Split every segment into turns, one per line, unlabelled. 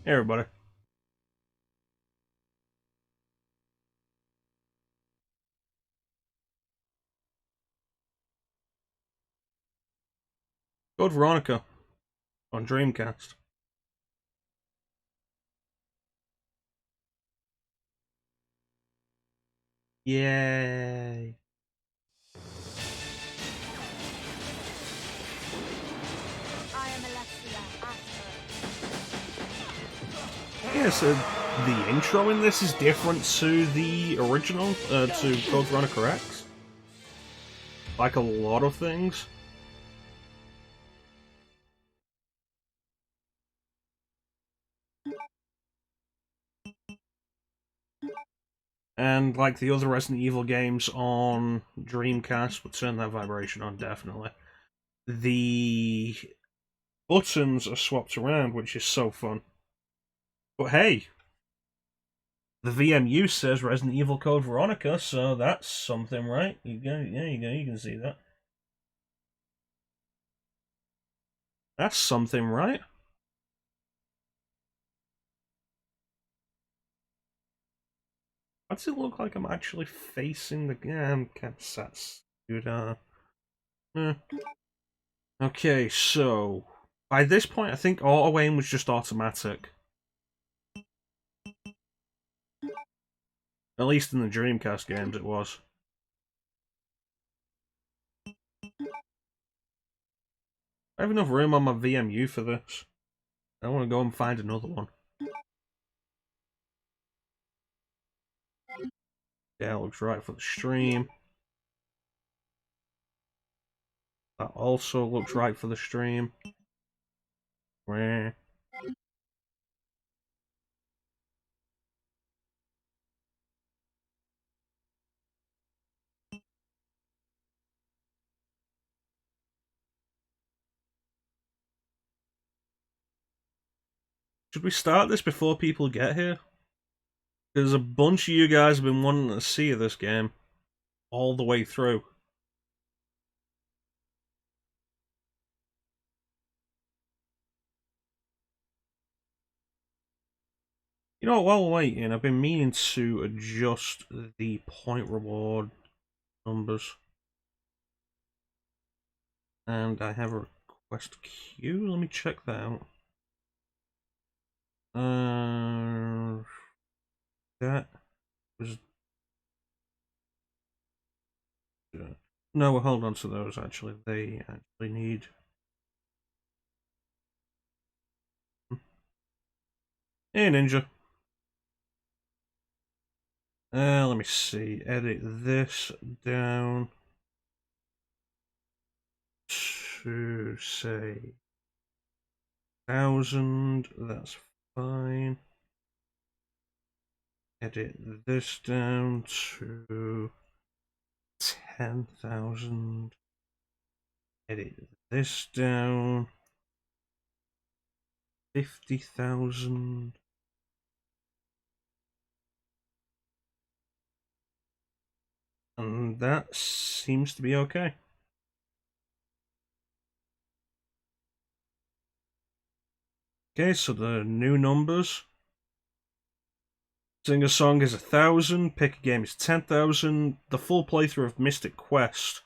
Hey everybody. Code Veronica on Dreamcast. Yay. Yeah, so the intro in this is different to the original, to Code Veronica X. Like a lot of things. And like the other Resident Evil games on Dreamcast, would turn that vibration on, definitely. The buttons are swapped around, which is so fun. But hey, the VMU says Resident Evil Code Veronica, so that's something, right? You go, yeah, you can see that. That's something, right? Why does it look like I'm actually facing the... Yeah, I'm kind of sat. Dude, Okay, so... By this point, I think auto-aim was just automatic. At least in the Dreamcast games, it was. I have enough room on my VMU for this. I want to go and find another one. Yeah, looks right for the stream. That also looks right for the stream. Where? Should we start this before people get here? There's a bunch of you guys have been wanting to see this game all the way through. You know what, while we're waiting, I've been meaning to adjust the point reward numbers. And I have a request queue. Let me check that out. That was... No, we'll hold on to those, actually. They actually need... Hey, Ninja. Let me see. Edit this down to, say, 1,000. That's fine. Edit this down to 10,000. Edit this down 50,000. And that seems to be okay. Okay, so the new numbers. Sing a song is 1,000, pick a game is 10,000. The full playthrough of Mystic Quest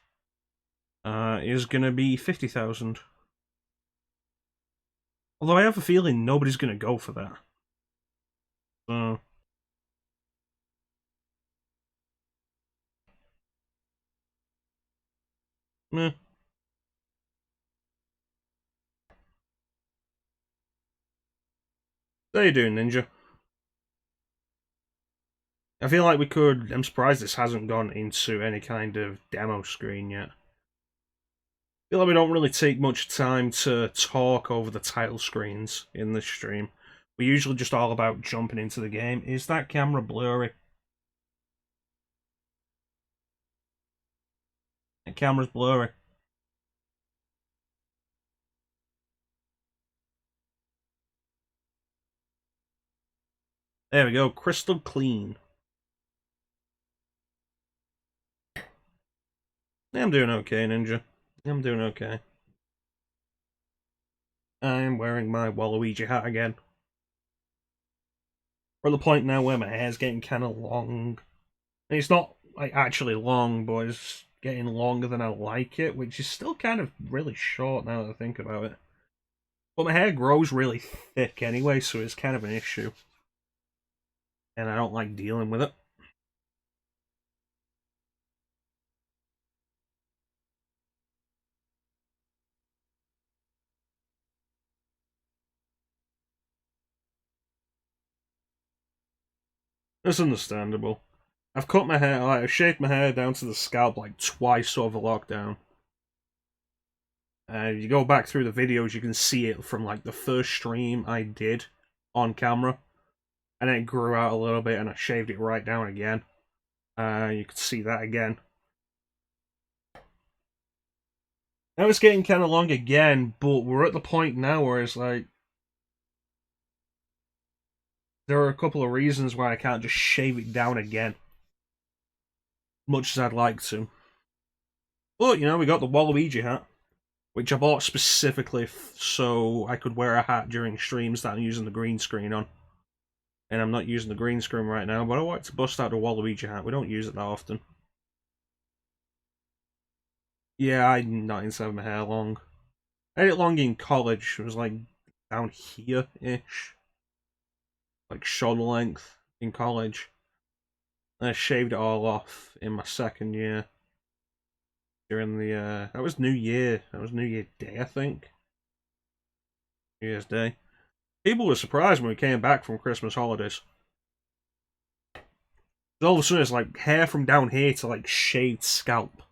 is going to be 50,000. Although I have a feeling nobody's going to go for that. So... meh. How you doing, Ninja? I feel like we could... I'm surprised this hasn't gone into any kind of demo screen yet. I feel like we don't really take much time to talk over the title screens in this stream. We're usually just all about jumping into the game. Is that camera blurry? The camera's blurry. There we go, crystal clean. I'm doing okay, Ninja. I'm doing okay. I'm wearing my Waluigi hat again. We're at the point now where my hair's getting kind of long. And it's not like actually long, but it's getting longer than I like it, which is still kind of really short now that I think about it. But my hair grows really thick anyway, so it's kind of an issue. And I don't like dealing with it. It's understandable. I've cut my hair, like, I've shaved my hair down to the scalp like twice over lockdown. You go back through the videos, you can see it from like the first stream I did on camera. And then it grew out a little bit and I shaved it right down again. You can see that again. Now it's getting kind of long again, but we're at the point now where it's like... there are a couple of reasons why I can't just shave it down again. Much as I'd like to. But, you know, we got the Waluigi hat, which I bought specifically so I could wear a hat during streams that I'm using the green screen on. And I'm not using the green screen right now, but I wanted to bust out the Waluigi hat. We don't use it that often. Yeah, I'm not into having my hair long. I had it long in college. It was like down here-ish. Like shoulder length in college. And I shaved it all off in my second year. During the, that was New Year. That was New Year Day, I think. New Year's Day. People were surprised when we came back from Christmas holidays. All of a sudden, it's like hair from down here to like shaved scalp.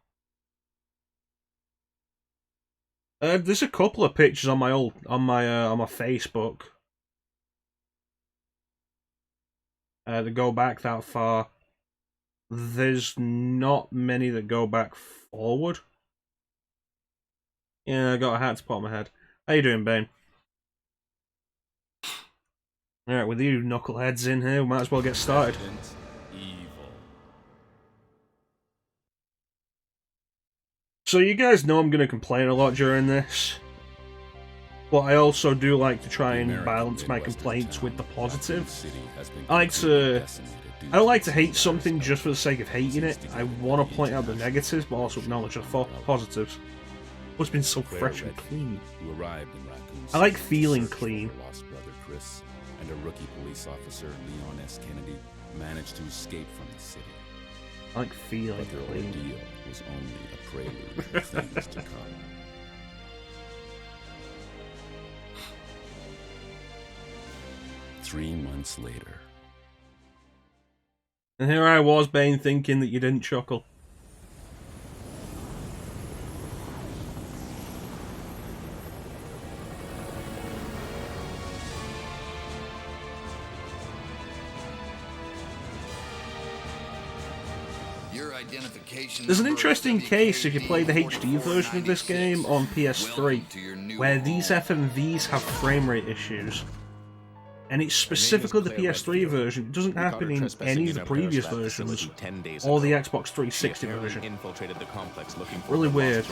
There's a couple of pictures on my on my Facebook. To go back that far. There's not many that go back forward. Yeah, I got a hat to put on my head. How you doing, Bane? Alright, with you knuckleheads in here, we might as well get started. So you guys know I'm going to complain a lot during this. But I also do like to try and balance my complaints with the positive. I don't like to hate something just for the sake of hating it. I want to point out the negatives, but also acknowledge the positives. What's been so fresh and clean? I like feeling clean.
And a rookie police officer, Leon S. Kennedy, managed to escape from the city.
I like feeling
but their
clean.
ordeal was only a prelude to things to come. Three months later.
And here I was, Bane, thinking that you didn't chuckle. There's an interesting case if you play the HD version of this game on PS3, where these FMVs have frame rate issues. And it's specifically the PS3 version. It doesn't happen in any of the previous versions, or the Xbox 360 version. Really weird.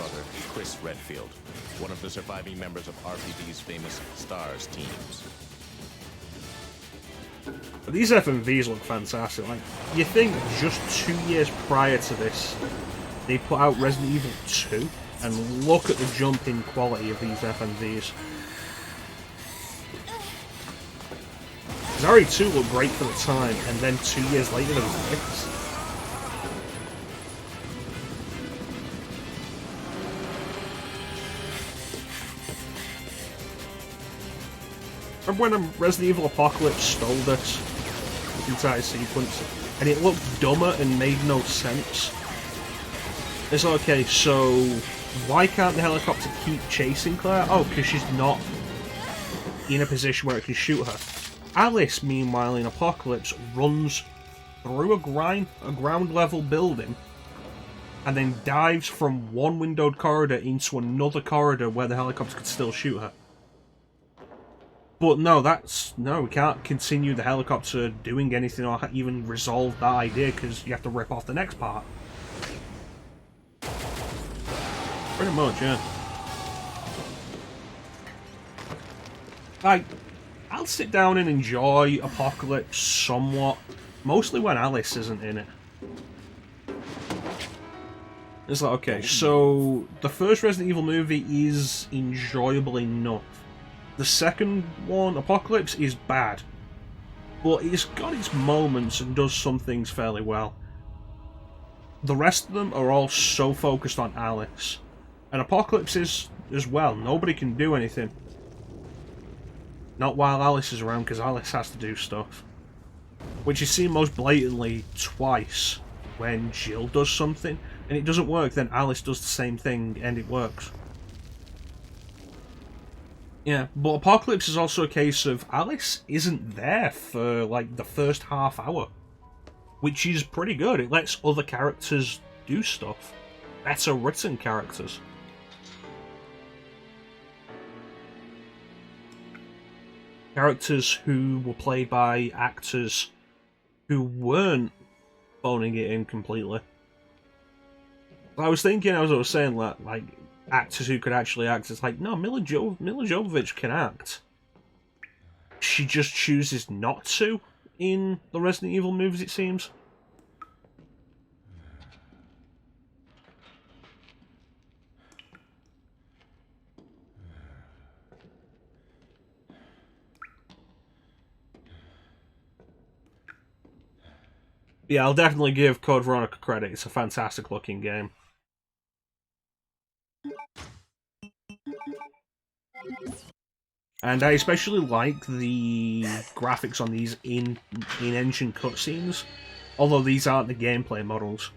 Chris Redfield, one of the surviving members of RPD's famous STARS teams.
But these FMVs look fantastic. Like, you think just 2 years prior to this, they put out Resident Evil 2, and look at the jump in quality of these FMVs. Zari 2 looked great for the time, and then 2 years later there was this. Remember when Resident Evil Apocalypse stole this entire sequence, and it looked dumber and made no sense? It's okay, so why can't the helicopter keep chasing Claire? Oh, because she's not in a position where it can shoot her. Alice, meanwhile, in Apocalypse, runs through a ground level building and then dives from one windowed corridor into another corridor where the helicopter could still shoot her. But no, we can't continue the helicopter doing anything or even resolve that idea because you have to rip off the next part. Pretty much, yeah. I'll sit down and enjoy Apocalypse somewhat, mostly when Alice isn't in it. It's like, okay, so the first Resident Evil movie is enjoyable enough. The second one, Apocalypse, is bad, but it's got its moments and does some things fairly well. The rest of them are all so focused on Alice, and Apocalypse is as well. Nobody can do anything. Not while Alice is around, because Alice has to do stuff. Which you see most blatantly twice, when Jill does something, and it doesn't work, then Alice does the same thing, and it works. Yeah, but Apocalypse is also a case of Alice isn't there for, like, the first half hour. Which is pretty good. It lets other characters do stuff. Better written characters. Characters who were played by actors who weren't phoning it in completely. I was thinking, as I was saying, like actors who could actually act. It's like, no, Mila Jovovich can act. She just chooses not to in the Resident Evil movies, it seems. Yeah, I'll definitely give Code Veronica credit. It's a fantastic looking game. And I especially like the graphics on these in-engine cutscenes, although these aren't the gameplay models.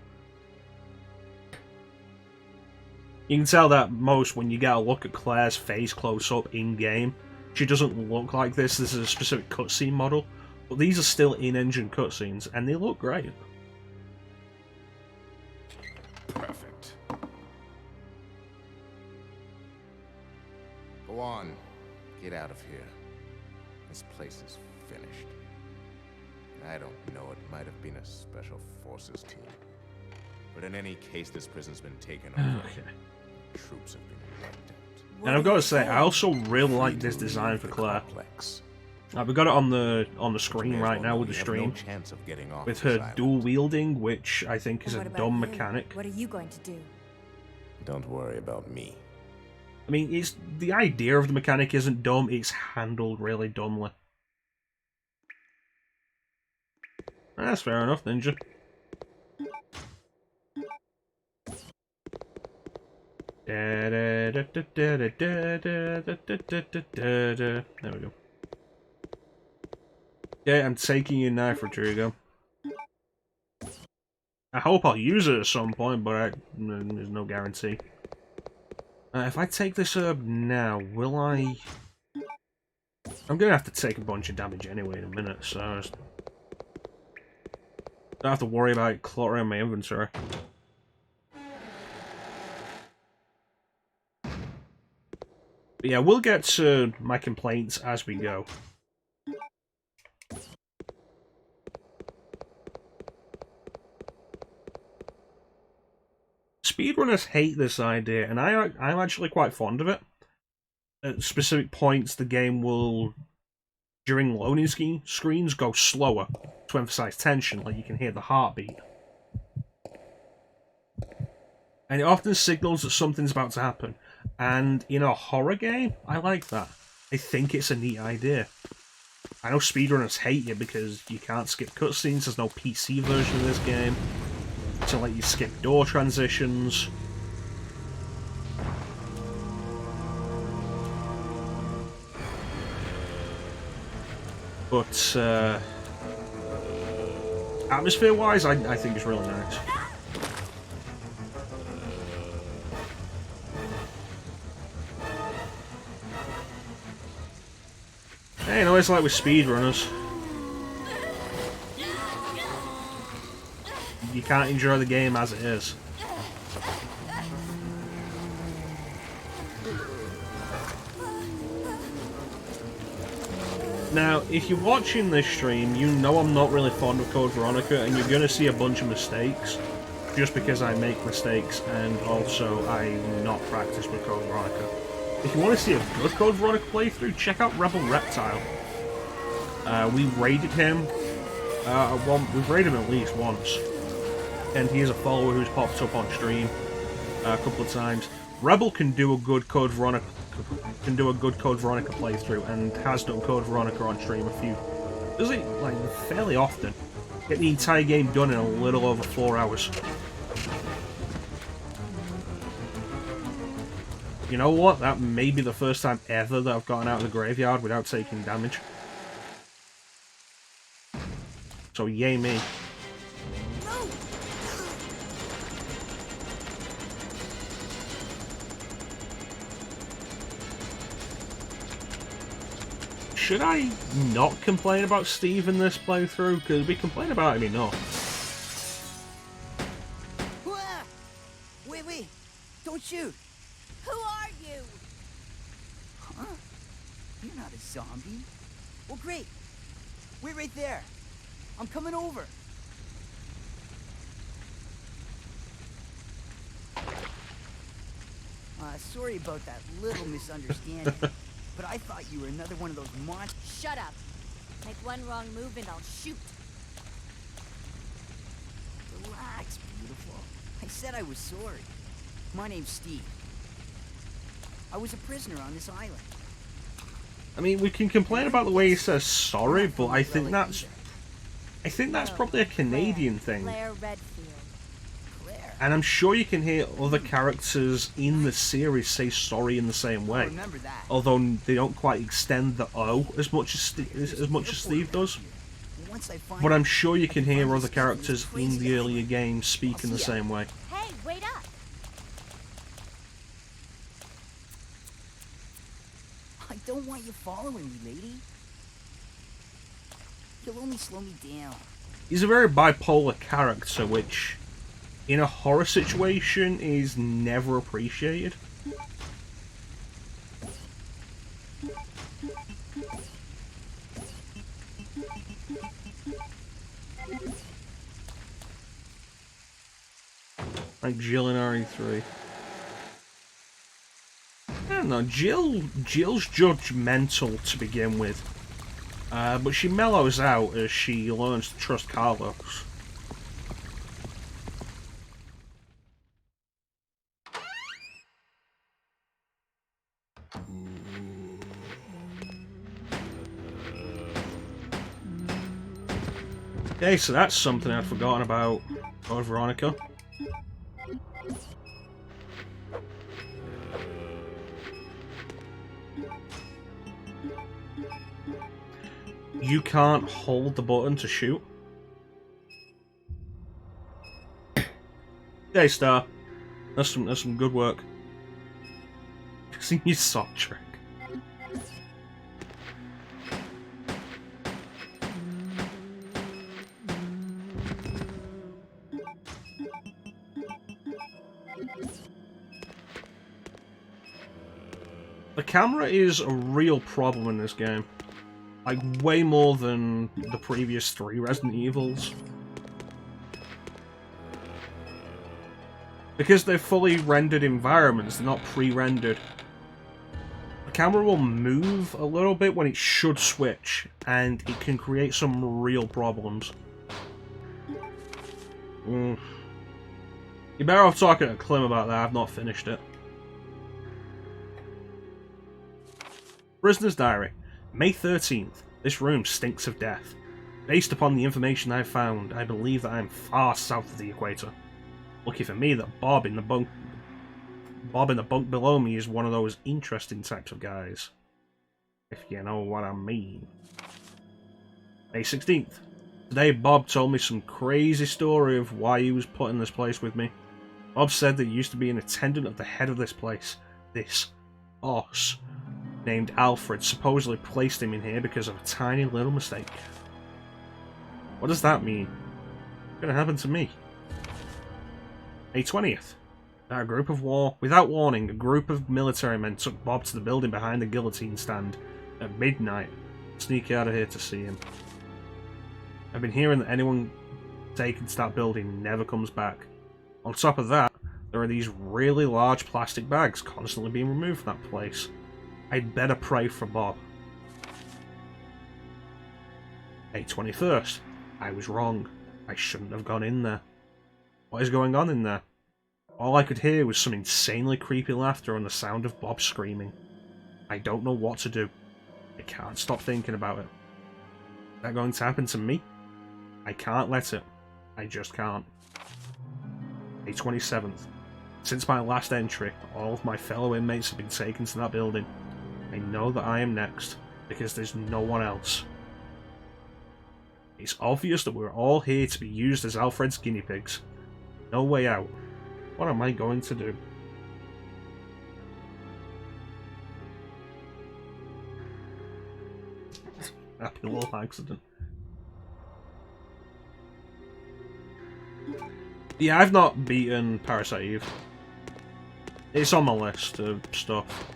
You can tell that most when you get a look at Claire's face close up in game. She doesn't look like this. This is a specific cutscene model, but these are still in-engine cutscenes, and they look great.
Perfect. Go on. Get out of here. This place is finished. I don't know, it might have been a special forces team. But in any case, this prison's been taken over.
Okay.
Troops have been wiped out.
And I've got to say, I also really like this design for Claire. We've got it on the screen right now with the stream, with her dual wielding, which I think is a dumb mechanic.
What are you going to do?
Don't worry about me.
I mean, it's the idea of the mechanic isn't dumb; it's handled really dumbly. That's fair enough, Ninja. There we go. Yeah, I'm taking your knife, Rodrigo. I hope I'll use it at some point, but there's no guarantee. If I take this herb now, will I... I'm gonna have to take a bunch of damage anyway in a minute, so I just don't have to worry about it cluttering my inventory. But yeah, we'll get to my complaints as we go. Speedrunners hate this idea, and I'm actually quite fond of it. At specific points, the game will, during loading screens, go slower to emphasize tension, like you can hear the heartbeat. And it often signals that something's about to happen. And in a horror game, I like that. I think it's a neat idea. I know speedrunners hate it because you can't skip cutscenes, there's no PC version of this game to let you skip door transitions. But, atmosphere-wise, I think it's really nice. Hey, you know, it's like with speedrunners. You can't enjoy the game as it is. Now, if you're watching this stream, you know I'm not really fond of Code Veronica, and you're going to see a bunch of mistakes, just because I make mistakes, and also I'm not practiced with Code Veronica. If you want to see a good Code Veronica playthrough, check out Rebel Reptile. We raided him. We've raided him at least once, and he is a follower who's popped up on stream a couple of times. Rebel can do a good Code Veronica playthrough, and has done Code Veronica on stream does it like fairly often. Get the entire game done in a little over 4 hours. You know what? That may be the first time ever that I've gotten out of the graveyard without taking damage. So yay me. Should I not complain about Steve in this playthrough? Because we complain about him enough.
Wait, don't shoot.
Who are you?
Huh? You're not a zombie. Well, great. Wait right there. I'm coming over. Sorry about that little misunderstanding, but I thought you were another one of those monsters.
Shut up. Make one wrong move and I'll shoot.
Relax, beautiful. I said I was sorry. My name's Steve. I was a prisoner on this island.
I mean, we can complain about the way he says sorry, but I think that's probably a Canadian thing.
Claire Redfield.
Claire.
And I'm sure you can hear other characters in the series say sorry in the same way.
Remember that.
Although they don't quite extend the O as much as Steve does. But I'm sure you can hear other characters in the earlier games speak in the same way.
Hey, wait up.
don't want you following me, lady. You'll only slow me down.
He's a very bipolar character, which, in a horror situation, is never appreciated. Like Jill in RE3. I don't know, Jill's judgmental to begin with. But she mellows out as she learns to trust Carlos. Okay, so that's something I'd forgotten about Veronica. You can't hold the button to shoot. Okay, Star. That's some good work. Using your sock trick. The camera is a real problem in this game. Like, way more than the previous 3 Resident Evils. Because they're fully rendered environments, they're not pre-rendered. The camera will move a little bit when it should switch, and it can create some real problems. You're better off talking to Clem about that, I've not finished it. Prisoner's Diary. May 13th. This room stinks of death. Based upon the information I've found, I believe that I am far south of the equator. Lucky for me that Bob in the bunk below me is one of those interesting types of guys. If you know what I mean. May 16th. Today Bob told me some crazy story of why he was put in this place with me. Bob said that he used to be an attendant of the head of this place. This boss named Alfred supposedly placed him in here because of a tiny little mistake. What does that mean? What's gonna happen to me? May 20th. Without warning, a group of military men took Bob to the building behind the guillotine stand at midnight. Sneak out of here to see him. I've been hearing that anyone taken to that building never comes back. On top of that, there are these really large plastic bags constantly being removed from that place. I'd better pray for Bob. May 21st. I was wrong. I shouldn't have gone in there. What is going on in there? All I could hear was some insanely creepy laughter and the sound of Bob screaming. I don't know what to do. I can't stop thinking about it. Is that going to happen to me? I can't let it. I just can't. May 27th. Since my last entry, all of my fellow inmates have been taken to that building. I know that I am next, because there's no one else. It's obvious that we're all here to be used as Alfred's guinea pigs. No way out. What am I going to do? Happy little accident. Yeah, I've not beaten Parasite Eve. It's on my list of stuff.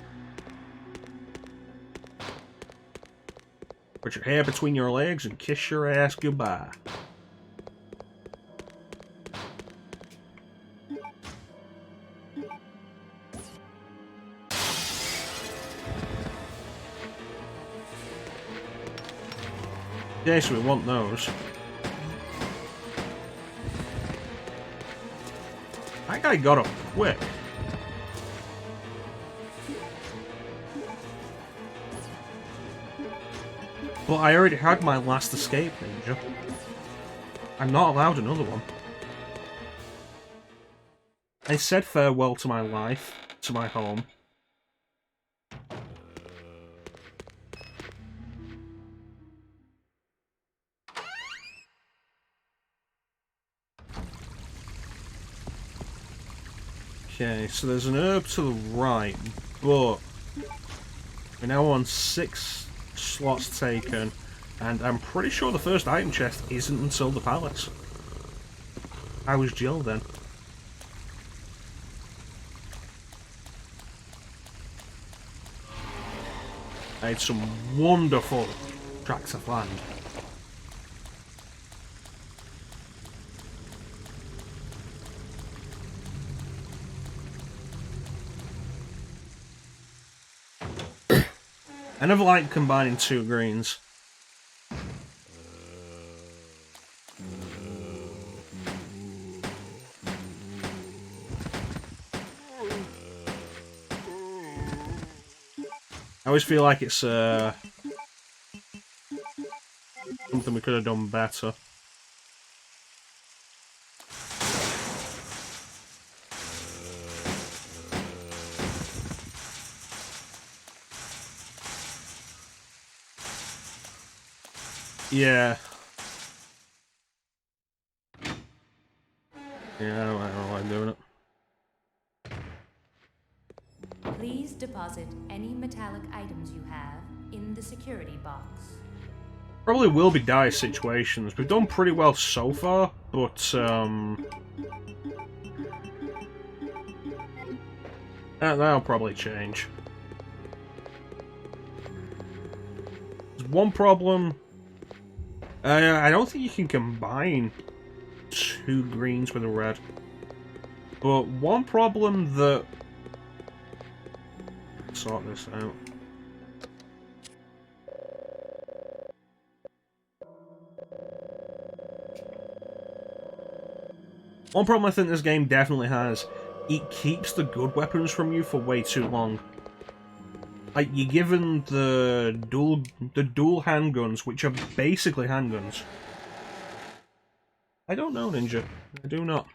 Put your hair between your legs and kiss your ass goodbye. Yes, we want those. That guy got up quick. But I already had my last escape ninja. I'm not allowed another one. I said farewell to my life, to my home. Okay, so there's an herb to the right, but We're now on 6 slots taken, and I'm pretty sure the first item chest isn't until the palace. I was Jill then. I had some wonderful tracts of land. I never liked combining 2 greens. I always feel like it's something we could have done better. Yeah. Yeah, I don't know why I'm doing it.
Please deposit any metallic items you have in the security box.
Probably will be dire situations. We've done pretty well so far, but that'll probably change. There's one problem. I don't think you can combine 2 greens with a red. But one problem that... Sort this out. One problem I think this game definitely has, it keeps the good weapons from you for way too long. Like, you're given the dual handguns, which are basically handguns. I don't know, Ninja. I do not.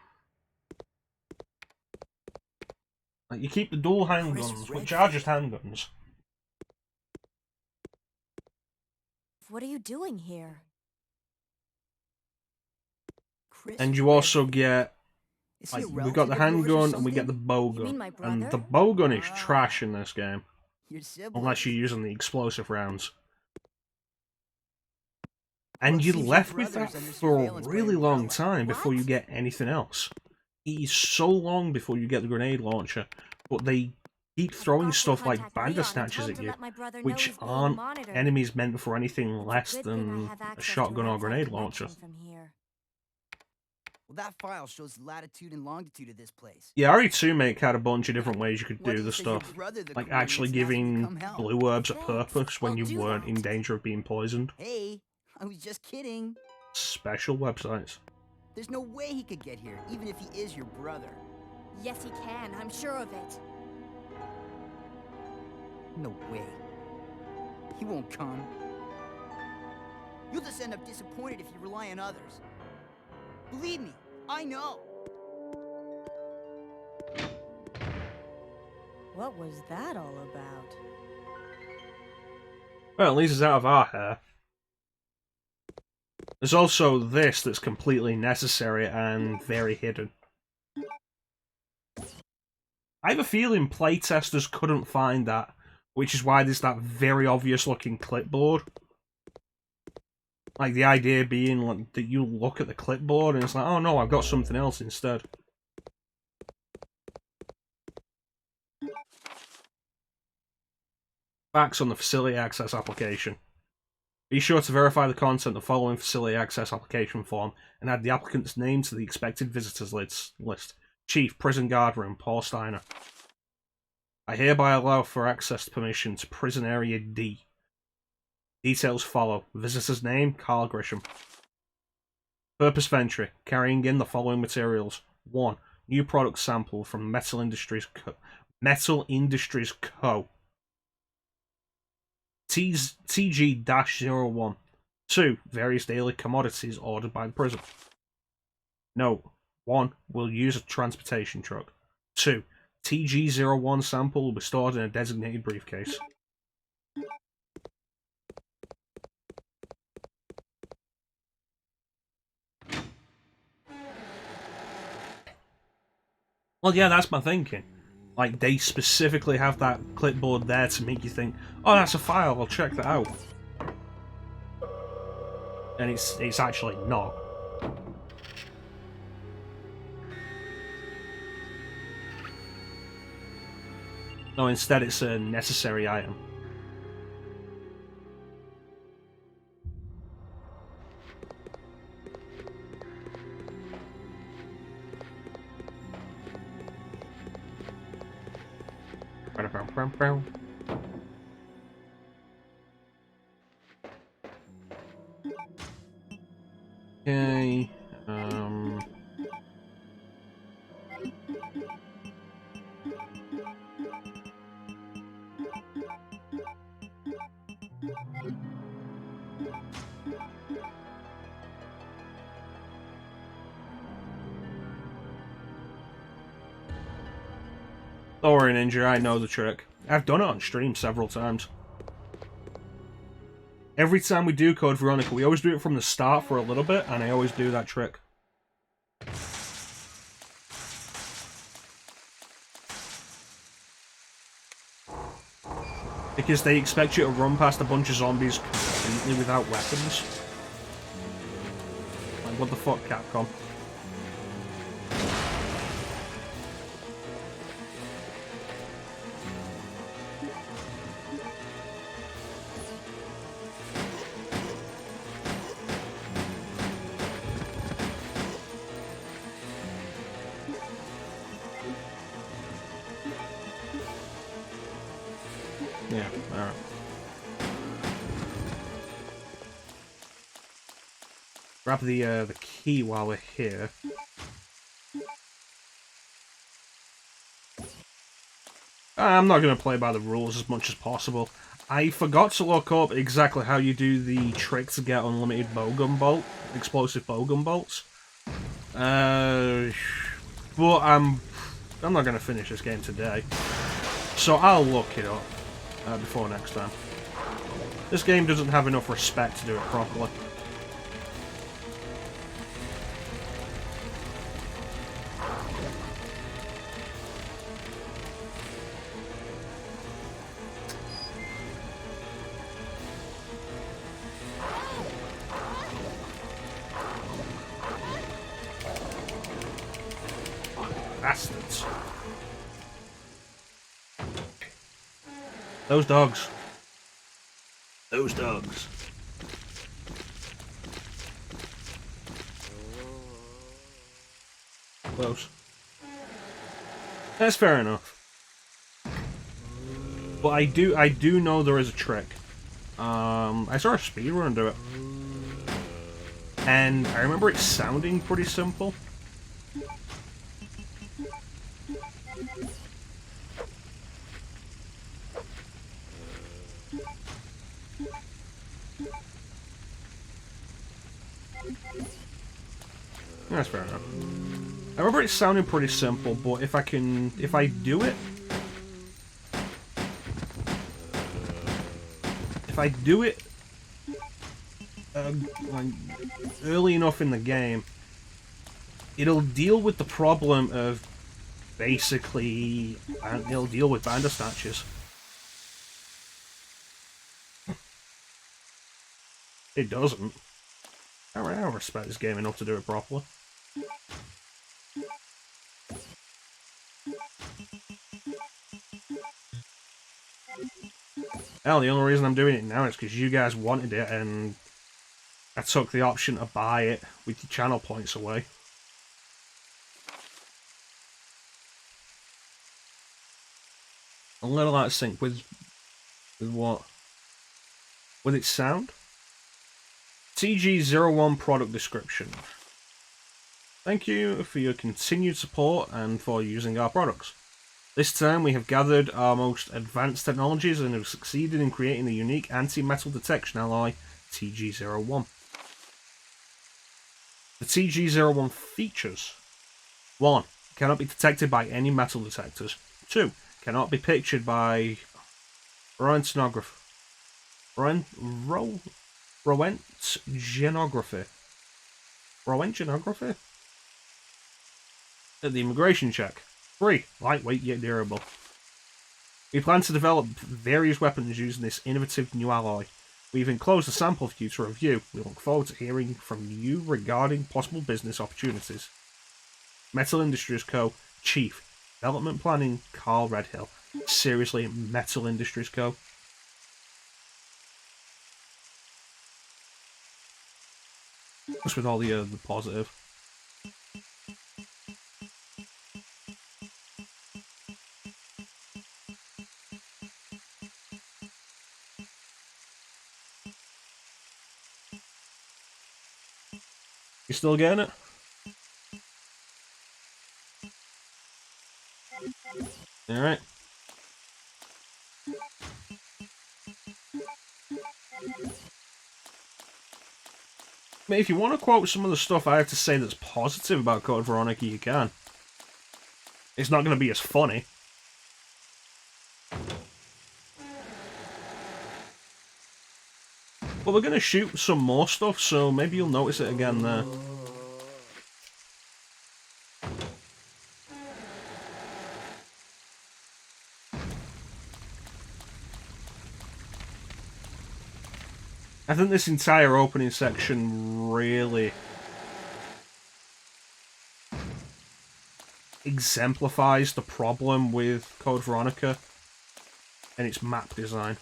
Like, you keep the dual handguns, which are just handguns.
What are you doing here?
And you also get...
Is he
Like,
a
we got the
relative of yours or
handgun and we get the
something?
bow
You mean
gun.
my
And
brother?
the bow gun is
Ah.
trash in this game.
Your sibling.
Unless you're using the explosive rounds.
Well,
And
it
you're
seems your
left with that
brother's under
for a
surveillance by
really long
Umbrella.
time before you
What?
get anything else. It is so long before you get the grenade launcher, but they keep throwing
I've got to
stuff like
contact Leon and
bandersnatches
tell him
at
to
you,
let my brother know
which
he's being
aren't
monitored.
enemies meant for anything
It's a
less
good thing I
than
have
a
access to
shotgun
an
or
outside
grenade launcher.
connection from here.
Well, that file shows latitude and longitude of this place.
Yeah, RE2 had a bunch of different ways you could
Why
do
don't
the
you say your
stuff.
brother, the
Like
coordinates,
actually
and ask him to
giving
come help?
blue herbs a
Thanks,
purpose when
I'll
you
do
weren't in
that.
danger of being poisoned.
Hey, I was just kidding.
Special websites.
There's no way he could get here, even if he is your brother.
Yes, he can. I'm sure of it.
No way. He won't come. You'll just end up disappointed if you rely on others. Believe me, I know.
What was that all about?
Well, at least it's out of our hair. There's also this that's completely necessary and very hidden. I have a feeling playtesters couldn't find that, which is why there's that very obvious looking clipboard. Like, the idea being like, that you look at the clipboard and it's like, oh no, I've got something else instead. Facts on the Facility Access application. Be sure to verify the content of the following Facility Access application form and add the applicant's name to the expected visitors list. Chief, Prison Guard Room, Paul Steiner. I hereby allow for access permission to Prison Area D. Details follow. Visitor's name, Carl Grisham. Purpose of entry, carrying in the following materials. 1. New product sample from Metal Industries Co. TG-01. 2. Various daily commodities ordered by the prison. Note: 1. Will use a transportation truck. 2. TG-01 sample will be stored in a designated briefcase. Well, yeah, that's my thinking. Like, they specifically have that clipboard there to make you think, oh, that's a file, I'll check that out. And it's actually not. No, instead it's a necessary item. Okay, don't worry, Ninja, I know the trick. I've done it on stream several times. Every time we do Code Veronica, we always do it from the start for a little bit, and I always do that trick. Because they expect you to run past a bunch of zombies completely without weapons. Like, what the fuck, Capcom? Yeah, alright. Grab the key while we're here. I'm not going to play by the rules as much as possible. I forgot to look up exactly how you do the trick to get unlimited bowgun bolt, explosive bowgun bolts. But I'm not going to finish this game today, so I'll look it up before next time. This game doesn't have enough respect to do it properly. Bastards. Those dogs. Those dogs. Close. That's fair enough. But I do know there is a trick. I saw a speedrun do it. And I remember it sounding pretty simple. That's fair enough. I remember it sounding pretty simple, but if I do it... If I do it... like, early enough in the game, it'll deal with the problem of basically... It'll deal with Bandersnatches. It doesn't. I don't respect this game enough to do it properly. Hell, the only reason I'm doing it now is because you guys wanted it and I took the option to buy it with your channel points away. I'll let all that sync with what? With its sound? TG01 product description. Thank you for your continued support and for using our products. This time we have gathered our most advanced technologies and have succeeded in creating the unique anti-metal detection alloy TG01. The TG01 features: 1. Cannot be detected by any metal detectors. 2. Cannot be pictured by röntgenography. Röntgenography? At the immigration check. 3. Lightweight yet durable. We plan to develop various weapons using this innovative new alloy. We've enclosed a sample for you to review. We look forward to hearing from you regarding possible business opportunities. Metal Industries Co. Chief. Development Planning, Carl Redhill. Seriously, Metal Industries Co. What's with all the positive? You still getting it? Alright. I mean, if you want to quote some of the stuff I have to say that's positive about Code Veronica, you can. It's not going to be as funny. But we're going to shoot some more stuff, so maybe you'll notice it again there. I think this entire opening section really exemplifies the problem with Code Veronica and its map design.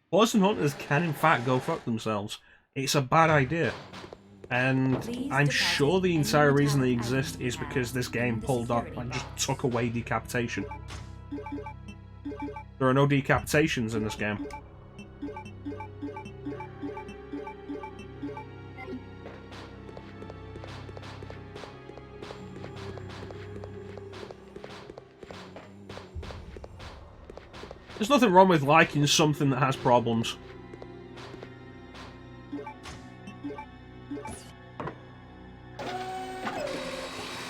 Poison Hunters can in fact go fuck themselves. It's a bad idea. And I'm sure the entire reason they exist is because this game pulled up and just took away decapitation. There are no decapitations in this game. There's nothing wrong with liking something that has problems.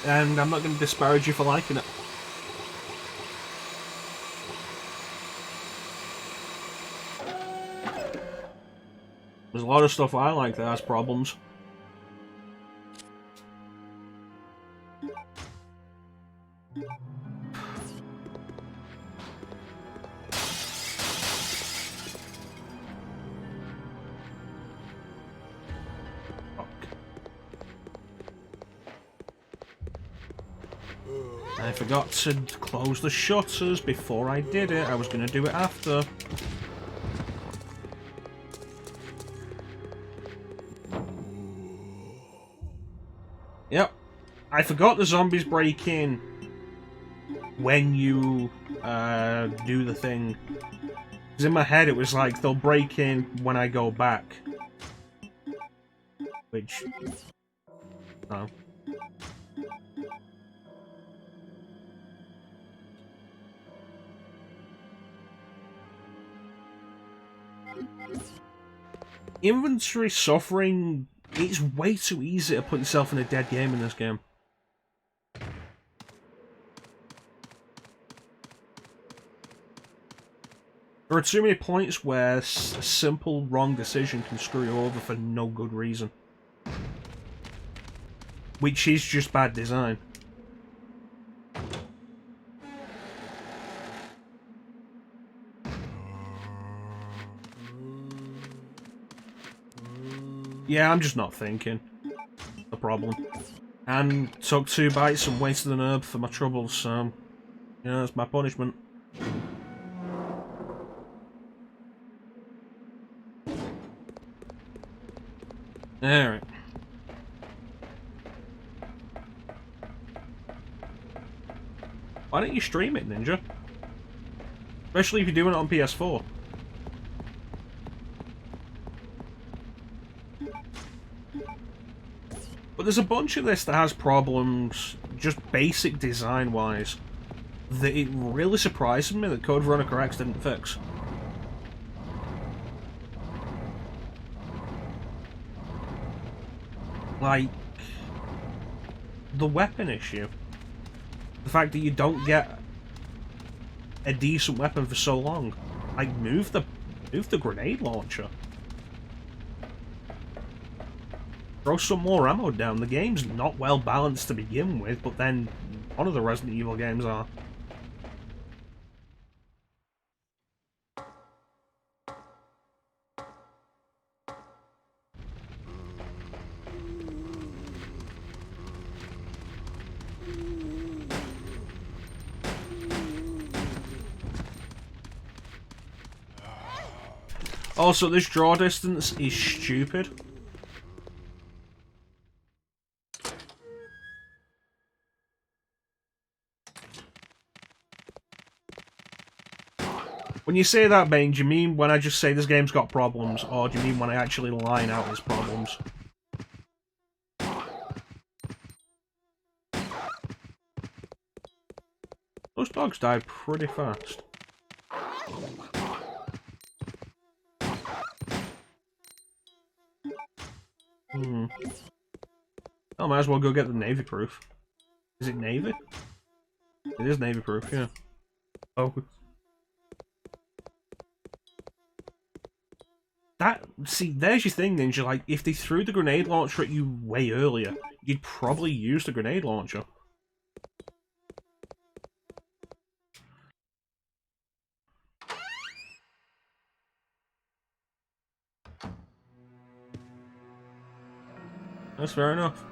And I'm not going to disparage you for liking it. There's a lot of stuff I like that has problems. I forgot to close the shutters before I did it. I was going to do it after. Yep. I forgot the zombies break in when you do the thing. Because in my head it was like, they'll break in when I go back. Which... no. Inventory suffering, it's way too easy to put yourself in a dead game in this game. There are too many points where a simple wrong decision can screw you over for no good reason. Which is just bad design. Yeah, I'm just not thinking. The problem. And took 2 bites and wasted an herb for my troubles, so... yeah, that's my punishment. Alright. Why don't you stream it, Ninja? Especially if you're doing it on PS4. But there's a bunch of this that has problems, just basic design-wise, that it really surprises me that Code Veronica X didn't fix. Like, the weapon issue. The fact that you don't get a decent weapon for so long. Like, move the grenade launcher. throw some more ammo down. The game's not well balanced to begin with, but then one of the Resident Evil games are. Also, this draw distance is stupid. When you say that, Bane, do you mean when I just say this game's got problems, or do you mean when I actually line out its problems? Those dogs died pretty fast. I might as well go get the Navy proof. Is it Navy? It is Navy proof, yeah. Oh. See, there's your thing, Ninja. Like, if they threw the grenade launcher at you way earlier, you'd probably use the grenade launcher. That's fair enough.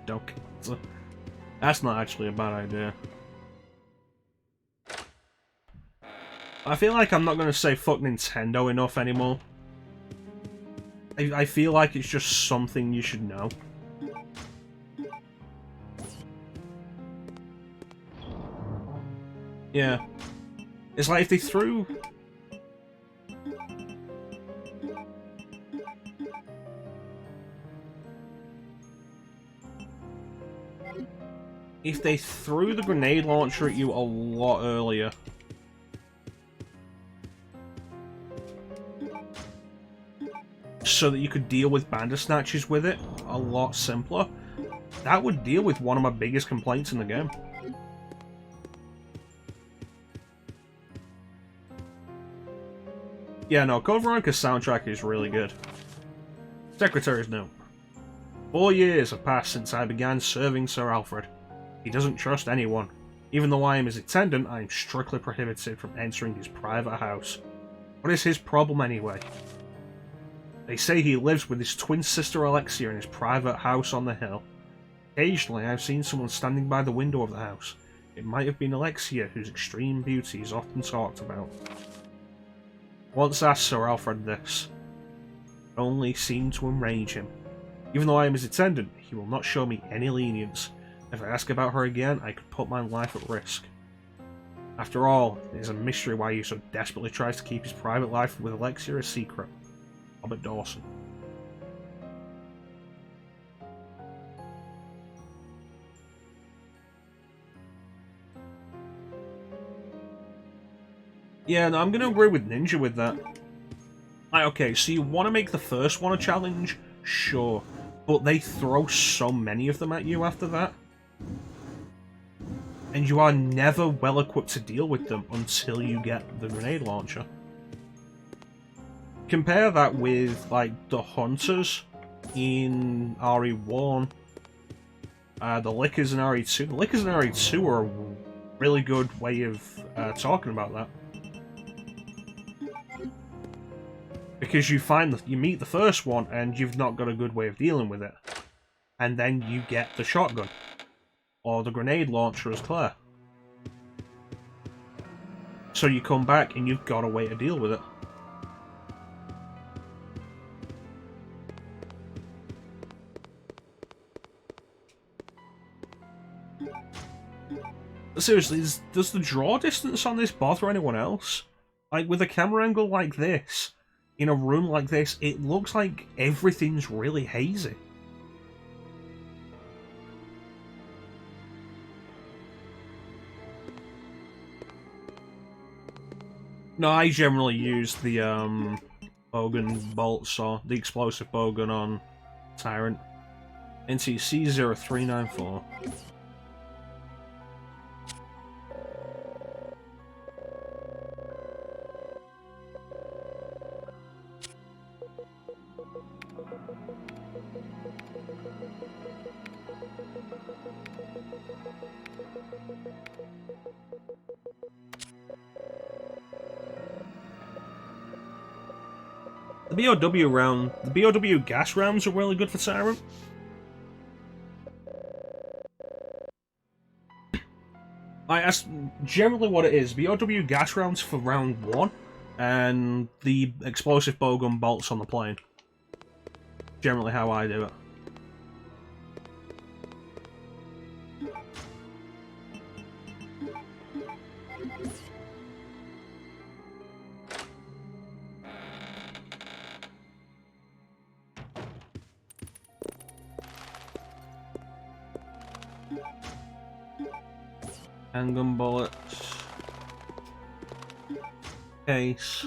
Don't cancel. That's not actually a bad idea. I feel like I'm not going to say fuck Nintendo enough anymore. I feel like it's just something you should know. Yeah. It's like if they threw... If they threw the grenade launcher at you a lot earlier... so that you could deal with Bandersnatches with it a lot simpler, that would deal with one of my biggest complaints in the game. Yeah, no, Code Veronica's soundtrack is really good. Secretary's note. 4 years have passed since I began serving Sir Alfred. He doesn't trust anyone. Even though I am his attendant, I am strictly prohibited from entering his private house. What is his problem anyway? They say he lives with his twin sister Alexia in his private house on the hill. Occasionally, I've seen someone standing by the window of the house. It might have been Alexia, whose extreme beauty is often talked about. Once asked Sir Alfred this. It only seemed to enrage him. Even though I am his attendant, he will not show me any lenience. If I ask about her again, I could put my life at risk. After all, it is a mystery why he so desperately tries to keep his private life with Alexia a secret. Robert Dawson. Yeah, no, I'm going to agree with Ninja with that. Like, okay, so you want to make the first one a challenge? Sure. But they throw so many of them at you after that. And you are never well equipped to deal with them until you get the grenade launcher. Compare that with, like, the Hunters in RE1. The Lickers in RE2. The Lickers in RE2 are a really good way of talking about that. Because you meet the first one and you've not got a good way of dealing with it. And then you get the shotgun. Or the grenade launcher as Claire. So you come back and you've got a way to deal with it. Seriously, does the draw distance on this bother anyone else? Like, with a camera angle like this, in a room like this, it looks like everything's really hazy. No, I generally use the bowgun bolts, or the explosive bowgun on Tyrant. NTC 0394. The BOW gas rounds are really good for Tyrant. That's generally what it is. BOW gas rounds for round 1, and the explosive bowgun bolts on the plane. Generally how I do it. Handgun bullets. Case.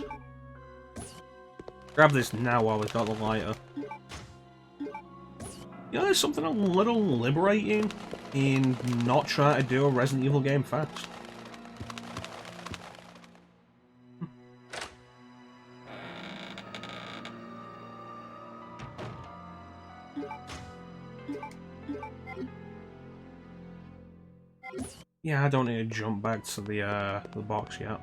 Grab this now while we've got the lighter. You know, there's something a little liberating in not trying to do a Resident Evil game fast. Yeah, I don't need to jump back to the box yet.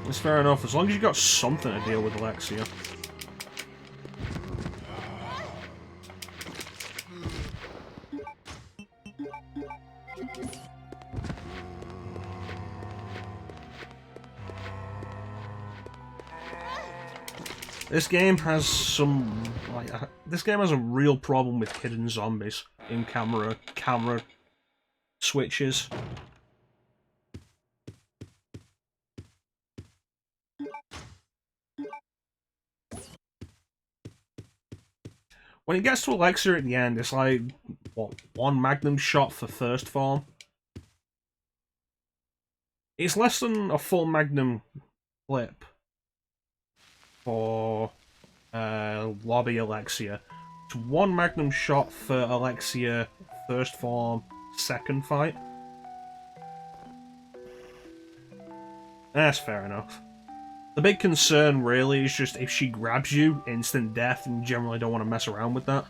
It's fair enough, as long as you got something to deal with Alexia. This game has some, this game has a real problem with hidden zombies in camera switches. When it gets to Alexia at the end, it's like, what, one magnum shot for first form? It's less than a full magnum clip for lobby Alexia. It's one magnum shot for Alexia first form second fight. That's fair enough. The big concern really is just if she grabs you, instant death, and you generally don't want to mess around with that.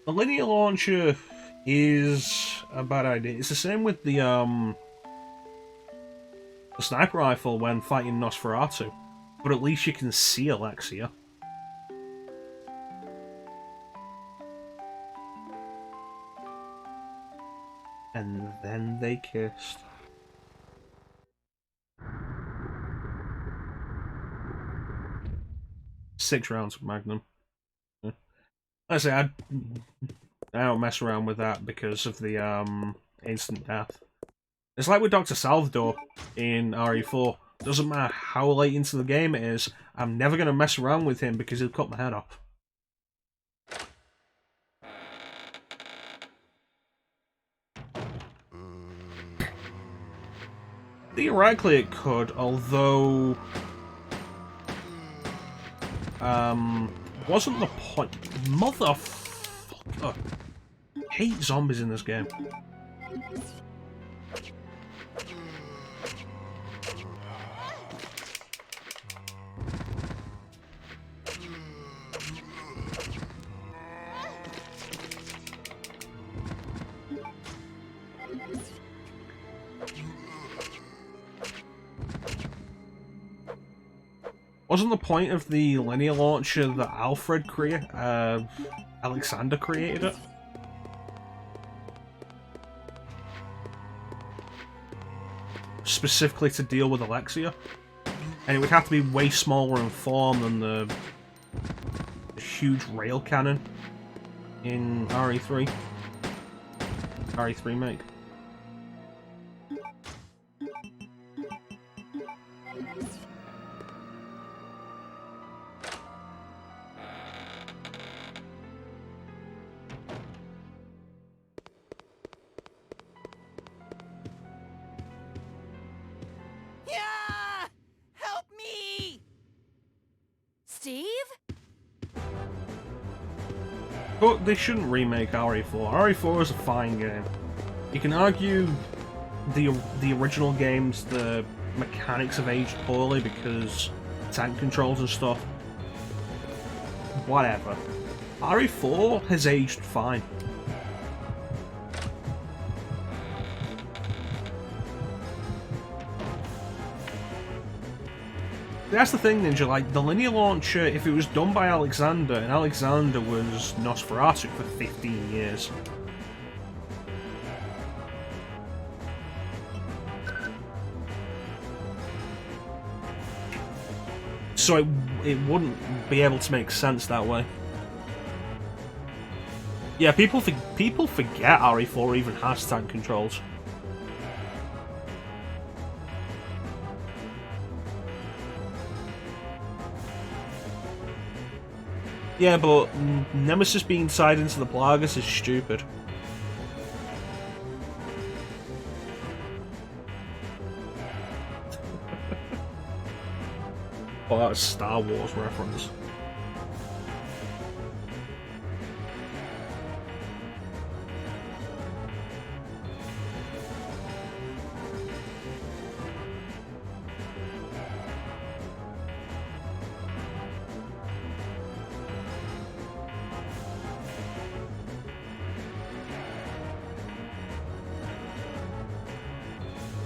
The linear launcher is a bad idea. It's the same with the sniper rifle when fighting Nosferatu, but at least you can see Alexia. And then they kissed. Six rounds of Magnum. Yeah. I say I don't mess around with that because of the instant death. It's like with Dr. Salvador in RE4. Doesn't matter how late into the game it is, I'm never going to mess around with him because he'll cut my head off. Theoretically it could, although... wasn't the point... Motherfucker! I hate zombies in this game. Wasn't the point of the linear launcher that Alexander created it? Specifically to deal with Alexia? And it would have to be way smaller in form than the huge rail cannon in RE3. RE3 make. But they shouldn't remake RE4. RE4 is a fine game. You can argue the original games, the mechanics have aged poorly because tank controls and stuff. Whatever. RE4 has aged fine. That's the thing, Ninja, like, the linear launcher, if it was done by Alexander, and Alexander was Nosferatu for 15 years. So it wouldn't be able to make sense that way. Yeah, people forget RE4 even has tank controls. Yeah, but Nemesis being tied into the Plagas is stupid. Oh, that's a Star Wars reference.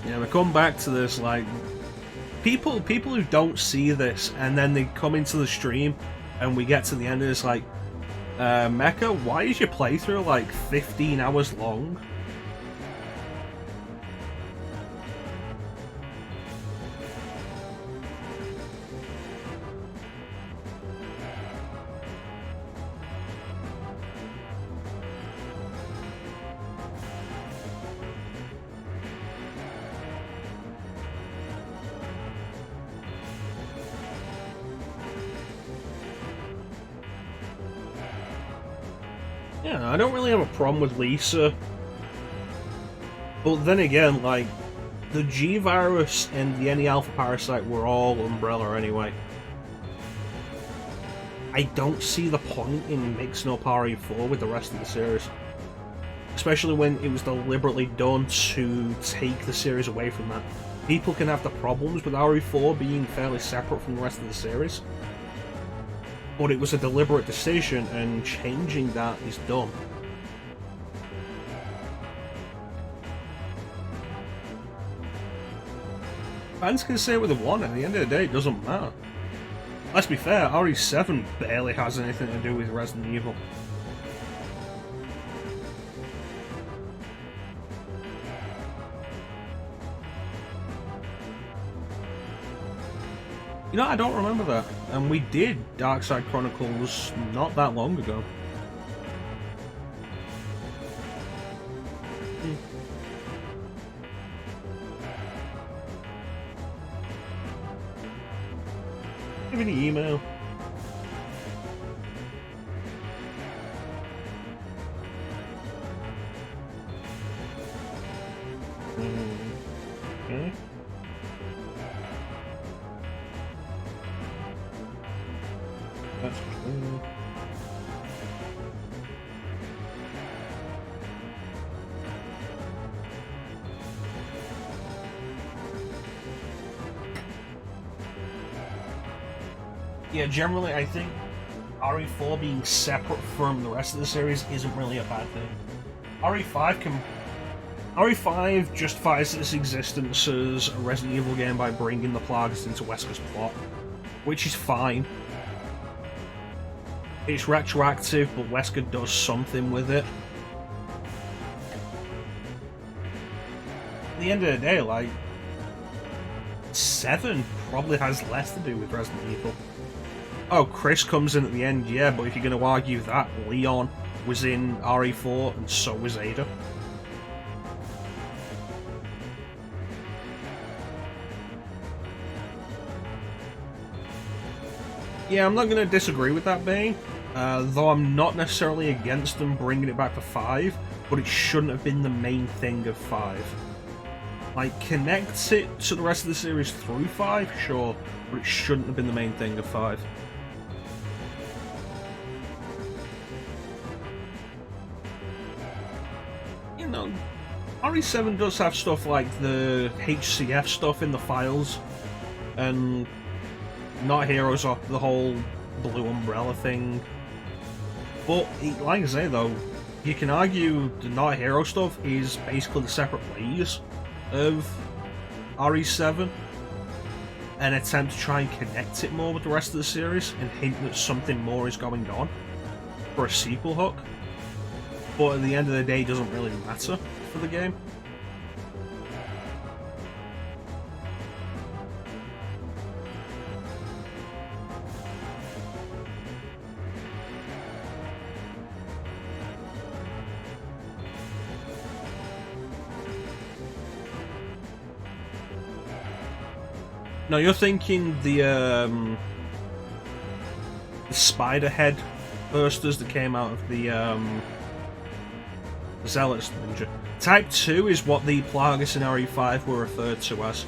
Yeah, we come back to this, like, people who don't see this, and then they come into the stream, and we get to the end, and it's like, Mecha, why is your playthrough like 15 hours long? Yeah, I don't really have a problem with Lisa. But then again, like, the G-Virus and the NE Alpha Parasite were all Umbrella anyway. I don't see the point in mixing up RE4 with the rest of the series. Especially when it was deliberately done to take the series away from that. People can have the problems with RE4 being fairly separate from the rest of the series. But it was a deliberate decision, and changing that is dumb. Fans can say what they want, at the end of the day it doesn't matter. Let's be fair, RE7 barely has anything to do with Resident Evil. You know, I don't remember that. And we did Darkside Chronicles not that long ago. Give me the email. Okay. That's true. Yeah, generally I think RE4 being separate from the rest of the series isn't really a bad thing. RE5 justifies its existence as a Resident Evil game by bringing the Plagas into Wesker's plot, which is fine. It's retroactive, but Wesker does something with it. At the end of the day, like, 7 probably has less to do with Resident Evil. Oh, Chris comes in at the end, yeah, but if you're going to argue that, Leon was in RE4 and so was Ada. Yeah, I'm not going to disagree with that, Bane, though I'm not necessarily against them bringing it back to 5, but it shouldn't have been the main thing of 5. Like, connect it to the rest of the series through 5, sure, but it shouldn't have been the main thing of 5. you know, RE7 does have stuff like the HCF stuff in the files, and Not Heroes are the whole Blue Umbrella thing. But, like I say though, you can argue the Not Hero stuff is basically the separate ways of RE7, an attempt to try and connect it more with the rest of the series and hint that something more is going on for a sequel hook. But at the end of the day, it doesn't really matter for the game. Now you're thinking the spider head bursters that came out of the Zealots ninja. Type 2 is what the Plagas in RE5 were referred to as.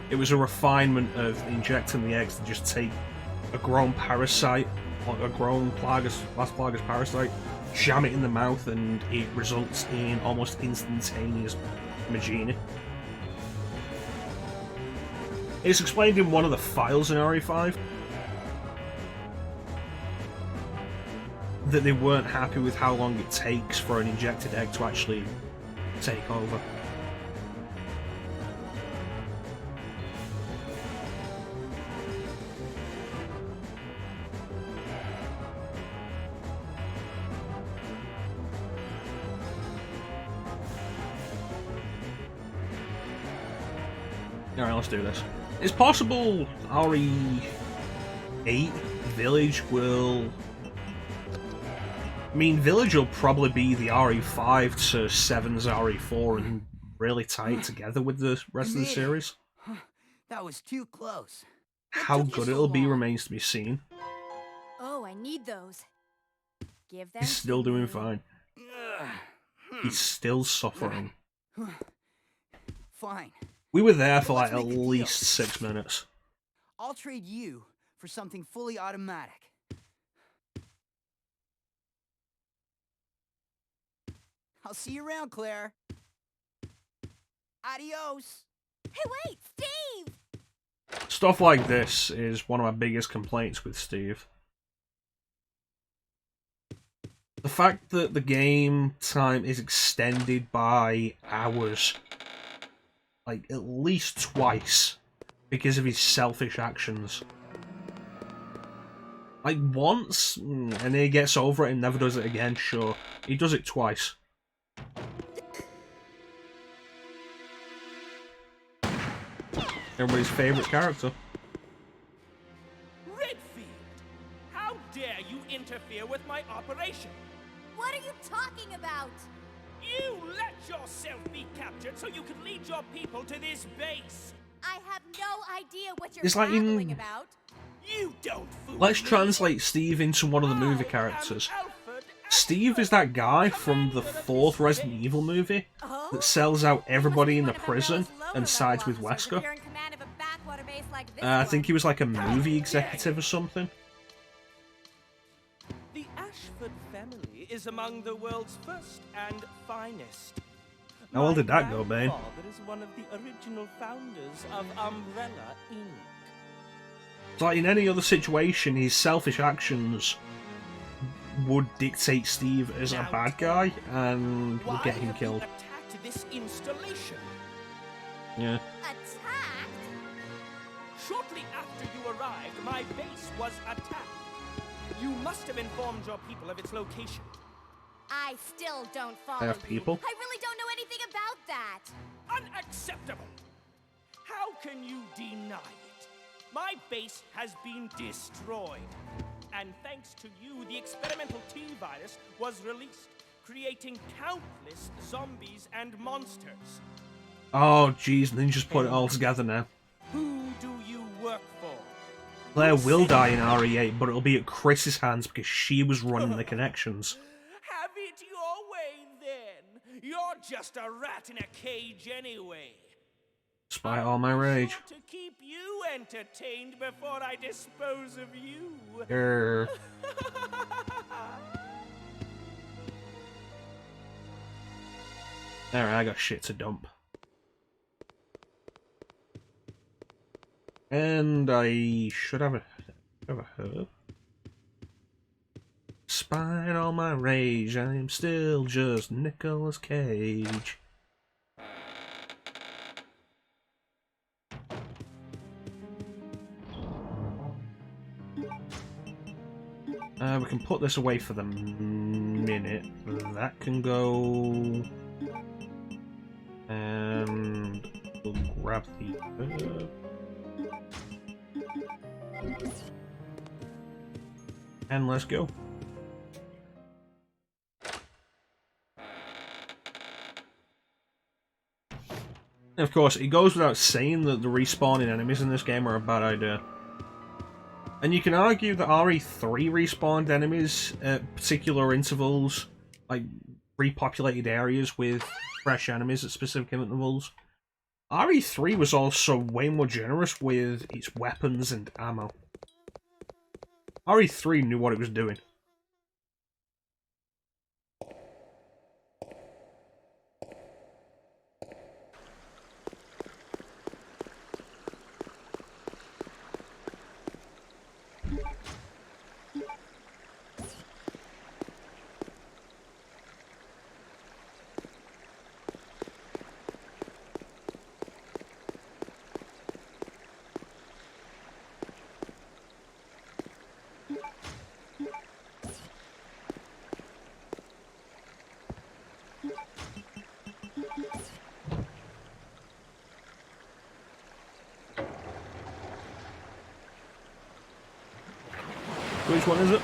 It was a refinement of injecting the eggs to just take a grown parasite, like a grown Plagas, last Plagas parasite, jam it in the mouth, and it results in almost instantaneous Magini. It's explained in one of the files in RE5 that they weren't happy with how long it takes for an injected egg to actually take over. Alright, let's do this. It's possible RE8 Village will... I mean, Village will probably be the RE5 to 7's RE4 and really tie it together with the rest of the series.
That was too close.
How good it'll be remains to be seen.
Oh, I need those. Give them.
He's still doing fine. He's still suffering.
Fine.
We were there for
Let's
like at
make a deal.
least 6 minutes.
I'll trade you for something fully automatic. I'll see you around, Claire. Adios.
Hey, wait, Steve!
Stuff like this is one of my biggest complaints with Steve. The fact that the game time is extended by hours, like at least twice, because of his selfish actions. Like once, and then he gets over it and never does it again, sure. He does it twice. Everybody's favourite character.
Redfield! How dare you interfere with my operation?
What are you talking about?
You let yourself be captured so you can lead your people to this base!
I have no idea what you're
It's like
babbling
in-
about.
You don't fool
Let's
me.
translate Steve into one of the movie
I am
characters.
Alfred
Steve is that guy from the 4th Resident Evil movie
Oh?
that sells out everybody in the
Must be one of
prison
those lower
and sides with
level officers
Wesker.
if you're in command of a backwater base like this
I think
one.
he was like a movie executive or something.
The Ashford family is among the world's first and finest.
How well did that go,
My
Bane?
grandfather is one of the original founders of Umbrella Inc.
So like in any other situation, his selfish actions would dictate Steve as a bad guy and would
Why
get him
have
killed.
you attacked this installation?
Yeah.
Attacked?
Shortly after you arrived, my base was attacked. You must have informed your people of its location.
I still don't follow
I have
you.
people?
I really don't know anything about that.
Unacceptable! How can you deny it? My base has been destroyed. And thanks to you, the experimental T-virus was released, creating countless zombies and monsters.
Oh jeez, and then just put it all together now.
Who do you work for?
Claire will die in RE8, but it'll be at Chris's hands because she was running the connections.
Have it your way, then. You're just a rat in a cage anyway.
Despite all my rage.
Sure to keep you entertained before I dispose of you.
Grr. Alright, I got shit to dump. And I should have a herb. Despite all my rage, I'm still just Nicolas Cage. We can put this away for the minute. That can go. And we'll grab the herb. And let's go. And of course, it goes without saying that the respawning enemies in this game are a bad idea. And you can argue that RE3 respawned enemies at particular intervals, like repopulated areas with fresh enemies at specific intervals. RE3 was also way more generous with its weapons and ammo. RE3 knew what it was doing. Which one is it?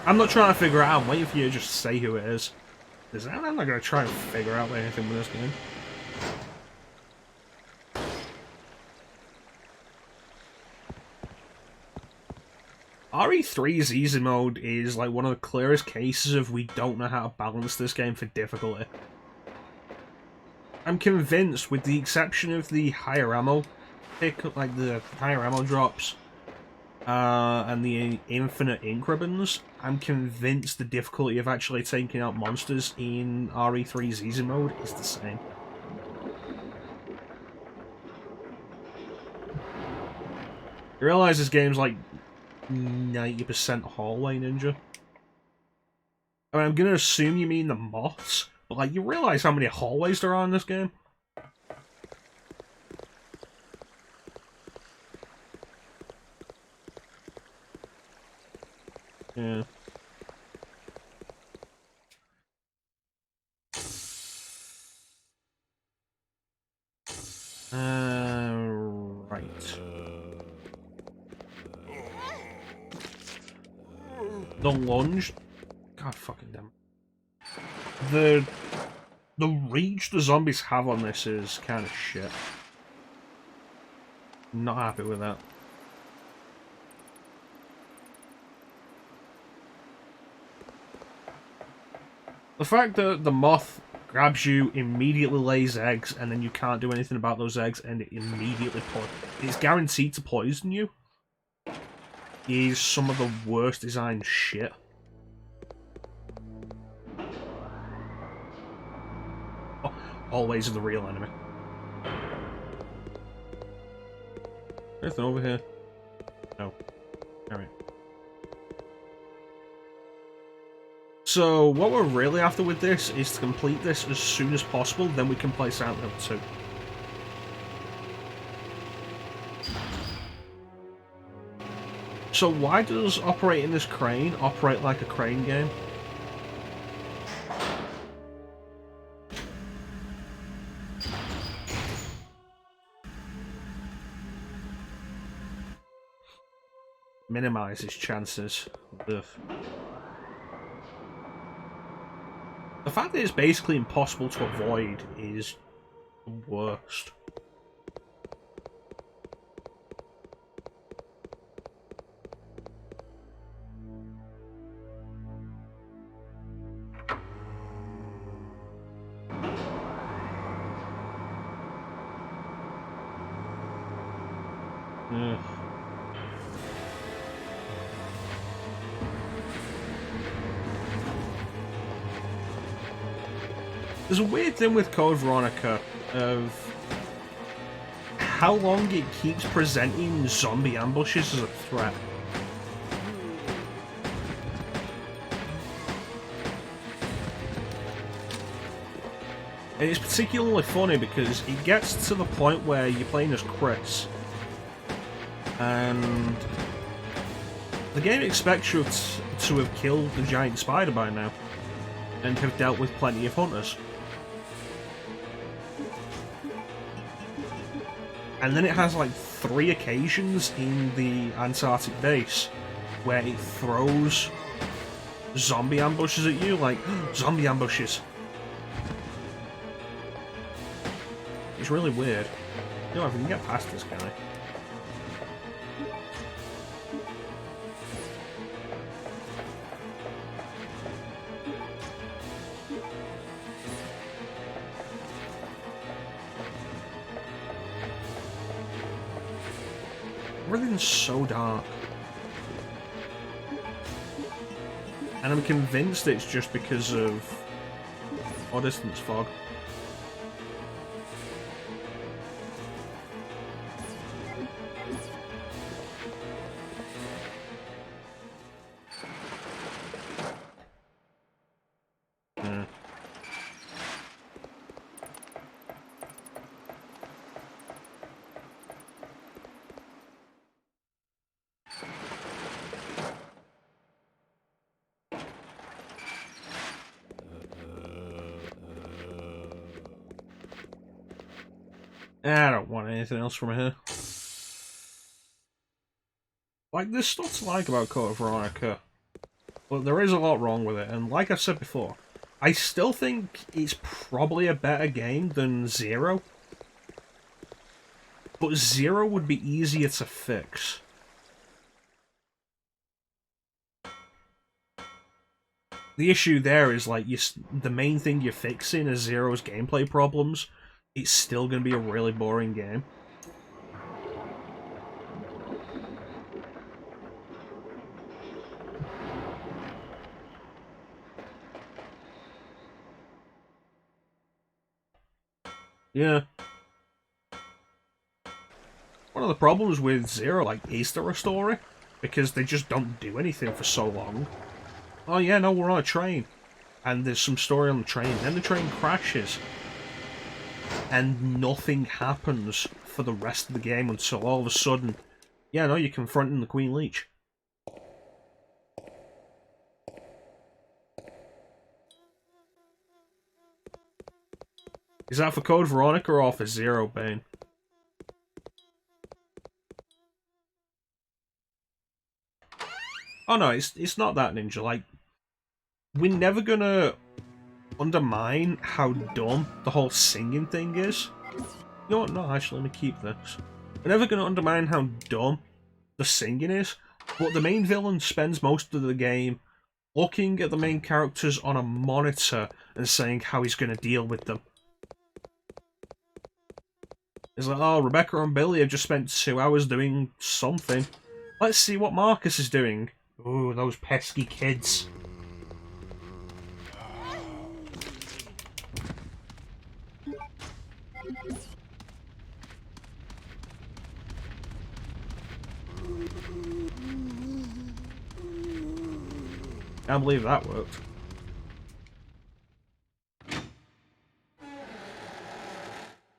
I'm not trying to figure it out. I'm waiting for you to just say who it is. Because I'm not going to try and figure out anything with this game. RE3's easy mode is like one of the clearest cases of we don't know how to balance this game for difficulty. I'm convinced, with the exception of the higher ammo pick, like the higher ammo drops, and the infinite ink ribbons, I'm convinced the difficulty of actually taking out monsters in RE3's easy mode is the same. You realise this game's like 90% hallway ninja? I mean, I'm gonna assume you mean the moths, but like, you realise how many hallways there are in this game? Yeah. Right. The lunge. God fucking damn. The reach the zombies have on this is kind of shit. Not happy with that. The fact that the moth grabs you, immediately lays eggs, and then you can't do anything about those eggs, and it immediately it's guaranteed to poison you, is some of the worst designed shit. Oh, always the real enemy. Anything over here? No. Alright. So, what we're really after with this is to complete this as soon as possible, then we can play Silent Hill 2. So why does operating this crane operate like a crane game? Minimize his chances. Ugh. The fact that it's basically impossible to avoid is the worst. Ugh. There's a weird thing with Code Veronica of how long it keeps presenting zombie ambushes as a threat. And it's particularly funny because it gets to the point where you're playing as Chris, and the game expects you to have killed the giant spider by now, and have dealt with plenty of hunters. And then it has like 3 occasions in the Antarctic base where it throws zombie ambushes at you, like, zombie ambushes. It's really weird. You know, if we can get past this guy. Everything's so dark. And I'm convinced it's just because of far distance fog. I don't want anything else from here. Like, there's stuff to like about Code Veronica, but there is a lot wrong with it, and like I've said before, I still think it's probably a better game than Zero. But Zero would be easier to fix. The issue there is, like, the main thing you're fixing is Zero's gameplay problems. It's still going to be a really boring game. Yeah. One of the problems with Zero, like, is there a story? Because they just don't do anything for so long. Oh yeah, no, we're on a train. And there's some story on the train. Then the train crashes. And nothing happens for the rest of the game until all of a sudden, yeah, no, you're confronting the Queen Leech. Is that for Code Veronica or for Zero, Bane? Oh no, it's not that, Ninja. Like, we're never gonna undermine how dumb the whole singing thing is. You know what? No, actually, let me keep this. We're never gonna undermine how dumb the singing is, but the main villain spends most of the game looking at the main characters on a monitor and saying how he's gonna deal with them. It's like, oh, Rebecca and Billy have just spent 2 hours doing something. Let's see what Marcus is doing. Ooh, those pesky kids. Can't believe that worked.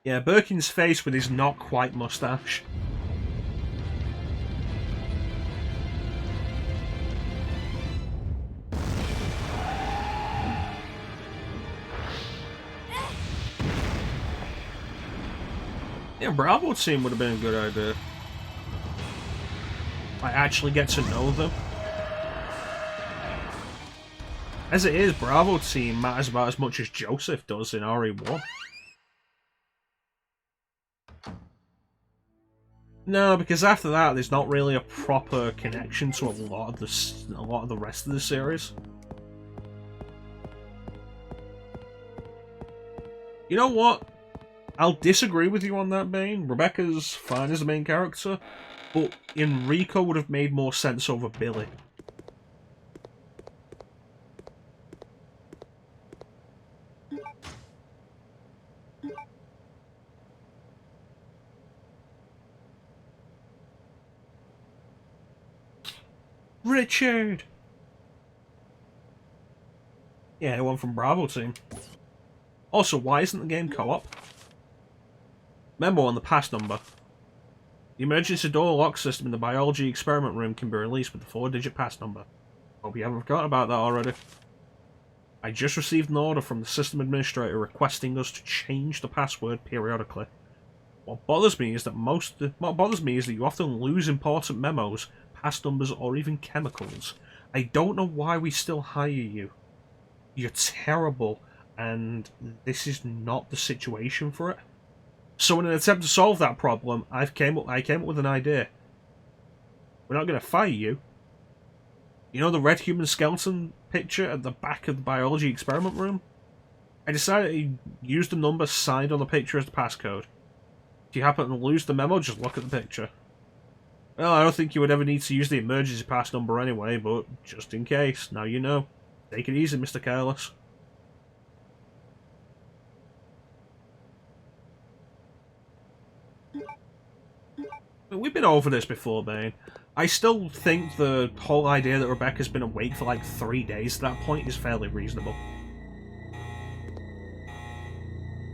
Yeah, Birkin's face with his not quite mustache. Yeah, Bravo team would have been a good idea. I actually get to know them. As it is, Bravo team matters about as much as Joseph does in RE1. No, because after that, there's not really a proper connection to a lot of the rest of the series. You know what? I'll disagree with you on that, Bane. Rebecca's fine as the main character, but Enrico would have made more sense over Billy. Richard! Yeah, one from Bravo team. Also, why isn't the game co-op? Memo on the pass number. The emergency door lock system in the biology experiment room can be released with the 4-digit pass number. Hope you haven't forgotten about that already. I just received an order from the system administrator requesting us to change the password periodically. What bothers me is that you often lose important memos, pass numbers, or even chemicals. I don't know why we still hire you. You're terrible, and this is not the situation for it. So in an attempt to solve that problem, I came up with an idea. We're not going to fire you. You know the red human skeleton picture at the back of the biology experiment room? I decided to use the number signed on the picture as the passcode. If you happen to lose the memo, just look at the picture. Well, I don't think you would ever need to use the emergency pass number anyway, but just in case, now you know. Take it easy, Mr. Careless. We've been over this before, Bane. I still think the whole idea that Rebecca's been awake for like 3 days at that point is fairly reasonable.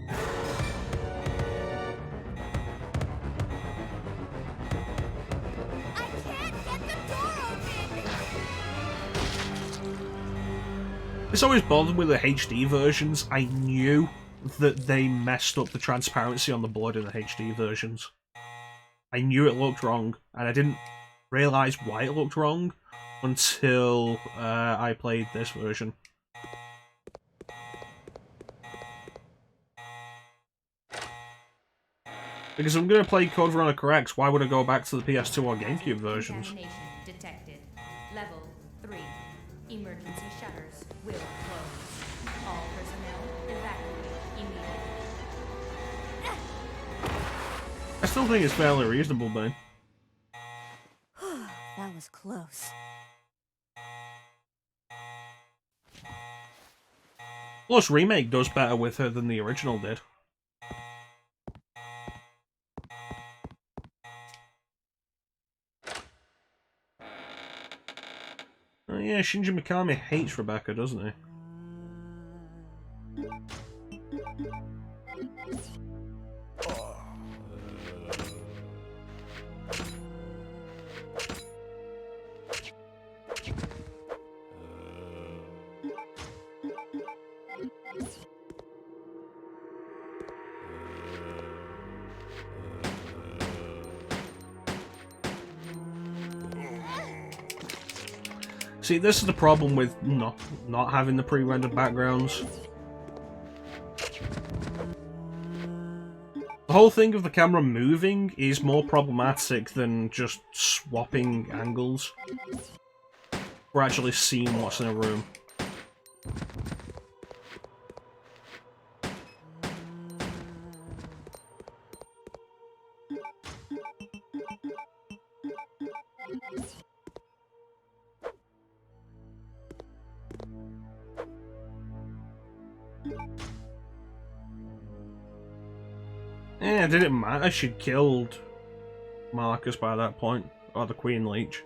I can't get the door open!
It's always bothered with the HD versions. I knew that they messed up the transparency on the blood in the HD versions. I knew it looked wrong, and I didn't realise why it looked wrong until I played this version. Because I'm going to play Code Veronica X, why would I go back to the PS2 or GameCube versions?
Contamination detected. Level 3. Emergency shutters will close. All personnel evacuate immediately.
I still think it's fairly reasonable, Bane.
That was close.
Plus, Remake does better with her than the original did. Oh yeah, Shinji Mikami hates Rebecca, doesn't he? See, this is the problem with not having the pre-rendered backgrounds. The whole thing of the camera moving is more problematic than just swapping angles. We're actually seeing what's in a room. Yeah, it didn't matter. She'd killed Marcus by that point, or the Queen Leech.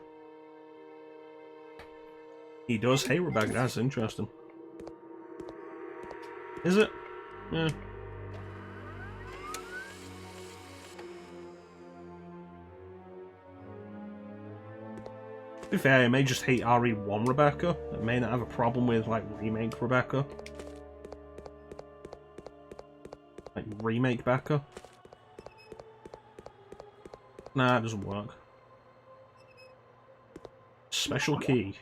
He does hate Rebecca, that's interesting. Is it? Yeah. To be fair, he may just hate RE1 Rebecca. It may not have a problem with, like, Remake Rebecca. Like, Remake Becca. Nah, it doesn't work. Special key.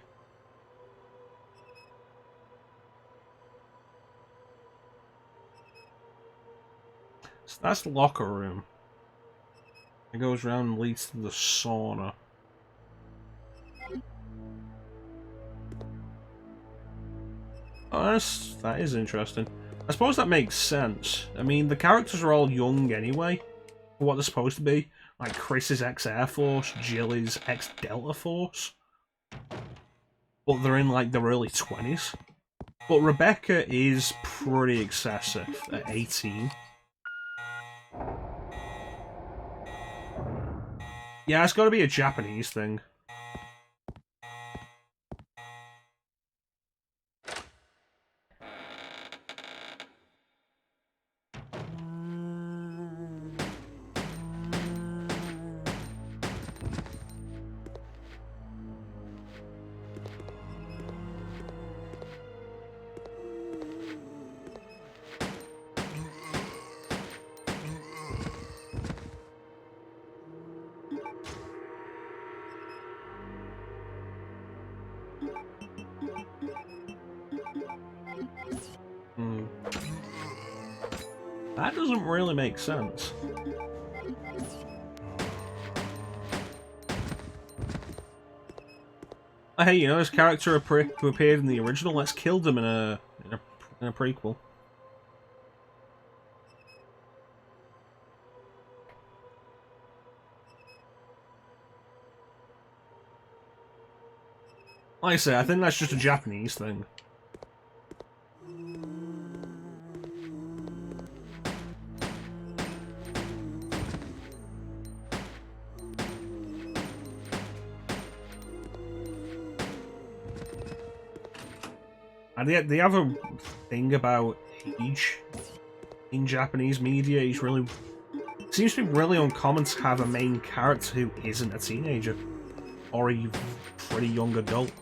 So that's the locker room. It goes around and leads to the sauna. Oh, that is interesting. I suppose that makes sense. I mean, the characters are all young anyway, for what they're supposed to be. Like, Chris is ex-Air Force, Jill is ex-Delta Force. But they're in, like, their early 20s. But Rebecca is pretty excessive at 18. Yeah, it's got to be a Japanese thing. That doesn't really make sense. Oh, hey, you know, his character who appeared in the original, let's kill him in a prequel. Like I say, I think that's just a Japanese thing. And they have a thing about age in Japanese media. It seems to be really uncommon to have a main character who isn't a teenager or a pretty young adult.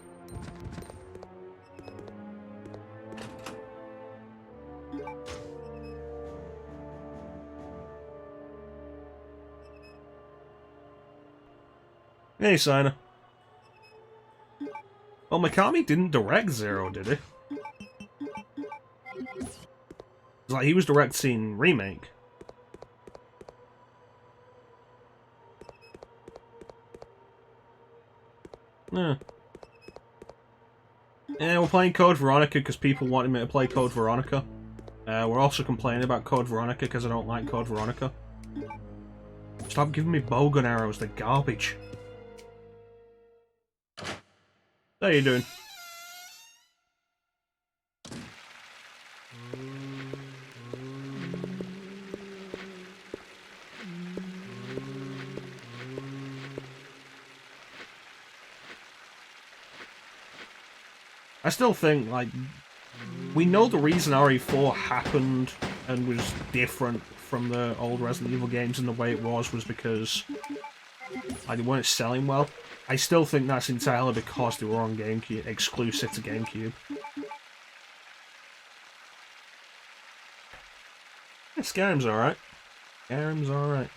Hey, Sina. Well, Mikami didn't direct Zero, did he? It's like he was directing Remake. Yeah. Yeah, we're playing Code Veronica because people wanted me to play Code Veronica. We're also complaining about Code Veronica because I don't like Code Veronica. Stop giving me bowgun arrows, they're garbage. How you doing? I still think, like, we know the reason RE4 happened and was different from the old Resident Evil games and the way it was because like, they weren't selling well. I still think that's entirely because they were on GameCube, exclusive to GameCube. Yeah, Skyrim's alright. Skyrim's alright.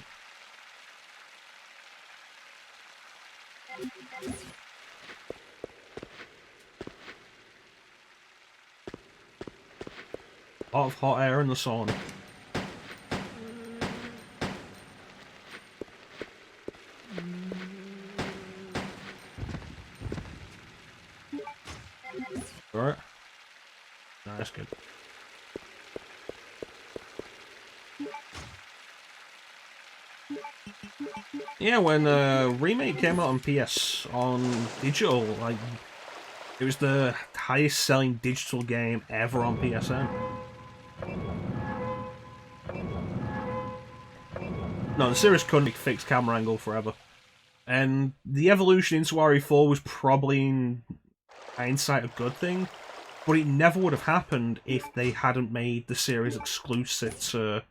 A lot of hot air in the sauna. Alright. No, that's good. Yeah, when Remake came out on PS on digital, like it was the highest selling digital game ever on PSN. No, the series couldn't fix camera angle forever. And the evolution into RE4 was probably, in hindsight, a good thing, but it never would have happened if they hadn't made the series exclusive to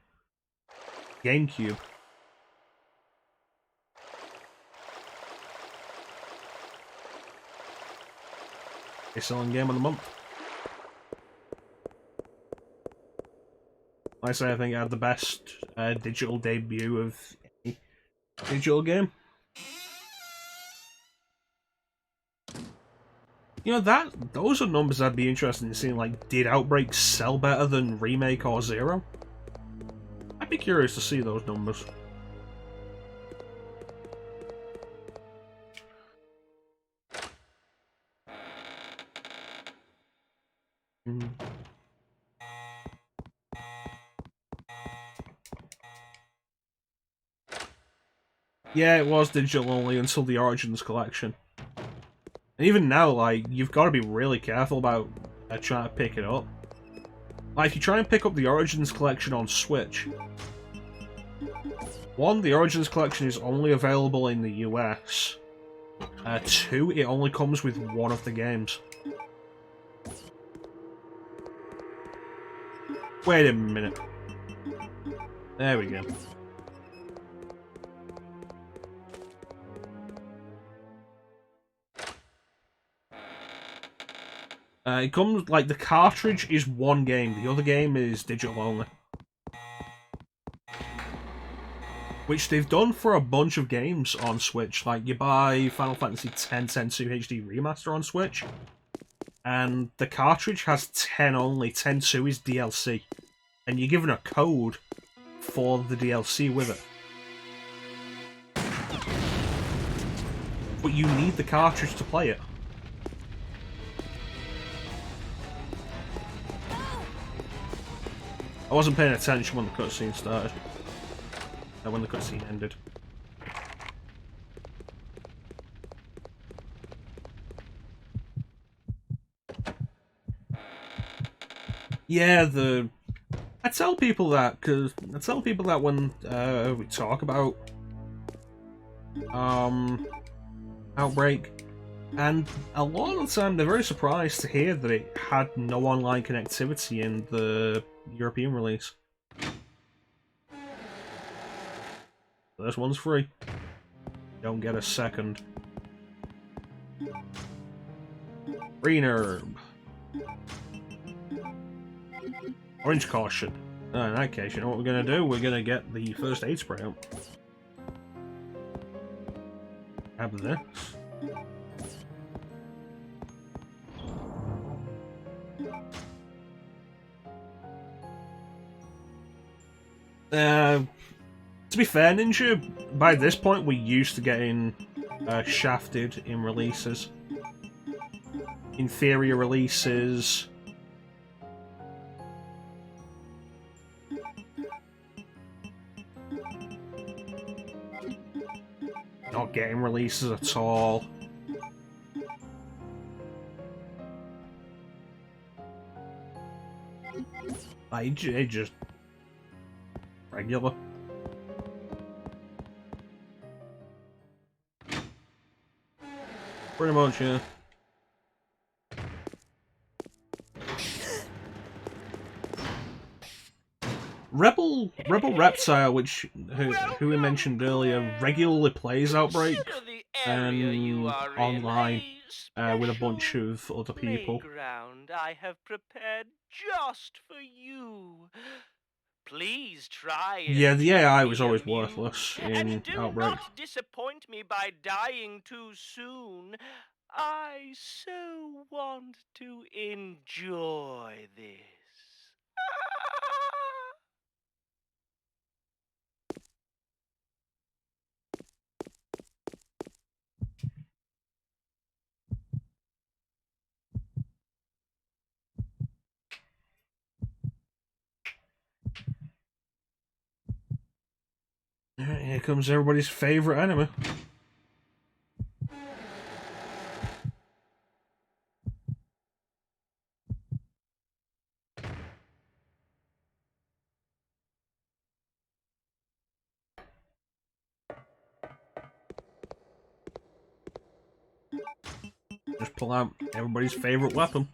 GameCube. A selling game of the month. I say I think it had the best digital debut of any digital game. You know, those are numbers I'd be interested in seeing. Like, did Outbreak sell better than Remake or Zero? I'd be curious to see those numbers. Yeah, it was digital only until the Origins collection. And even now, like, you've got to be really careful about trying to pick it up. Like, if you try and pick up the Origins collection on Switch, 1, the Origins Collection is only available in the US. 2, it only comes with one of the games. Wait a minute. There we go. It comes, like, the cartridge is one game, the other game is digital only. Which they've done for a bunch of games on Switch. Like, you buy Final Fantasy X 10-2 HD Remaster on Switch, and the cartridge has 10 only, 10-2 is DLC. And you're given a code for the DLC with it. But you need the cartridge to play it. I wasn't paying attention when the cutscene started. When the cutscene ended. Yeah, I tell people that when we talk about Outbreak, and a lot of the time they're very surprised to hear that it had no online connectivity in the European release. This one's free. Don't get a second. Green herb. Orange caution. In that case, you know what we're gonna do? We're gonna get the first aid spray out. Grab this. To be fair, Ninja, by this point we're used to getting shafted in releases. Inferior releases. Not getting releases at all. Like, it just... regular. Pretty much, yeah. Rebel Reptile, who we mentioned earlier, regularly plays Outbreak and online with a bunch of other people.
I have prepared just for you. Please try it.
Yeah, the AI was always worthless in
and do
Outbreak.
not disappoint me by dying too soon. I so want to enjoy this.
Here comes everybody's favourite enemy. Just pull out everybody's favourite weapon.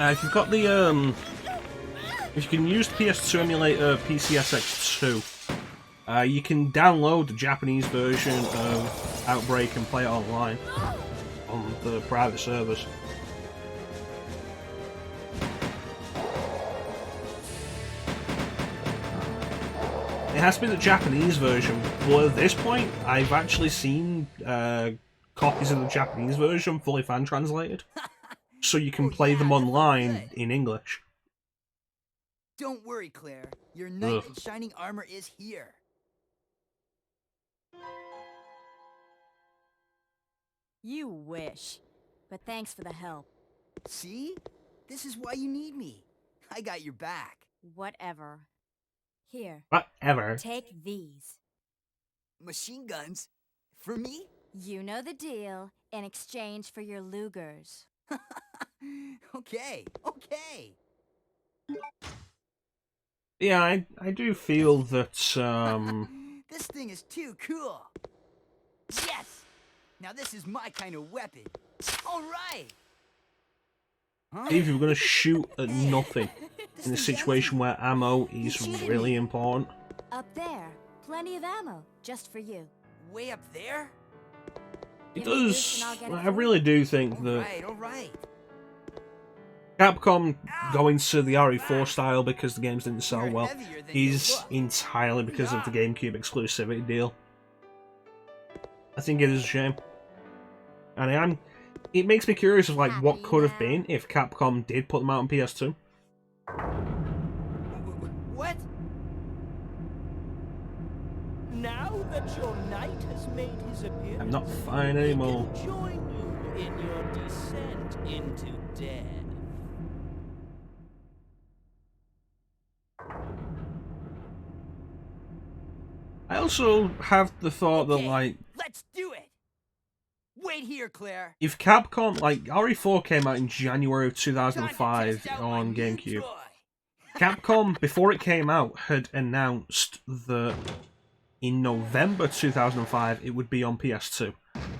If you've got the if you can use the PS2 emulator PCSX2, you can download the Japanese version of Outbreak and play it online on the private servers. It has to be the Japanese version, but at this point, I've actually seen copies of the Japanese version fully fan translated, so you can play them online in English.
Don't worry, Claire. Your knight in shining armor is here.
You wish. But thanks for the help.
See? This is why you need me. I got your back.
Whatever. Here.
Whatever.
Take these.
Machine guns? For me?
You know the deal. In exchange for your Lugers.
Okay.
Yeah, I do feel that,
This thing is too cool. Yes! Now this is my kind of weapon. All right. Huh?
if you're going to shoot at nothing in a situation where ammo is really important.
Up there. Plenty of ammo. Just for you.
Way up there?
It
Give me this
does.
and I'll get it
I
for
really
you.
do think that
All right.
Capcom going to the RE4 style because the games didn't sell
You're
well
heavier than you
is
look.
entirely because of the GameCube exclusivity deal. I think it is a shame. And it makes me curious of like what could have been if Capcom did put them out on PS2.
What?
Now that your knight has made his appearance,
I'm not fine anymore.
he can join you in your descent into death.
I also have the thought that
Okay,
like
let's do it. Wait here, Claire.
if Capcom like RE4 came out in January of
Time to
2005
test out my
on
new
GameCube.
toy.
Capcom, before it came out, had announced that in November 2005 it would be on PS2.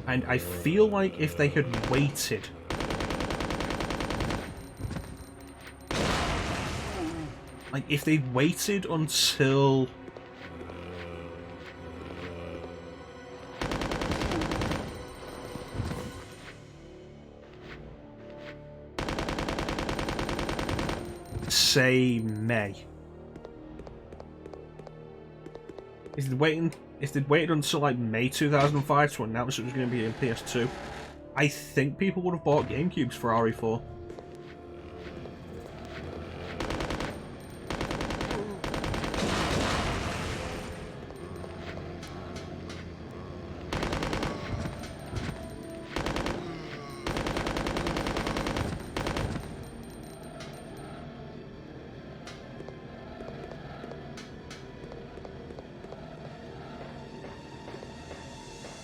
And I feel like if they had waited... Like, if they'd waited until... say May. If they'd waited until like May 2005 to announce it was going to be in PS2, I think people would have bought GameCubes for RE4.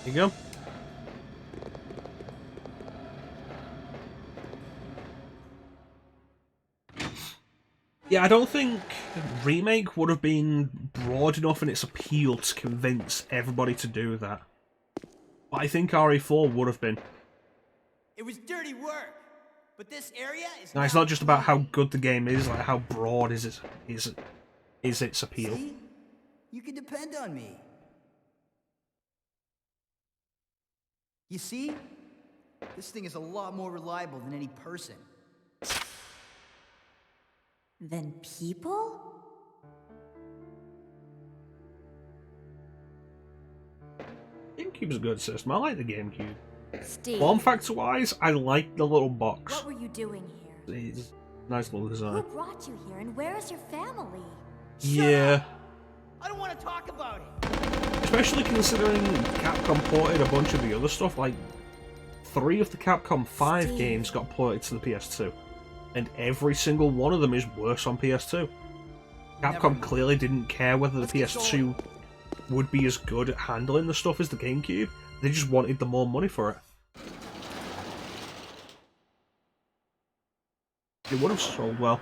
There you go. Yeah, I don't think Remake would have been broad enough in its appeal to convince everybody to do that. But I think RE4 would have been.
It was dirty work, but this area is.
Now, it's not just about how good the game is, like how broad is its appeal.
See? You can depend on me. You see? This thing is a lot more reliable than any person.
Then people?
GameCube's a good system. I like the GameCube.
Steve,
Form factor wise, I like the little box.
what were you doing here?
It's a nice little
Who
design.
brought you here, and where is your family?
Yeah.
I don't want to talk about it.
Especially considering Capcom ported a bunch of the other stuff, like 3 of the Capcom 5
Steve.
games got ported to the PS2, and every single one of them is worse on PS2.
Never
Capcom
mind.
clearly didn't care whether the
Let's get
PS2 would be as good at handling the stuff as the GameCube, they just wanted the more money for it. It would have sold well.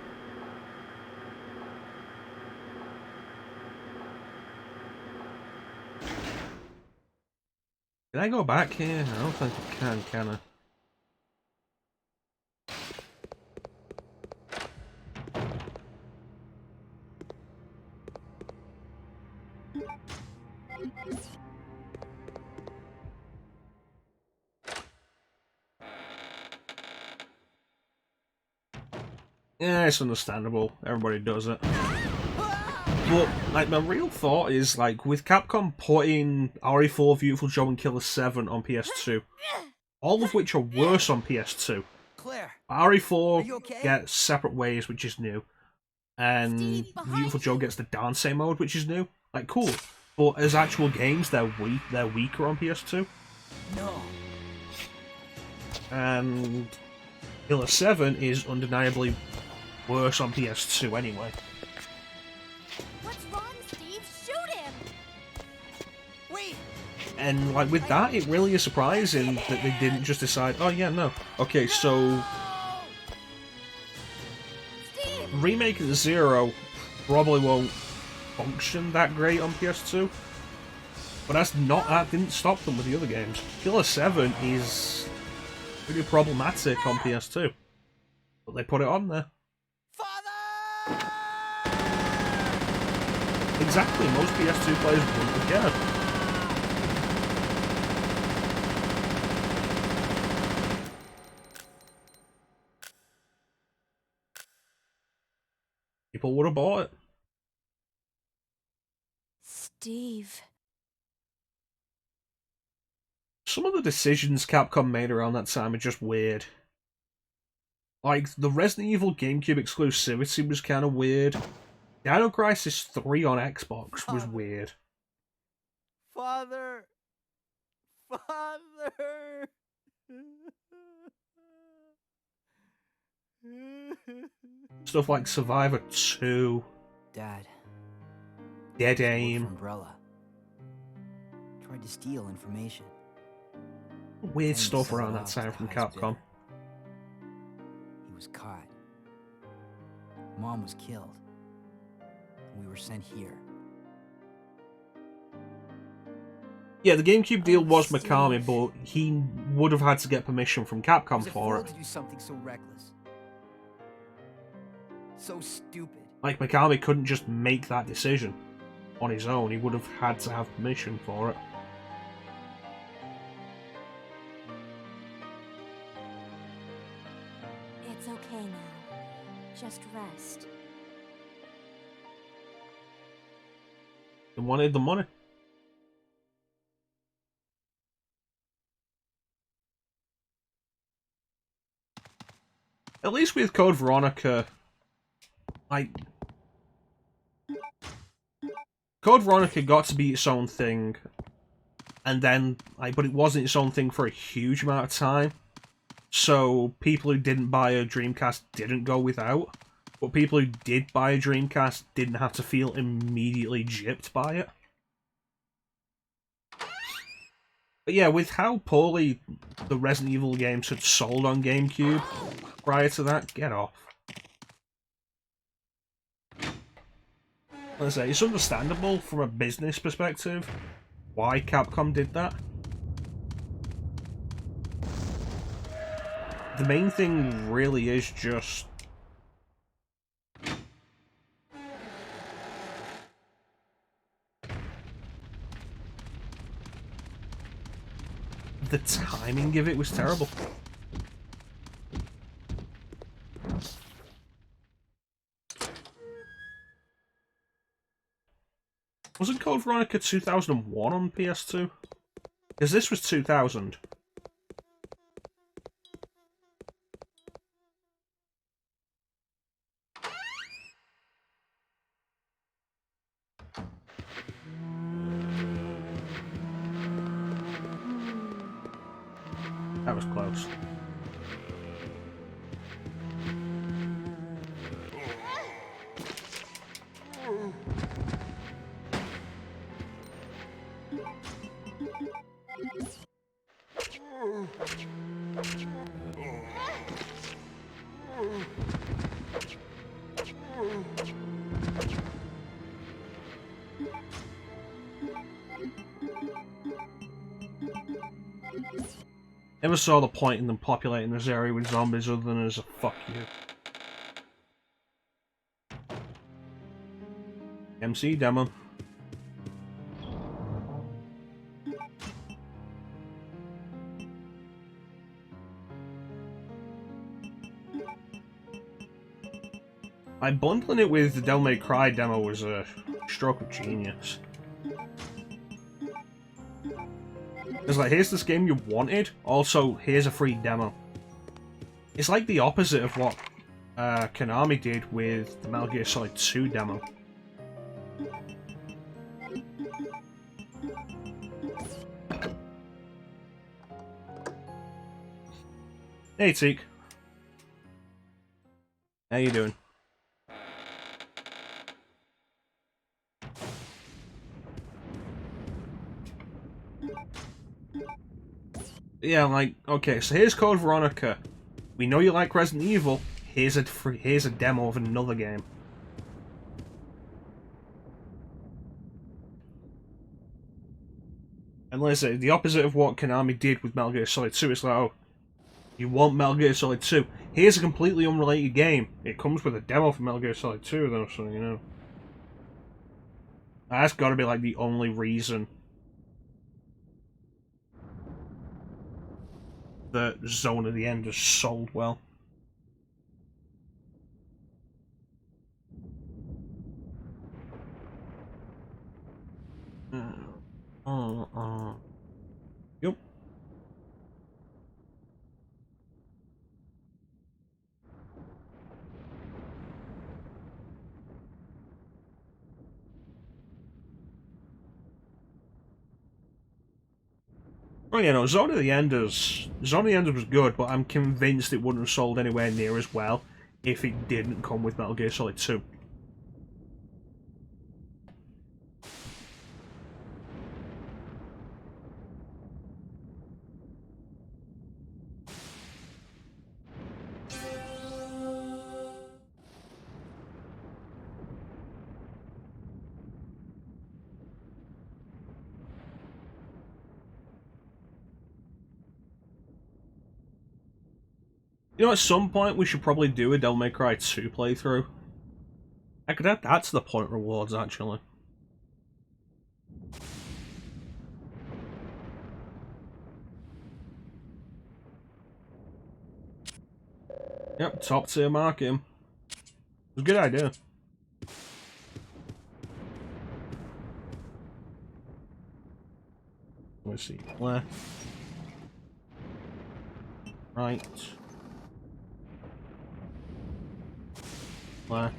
Can I go back here? I don't think I can I? Yeah, it's understandable. Everybody does it. But, like, my real thought is, like, with Capcom putting RE4, Beautiful Joe, and Killer 7 on PS2, all of which are worse on PS2.
Claire,
RE4
are you okay?
gets Separate Ways, which is new, and
Steve, behind
Beautiful Joe
you.
gets the Dance mode, which is new. Like, cool. But as actual games, they're weaker on PS2.
No.
And Killer 7 is undeniably worse on PS2 anyway.
What's wrong, Steve? Shoot him!
Wait.
And like with that, it really is surprising that they didn't just decide, oh yeah, no. Okay, so
Steve!
remaking Zero probably won't function that great on PS2. But that didn't stop them with the other games. Killer 7 is pretty problematic on PS2. But they put it on there.
Father!
Exactly, most PS2 players wouldn't have cared. People would have bought it.
Steve.
Some of the decisions Capcom made around that time are just weird. Like, the Resident Evil GameCube exclusivity was kind of weird. Dino Crisis 3 on Xbox was weird.
Father! Father!
Stuff like Survivor 2,
Dad.
Dead
Worked for
Aim.
Umbrella. Tried to steal information.
Weird
Then
stuff
sold
around that
off
time
the
from
highest
Capcom.
bidder. He was caught. Mom was killed. We were sent here.
Yeah, the GameCube deal was
Steve.
Mikami, but he would have had to get permission from Capcom
Was it
for
fool
it.
to do something so reckless? So stupid.
Like, Mikami couldn't just make that decision on his own. He would have had to have permission for it.
It's okay now. Just rest.
He wanted the money. At least with Code Veronica, like, Code Veronica got to be its own thing, and then, like, but it wasn't its own thing for a huge amount of time. So people who didn't buy a Dreamcast didn't go without, but people who did buy a Dreamcast didn't have to feel immediately gypped by it. But yeah, with how poorly the Resident Evil games had sold on GameCube prior to that, get off. Let's say, it's understandable from a business perspective why Capcom did that. The main thing really is just the timing of it was terrible. Wasn't Code Veronica 2001 on PS2? Because this was 2000. That was close. Never saw the point in them populating this area with zombies other than as a fuck you. MC demo. Like, bundling it with the Devil May Cry demo was a stroke of genius. It's like, here's this game you wanted, also here's a free demo. It's like the opposite of what Konami did with the Metal Gear Solid 2 demo. Hey, Teak. How you doing? Yeah, like, okay, so here's Code Veronica. We know you like Resident Evil. Here's a demo of another game. And let's say the opposite of what Konami did with Metal Gear Solid 2. It's like, oh, you want Metal Gear Solid 2? Here's a completely unrelated game. It comes with a demo for Metal Gear Solid 2, though, so you know. That's got to be like the only reason that Zone of the End has sold well. Yep. Oh yeah, no, Zone of the Enders was good, but I'm convinced it wouldn't have sold anywhere near as well if it didn't come with Metal Gear Solid 2. You know, at some point we should probably do a Devil May Cry 2 playthrough. I could add that to the point rewards, actually. Yep, top tier mark him. It was a good idea. Let's see. Left. Right. Left.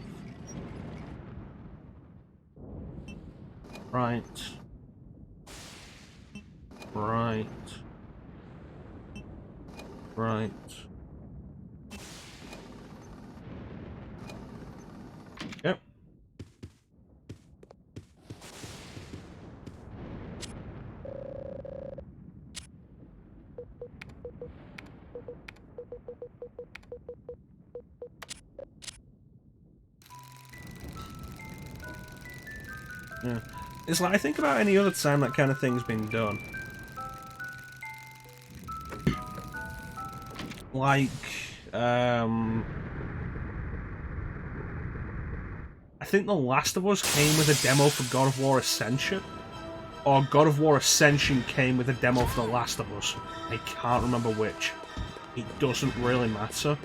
Right. Right. Right. Yep. Yeah. It's like, I think about any other time that kind of thing's been done. Like, I think The Last of Us came with a demo for God of War Ascension. Or God of War Ascension came with a demo for The Last of Us. I can't remember which. It doesn't really matter.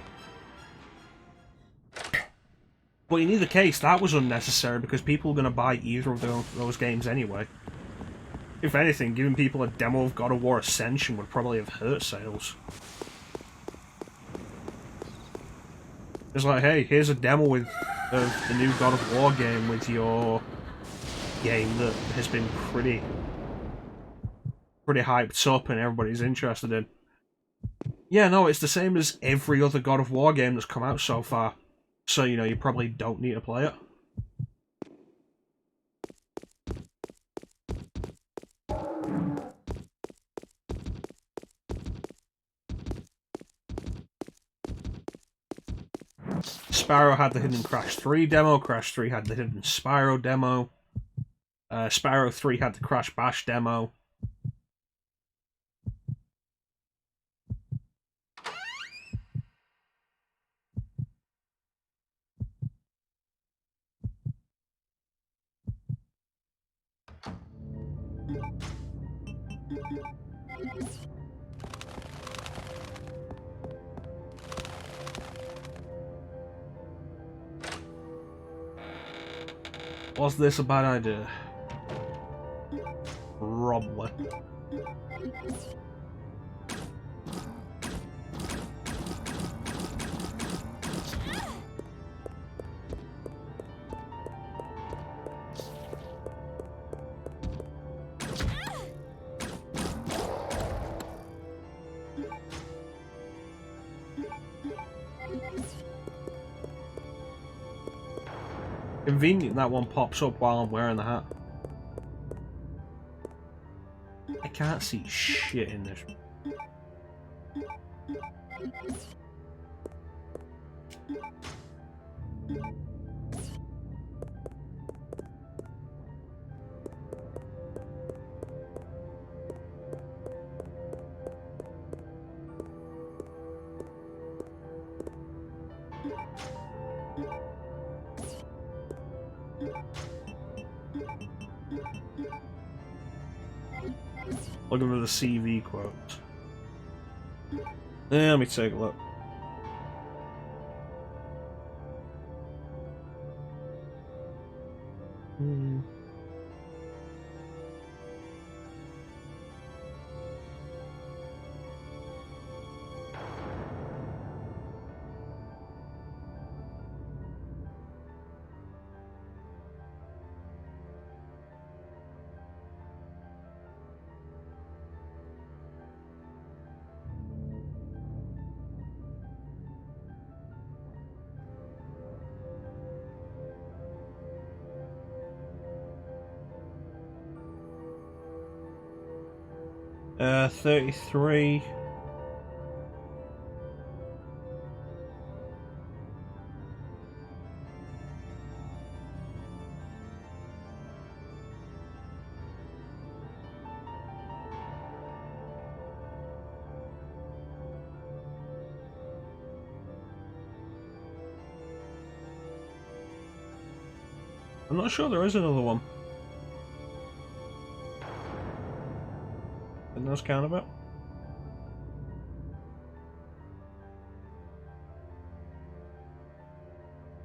But in either case, that was unnecessary because people were going to buy either of those games anyway. If anything, giving people a demo of God of War Ascension would probably have hurt sales. It's like, hey, here's a demo of the new God of War game with your game that has been pretty hyped up and everybody's interested in. Yeah, no, it's the same as every other God of War game that's come out so far. So, you know, you probably don't need to play it. Spyro had the hidden Crash 3 demo, Crash 3 had the hidden Spyro demo, Spyro 3 had the Crash Bash demo. Was this a bad idea? Probably. Convenient that one pops up while I'm wearing the hat. I can't see shit in this. Looking for the CV quote. Yeah, let me take a look. Hmm. Uh, 33. I'm not sure there is another one. Isn't those count about?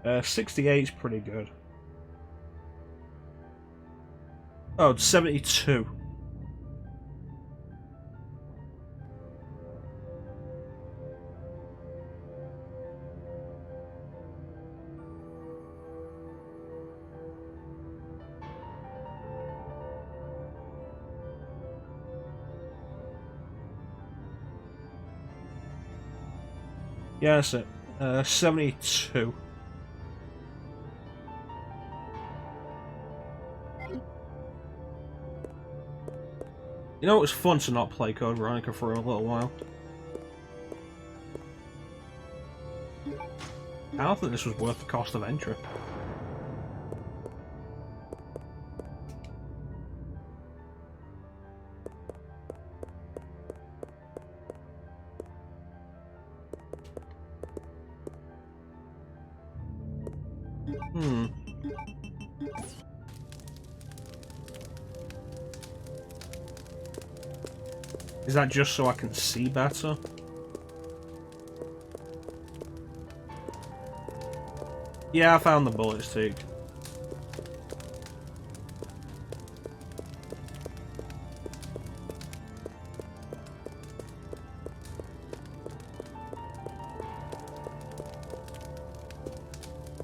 Uh, 68 is pretty good. Oh, it's 72. Yeah, that's it. 72. You know, it was fun to not play Code Veronica for a little while. I don't think this was worth the cost of entry. Hmm. Is that just so I can see better? Yeah, I found the bullet stick.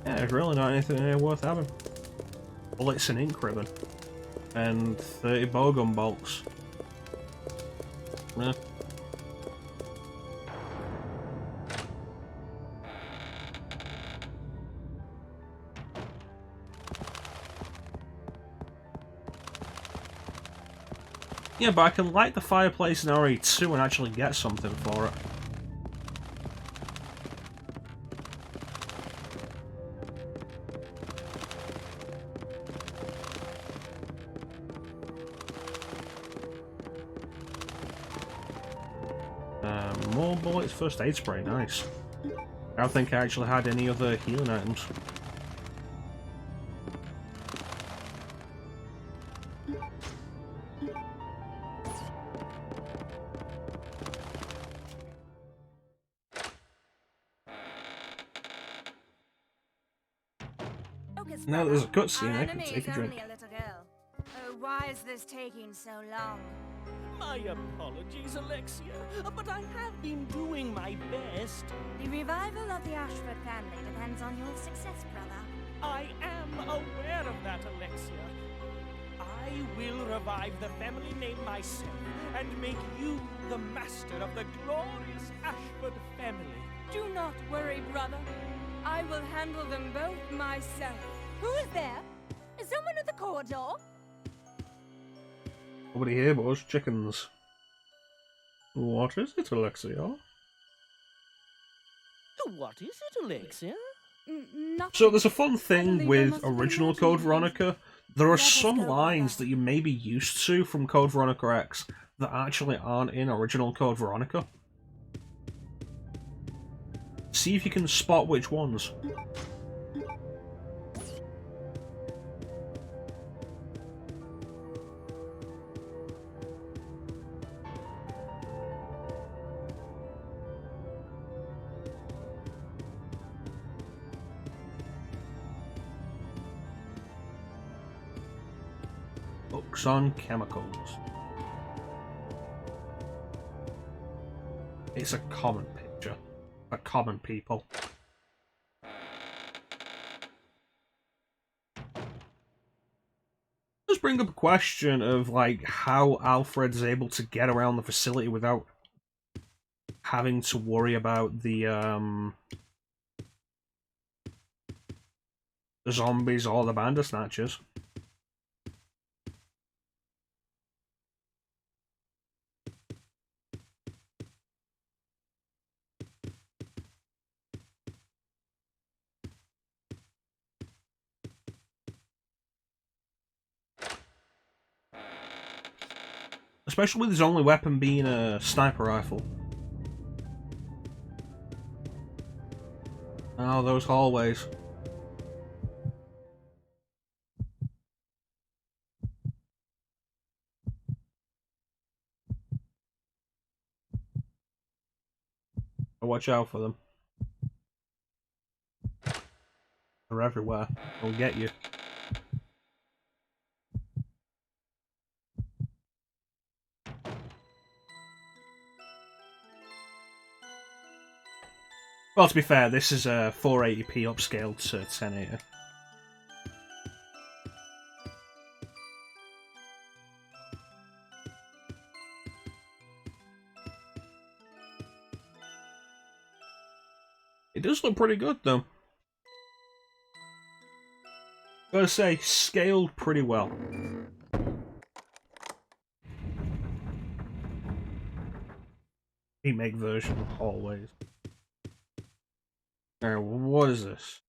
Yeah, there's really not anything here worth having. Bullets and ink ribbon. And 30 bowgun bolts. Yeah. Yeah, but I can light the fireplace in RE2 and actually get something for it. More bullets, first aid spray, nice. I don't think I actually had any other healing items.
Focus
Now there's a
brother.
cutscene,
Our
I can
enemy
take a
is
drink.
only a little girl. Oh, why is this taking so long?
My apologies, Alexia, but I have been doing my best.
The revival of the Ashford family depends on your success, brother.
I am aware of that, Alexia. I will revive the family name myself and make you the master of the glorious Ashford family.
Do not worry, brother. I will handle them both myself. Who is there? Is someone at the corridor?
Nobody here but us chickens. What is it, Alexia?
What is it, Alexia?
Nothing.
So there's a fun thing
Suddenly there
with
must have been
original
an
Code
urgent
Veronica. There are
Let us
some
go,
lines
brother.
that you may be used to from Code Veronica X that actually aren't in original Code Veronica. See if you can spot which ones. Books on chemicals. It's a common picture. For common people. Does bring up a question of like how Alfred's able to get around the facility without having to worry about the zombies or the Bandersnatchers. Especially with his only weapon being a sniper rifle. Oh, those hallways. Watch out for them. They're everywhere. They'll get you. Well, to be fair, this is a 480p upscaled to 1080. It does look pretty good, though. Gotta say, scaled pretty well. Remake version of hallways. Alright, what is this?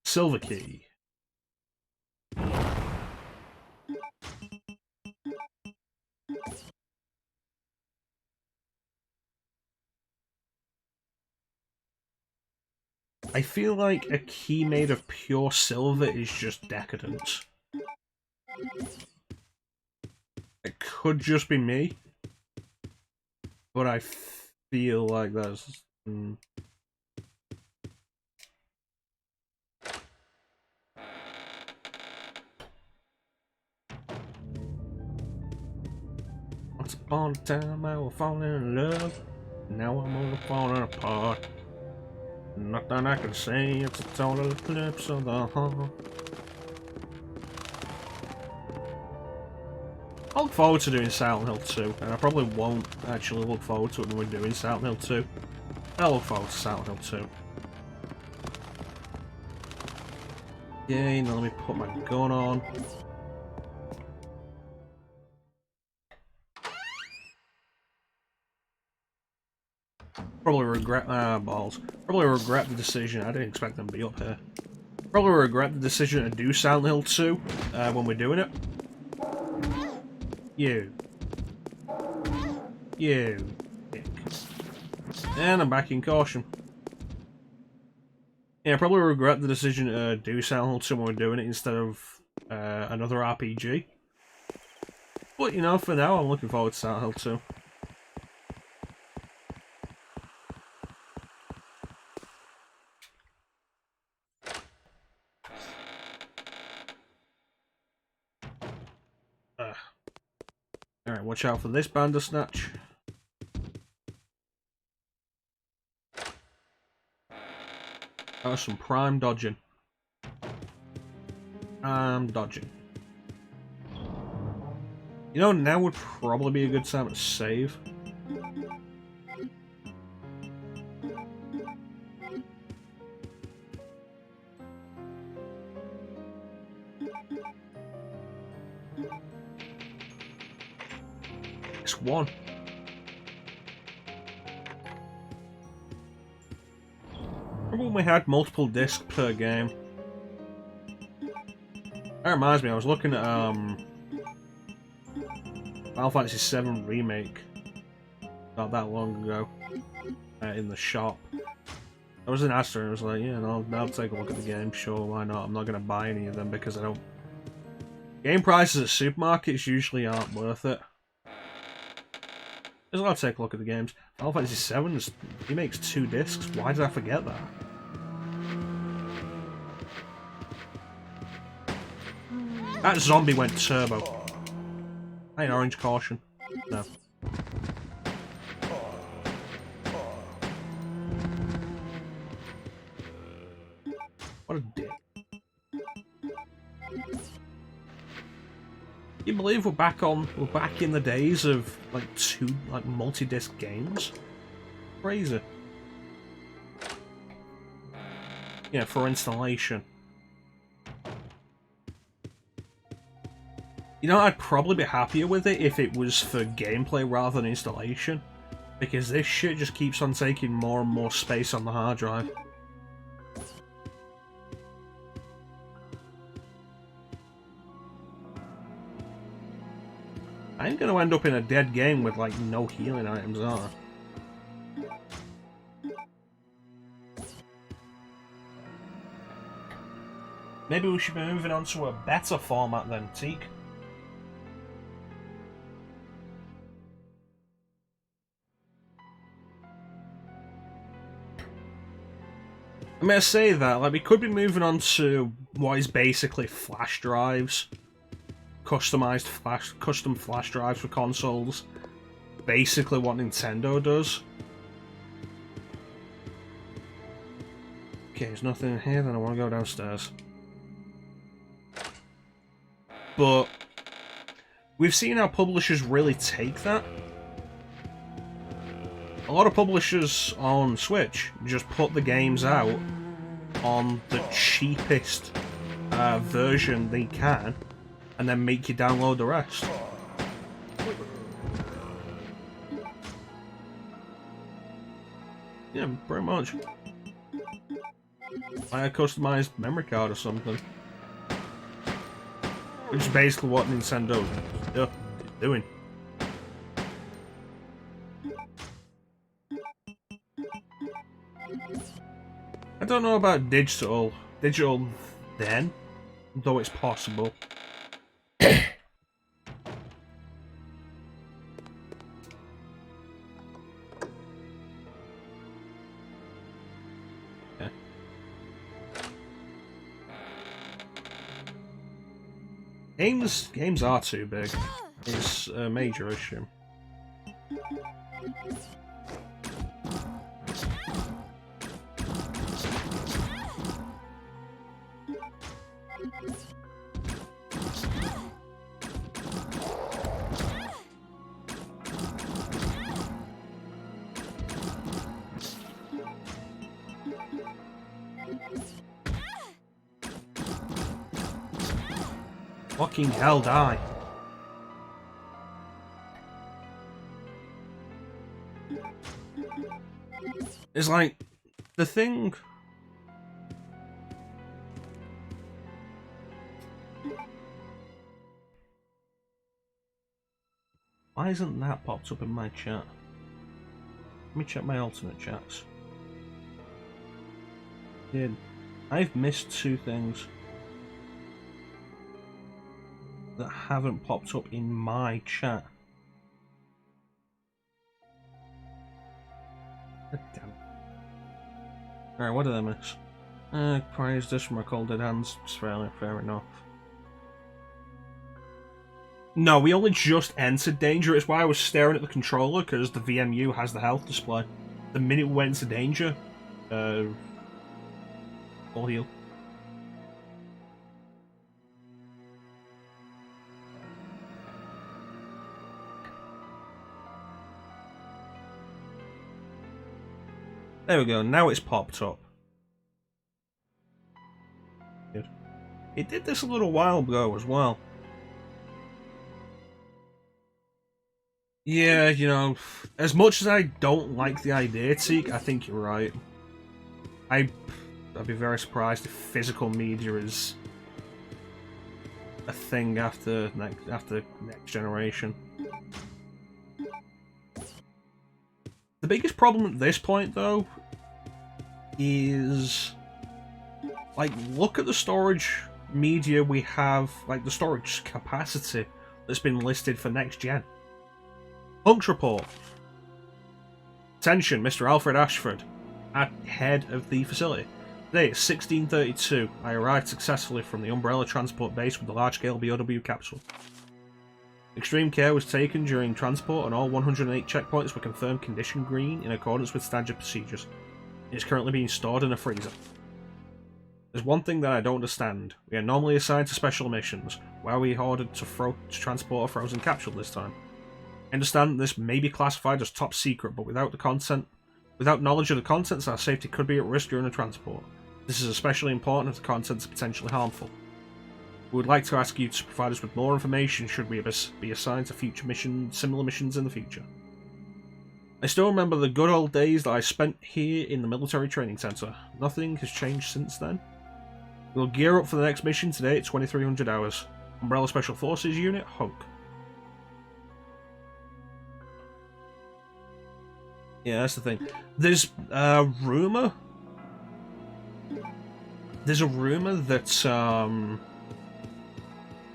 Silver key. I feel like a key made of pure silver is just decadent. It could just be me, but I feel like that's... Once upon a time I was falling in love, now I'm all falling apart. Nothing I can say, it's a total eclipse of the heart. I look forward to doing Silent Hill 2, and I probably won't actually look forward to it when we're doing Silent Hill 2. I'll look forward to Silent Hill 2. Yay, now let me put my gun on. Probably regret balls. Probably regret the decision. I didn't expect them to be up here. Probably regret the decision to do Silent Hill 2 when we're doing it. You. Dick. And I'm back in caution. Yeah, probably regret the decision to do Silent Hill 2 when we're doing it instead of another RPG. But you know, for now I'm looking forward to Silent Hill 2. Alright, watch out for this Bandersnatch. That was some prime dodging. I'm dodging. You know, now would probably be a good time to save. It's one. Remember when we had multiple discs per game? That reminds me, I was looking at Final Fantasy VII Remake not that long ago in the shop. I was in Astor and I was like, yeah, no, I'll take a look at the game, sure, why not? I'm not going to buy any of them because I don't... Game prices at supermarkets usually aren't worth it. I'll take a look at the games. Final Fantasy VII, he makes 2 discs. Why did I forget that? That zombie went turbo. I ain't orange caution. No. What a dick. You believe we're back in the days of like multi-disc games? Crazy. Yeah, for installation. You know, I'd probably be happier with it if it was for gameplay rather than installation. Because this shit just keeps on taking more and more space on the hard drive. I ain't gonna end up in a dead game with, like, no healing items, are I? Maybe we should be moving on to a better format then, Teak. I'm gonna say that, like, we could be moving on to what is basically flash drives. Custom flash drives for consoles. Basically what Nintendo does. Okay, there's nothing in here, then I want to go downstairs. But we've seen how publishers really take that. A lot of publishers on Switch just put the games out on the cheapest version they can, and then make you download the rest. Yeah, pretty much. Like a customized memory card or something. Which is basically what Nintendo is doing. I don't know about digital then, though it's possible. Games are too big. It's a major issue. Fucking hell, die. It's like, the thing... Why isn't that popped up in my chat? Let me check my alternate chats. Dude, I've missed 2 things that haven't popped up in my chat. God damn it. Alright, what did I miss? Praise this from my cold dead hands. It's fair enough. No, we only just entered danger. It's why I was staring at the controller, because the VMU has the health display. The minute we went into danger, full heal. There we go, now it's popped up. Good. It did this a little while ago as well. Yeah, you know, as much as I don't like the idea, Teak, I think you're right. I'd be very surprised if physical media is a thing after next generation. The biggest problem at this point, though, is, like, look at the storage media we have, like, the storage capacity that's been listed for next gen. Hunks report. Attention, Mr. Alfred Ashford, at head of the facility. Today at 16:32, I arrived successfully from the Umbrella transport base with the large-scale BOW capsule. Extreme care was taken during transport and all 108 checkpoints were confirmed condition green in accordance with standard procedures. It is currently being stored in a freezer. There's one thing that I don't understand. We are normally assigned to special missions. Why are we ordered to transport a frozen capsule this time? I understand this may be classified as top secret, but without knowledge of the contents, our safety could be at risk during the transport. This is especially important if the contents are potentially harmful. We would like to ask you to provide us with more information should we be assigned to similar missions in the future. I still remember the good old days that I spent here in the military training center. Nothing has changed since then. We'll gear up for the next mission today at 2300 hours. Umbrella Special Forces Unit, Hunk. Yeah, that's the thing. There's a rumor. There's a rumor that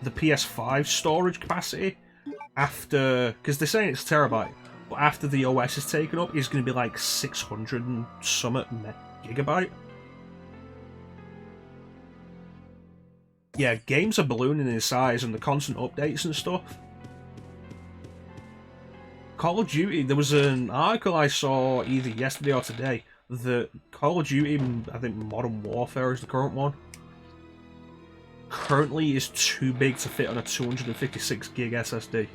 the PS5 storage capacity after, because they're saying it's a terabyte, but after the OS is taken up, is going to be like 600 and some gigabyte. Yeah, games are ballooning in size and the constant updates and stuff. Call of Duty, there was an article I saw either yesterday or today that Call of Duty, I think Modern Warfare is the current one, currently is too big to fit on a 256 gig SSD.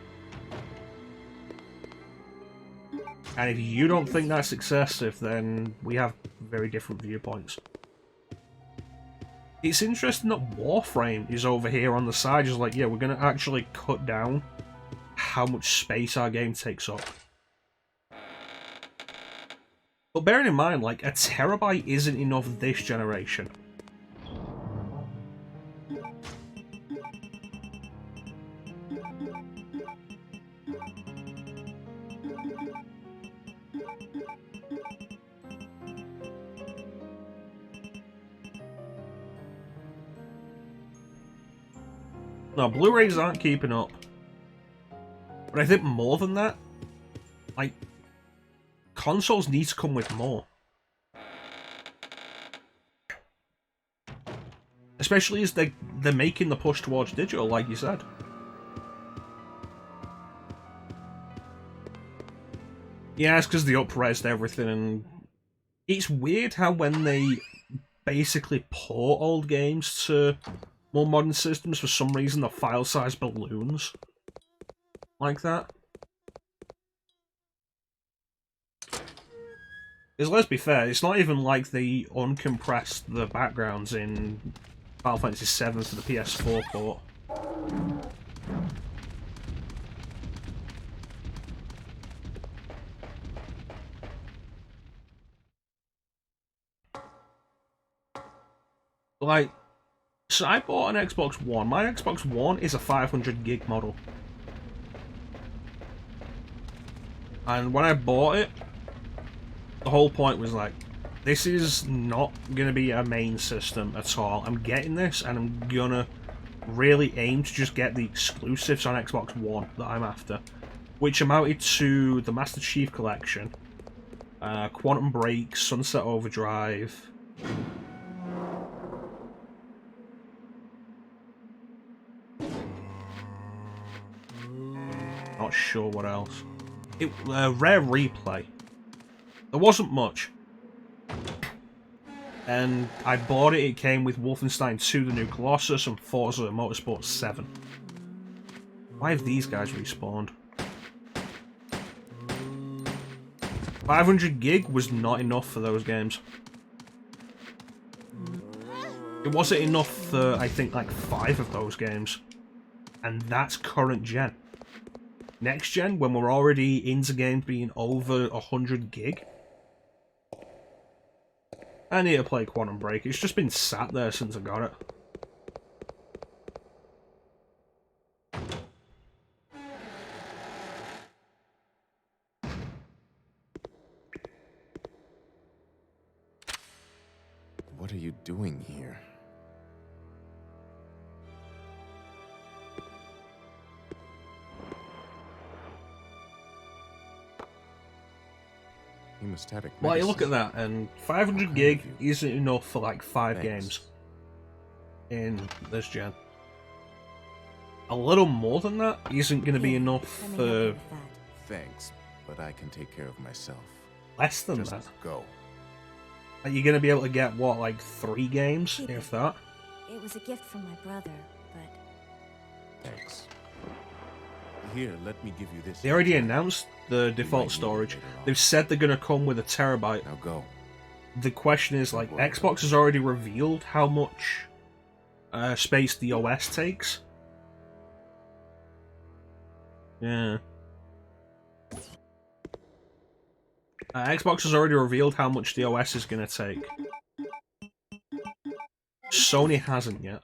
And if you don't think that's excessive, then we have very different viewpoints. It's interesting that Warframe is over here on the side, just like, yeah, we're going to actually cut down how much space our game takes up. But bearing in mind, like, a terabyte isn't enough this generation. No, Blu-rays aren't keeping up. But I think more than that, like, consoles need to come with more. Especially as they're making the push towards digital, like you said. Yeah, it's because they up-resed everything, and it's weird how when they basically port old games to more modern systems, for some reason the file size balloons like that. Because let's be fair, it's not even like they uncompressed the backgrounds in Final Fantasy VII for the PS4 port. Like, so I bought an Xbox One. My Xbox One is a 500 gig model. And when I bought it, the whole point was like, this is not going to be a main system at all. I'm getting this, and I'm going to really aim to just get the exclusives on Xbox One that I'm after. Which amounted to the Master Chief Collection, Quantum Break, Sunset Overdrive, sure what else. Rare replay. There wasn't much. And I bought it, it came with Wolfenstein 2 The New Colossus and Forza Motorsport 7. Why have these guys respawned? 500 gig was not enough for those games. It wasn't enough for, I think, like 5 of those games. And that's current gen. Next gen, when we're already into games being over 100 gig, I need to play Quantum Break. It's just been sat there since I got it.
What are you doing here? Hemostatic
Well, you look at
medicine.
that, and 500 gig isn't enough for like 5 games in this gen. A little more than that isn't going to be enough
Let me help you
for
with that.
Thanks, but I can take care of myself.
less than
Just
that.
go.
Are you going to be able to get, what, like 3 games,
Keep
if
it.
that?
It was a gift from my brother, but
Thanks. Here, let me give you this.
They already announced the default storage. They've said they're going to come with a terabyte.
Now go.
The question is, like, Xbox has already revealed how much space the OS takes. Yeah. Xbox has already revealed how much the OS is going to take. Sony hasn't yet.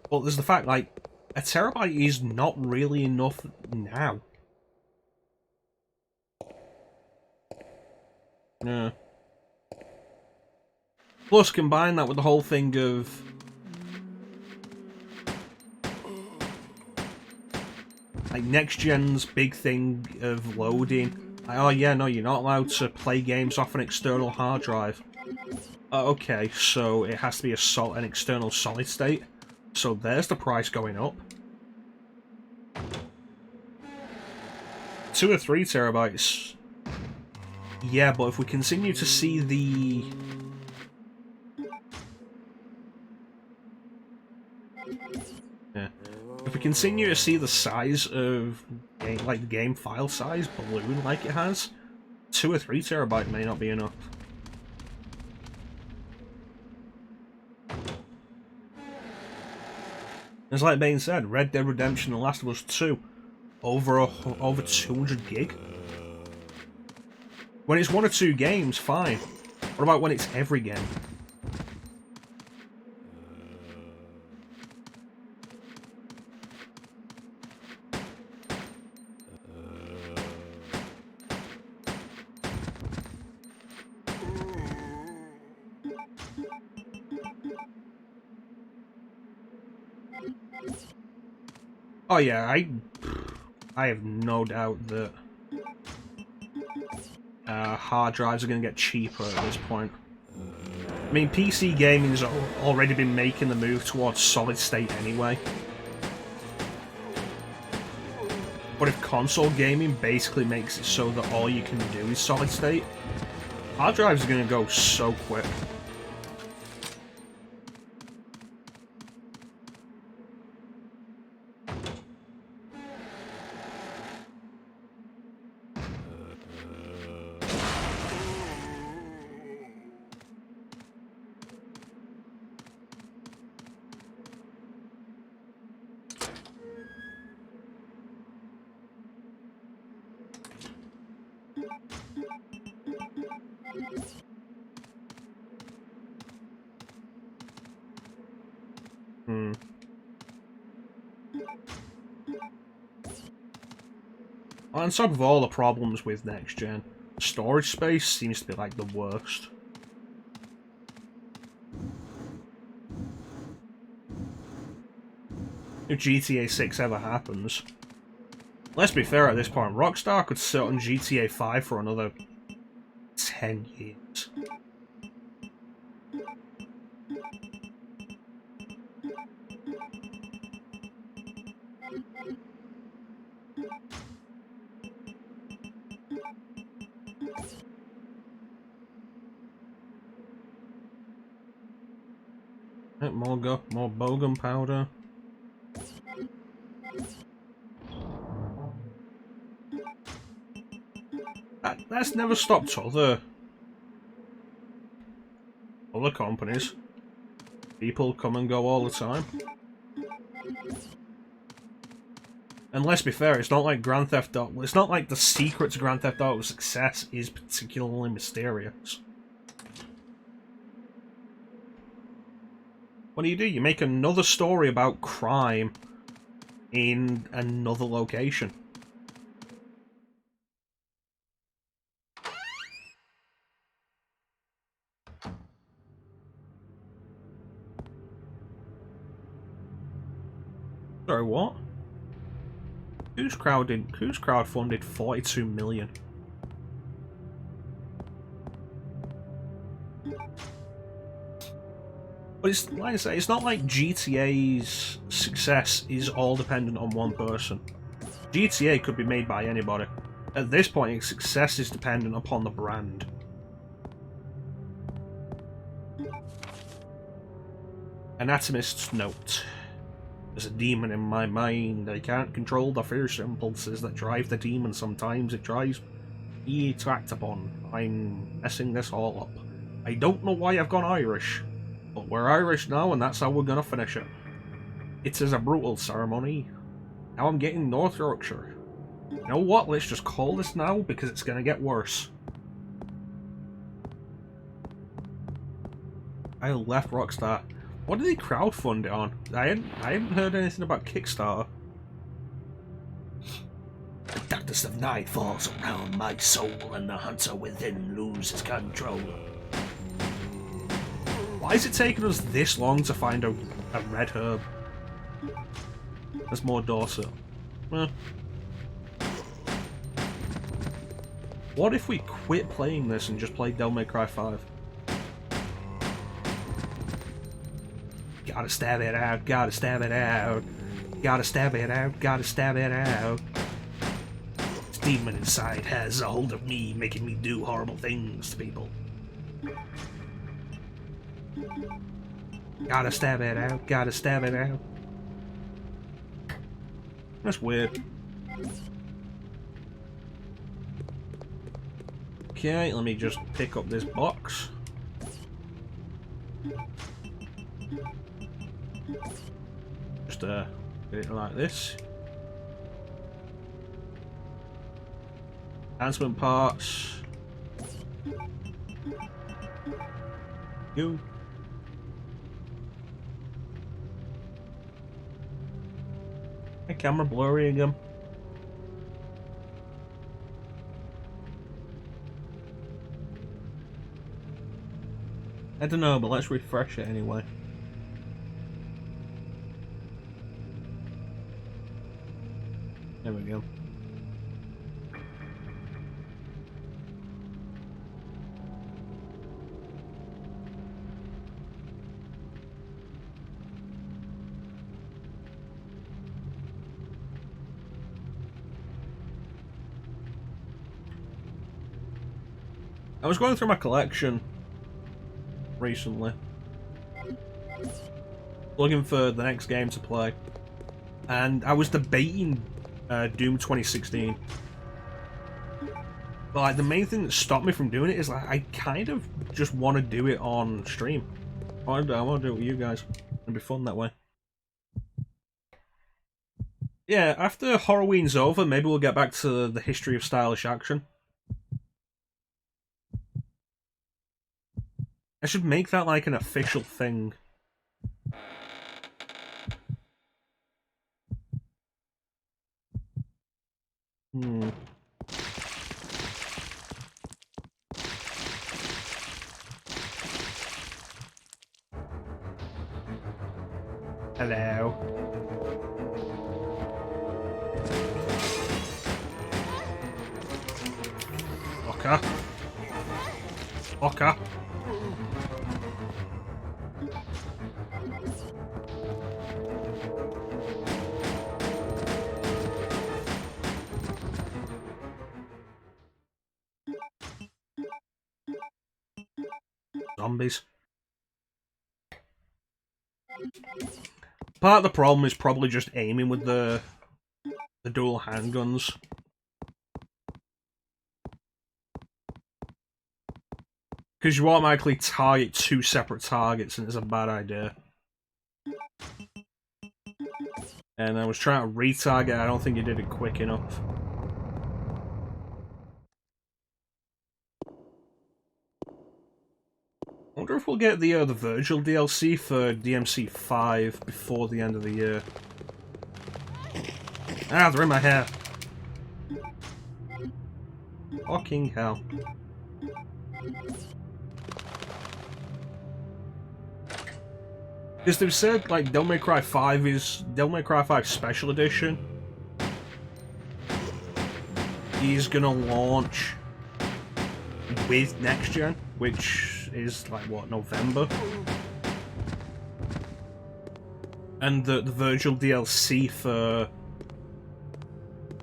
But there's the fact, like, a terabyte is not really enough now. Yeah. Plus, combine that with the whole thing of like next gen's big thing of loading. Like, oh yeah, no, you're not allowed to play games off an external hard drive. Okay, so it has to be an external solid state. So there's the price going up. 2 or 3 terabytes. Yeah, but if we continue to see the if we continue to see the size of the game file size balloon like it has, 2 or 3 terabyte may not be enough. As like being said, Red Dead Redemption and Last of Us 2, over 200 gig. When it's 1 or 2 games, fine. What about when it's every game? Oh yeah, I have no doubt that hard drives are going to get cheaper at this point. I mean, PC gaming's already been making the move towards solid state anyway. But if console gaming basically makes it so that all you can do is solid state, hard drives are going to go so quick. On top of all the problems with next gen, storage space seems to be like the worst. If GTA 6 ever happens, let's be fair at this point, Rockstar could sit on GTA 5 for another 10 years. more bogan powder. That's never stopped other companies. People come and go all the time. And let's be fair, it's not like Grand Theft Auto. It's not like the secret to Grand Theft Auto's success is particularly mysterious. What do? You make another story about crime in another location. Sorry, what? Who's crowdfunded 42 million? But it's like I say, it's not like GTA's success is all dependent on one person. GTA could be made by anybody. At this point, its success is dependent upon the brand. Anatomist's note. There's a demon in my mind. I can't control the fierce impulses that drive the demon. Sometimes it drives me to act upon. I'm messing this all up. I don't know why I've gone Irish, but we're Irish now and that's how we're gonna finish it. It is a brutal ceremony. Now I'm getting North Yorkshire. You know what? Let's just call this now because it's gonna get worse. I left Rockstar. What did they crowdfund it on? I hadn't heard anything about Kickstarter. The darkness of night falls around my soul, and the hunter within loses control. Why is it taking us this long to find a red herb? There's more Dorset. What if we quit playing this and just play Devil May Cry 5? Gotta stab it out, gotta stab it out. Gotta stab it out, gotta stab it out. This demon inside has a hold of me, making me do horrible things to people. Gotta stab it out, gotta stab it out. That's weird. Okay, let me just pick up this box. Just get it like this. Enhancement parts. You. My camera blurry again. I don't know, but let's refresh it anyway. There we go. I was going through my collection recently, looking for the next game to play, and I was debating Doom 2016. But like, the main thing that stopped me from doing it is like, I kind of just want to do it on stream. I want to do it with you guys. It'd be fun that way. Yeah, after Halloween's over, maybe we'll get back to the history of stylish action. I should make that like an official thing. Hello. Okay. Okay. Zombies. Part of the problem is probably just aiming with the dual handguns. Because you automatically target two separate targets, and it's a bad idea. And I was trying to retarget, I don't think you did it quick enough. I wonder if we'll get the Virgil DLC for DMC 5 before the end of the year. Ah, they're in my hair. Fucking hell. Because they've said, like, Devil May Cry 5 is Devil May Cry 5 Special Edition. He's gonna launch with next gen, which is like what, November? And the Virgil DLC for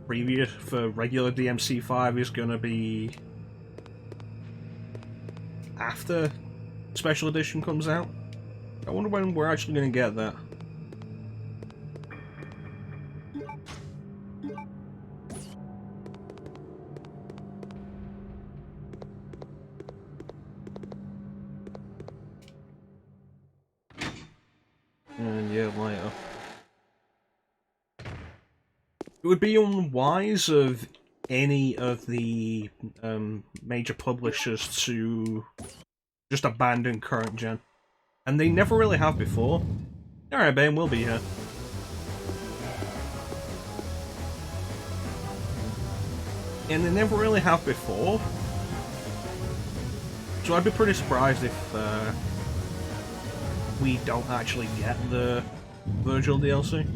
regular DMC 5 is gonna be after Special Edition comes out. I wonder when we're actually gonna get that. And yeah, later. It would be unwise of any of the major publishers to just abandon current gen. And they never really have before. Alright, Ben, we'll be here. And they never really have before. So I'd be pretty surprised if we don't actually get the Virgil DLC.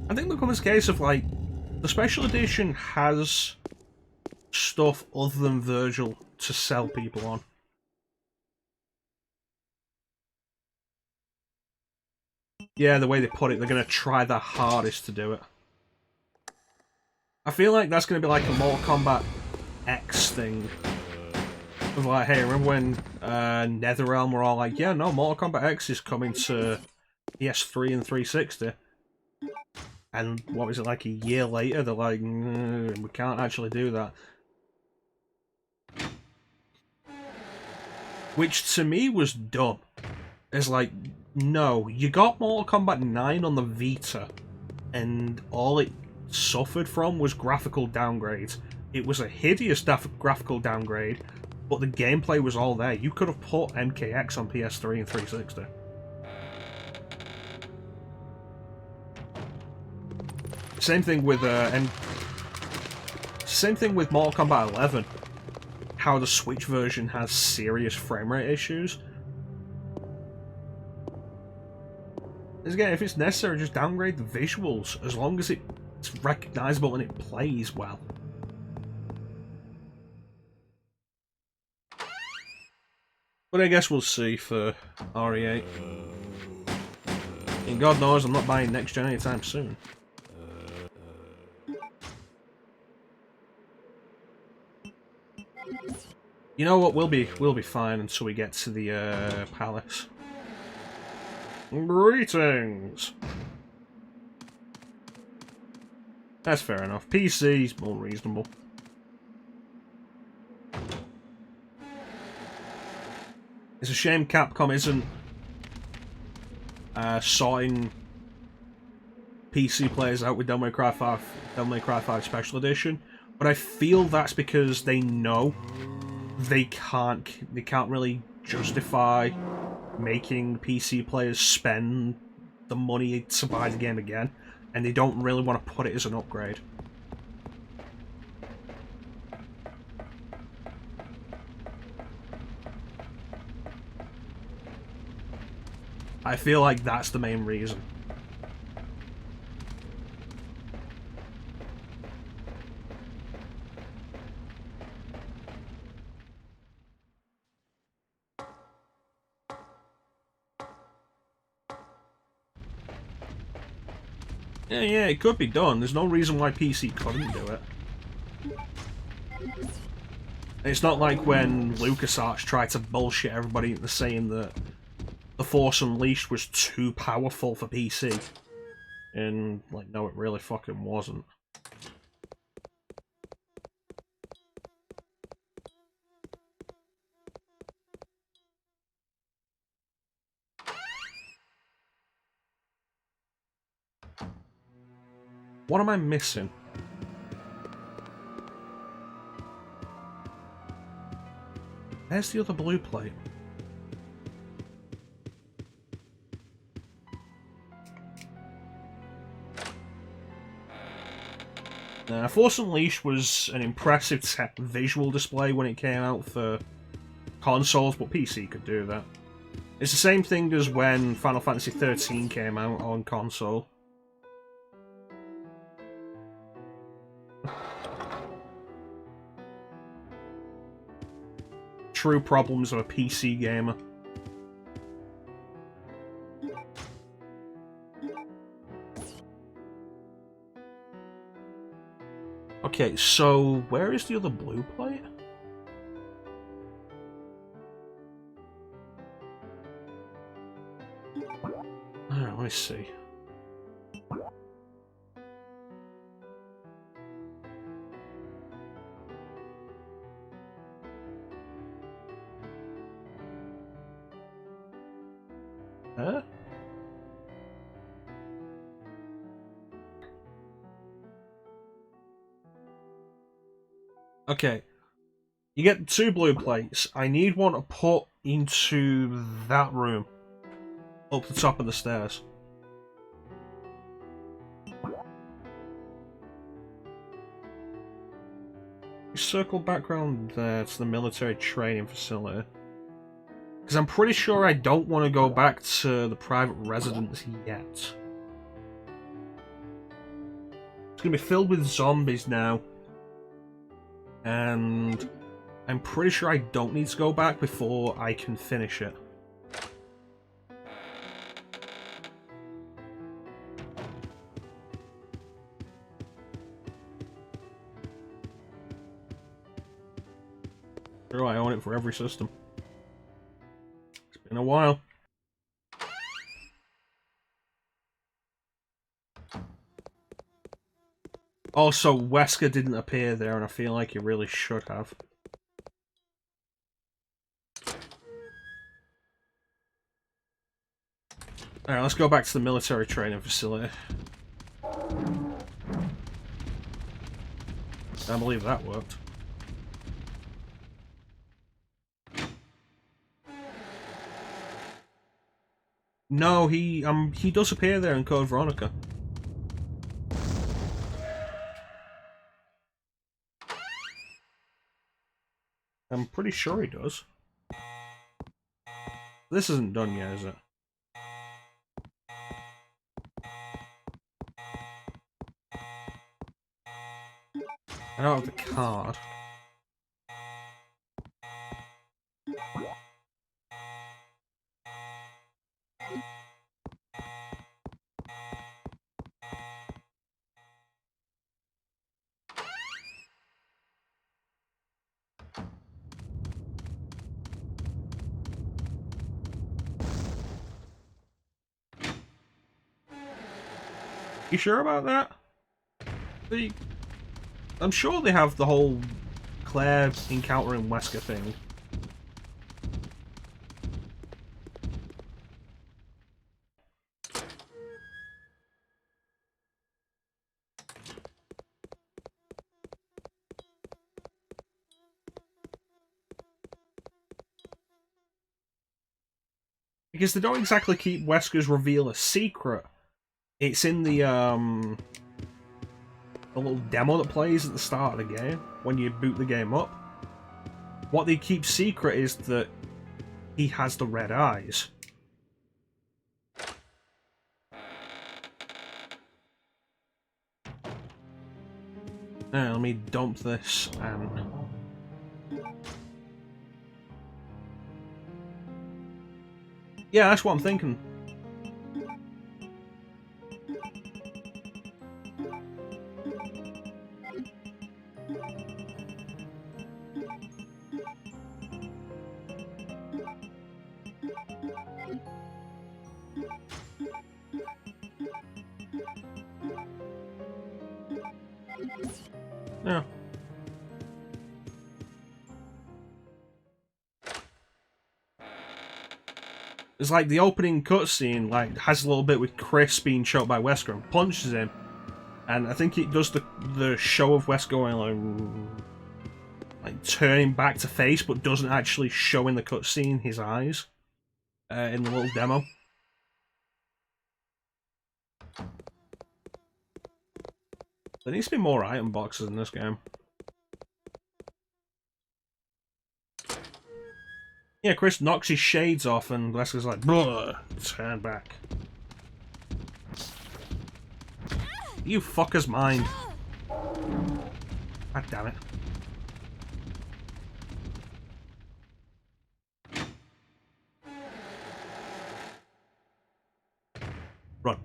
I think there comes a case of, like, the Special Edition has stuff other than Virgil to sell people on. Yeah, the way they put it, they're going to try their hardest to do it. I feel like that's going to be like a Mortal Kombat X thing. Of like, hey, remember when NetherRealm were all like, yeah, no, Mortal Kombat X is coming to PS3 and 360. And what was it, like a year later, they're like, we can't actually do that. Which to me was dumb. It's like, no, you got Mortal Kombat 9 on the Vita, and all it suffered from was graphical downgrades. It was a hideous graphical downgrade, but the gameplay was all there. You could have put MKX on PS3 and 360. Same thing with Mortal Kombat 11. How the Switch version has serious frame rate issues. Again, if it's necessary, just downgrade the visuals, as long as it's recognizable and it plays well. But I guess we'll see for RE8. And God knows I'm not buying next gen anytime soon. You know what? We'll be fine until we get to the palace. Greetings! That's fair enough. PC's more reasonable. It's a shame Capcom isn't sorting PC players out with Devil May Cry 5 Special Edition, but I feel that's because they know they can't really justify making PC players spend the money to buy the game again, and they don't really want to put it as an upgrade. I feel like that's the main reason. Yeah, it could be done. There's no reason why PC couldn't do it. It's not like when LucasArts tried to bullshit everybody into saying that The Force Unleashed was too powerful for PC. And, like, no, it really fucking wasn't. What am I missing? Where's the other blue plate? Force Unleashed was an impressive visual display when it came out for consoles, but PC could do that. It's the same thing as when Final Fantasy XIII came out on console. True problems of a PC gamer. Okay, so where is the other blue plate? Alright, let me see. Huh? Okay. You get 2 blue plates. I need one to put into that room. Up the top of the stairs. Circle background there to the military training facility. Because I'm pretty sure I don't want to go back to the private residence yet. It's going to be filled with zombies now. And I'm pretty sure I don't need to go back before I can finish it. Oh, I own it for every system. It's been a while. Also, Wesker didn't appear there, and I feel like he really should have. Alright, let's go back to the military training facility. I believe that worked. No, he does appear there in Code Veronica. I'm pretty sure he does. This isn't done yet, is it? I don't have the card. You sure about that? I'm sure they have the whole Claire encountering Wesker thing. Because they don't exactly keep Wesker's reveal a secret. It's in the little demo that plays at the start of the game, when you boot the game up. What they keep secret is that he has the red eyes. Now, let me dump this and... Yeah, that's what I'm thinking. Yeah. It's like the opening cutscene, like, has a little bit with Chris being shot by Wesker and punches him. And I think it does the show of Wesker going like turning back to face, but doesn't actually show in the cutscene his eyes in the little demo. There needs to be more item boxes in this game. Yeah, Chris knocks his shades off and Wesker's like, "Blah, turn back. You fucker's mind." God damn it. Run.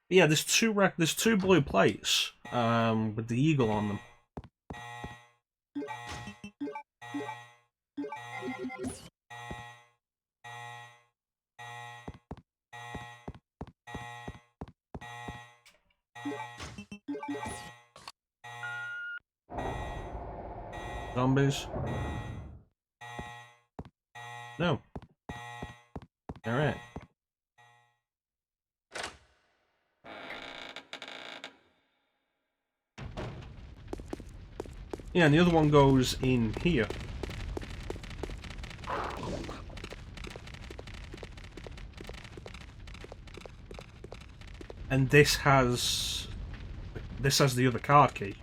Yeah, there's two blue plates with the eagle on them. Zombies. No. Alright. Yeah, and the other one goes in here. And this has the other card key.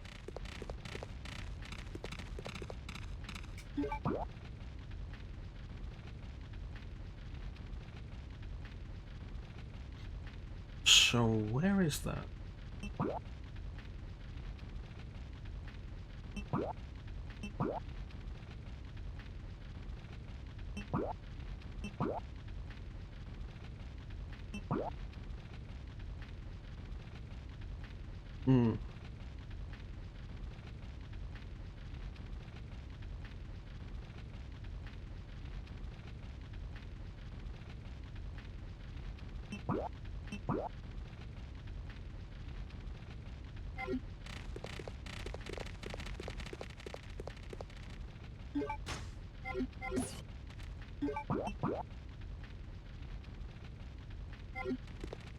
So where is that? Hmm.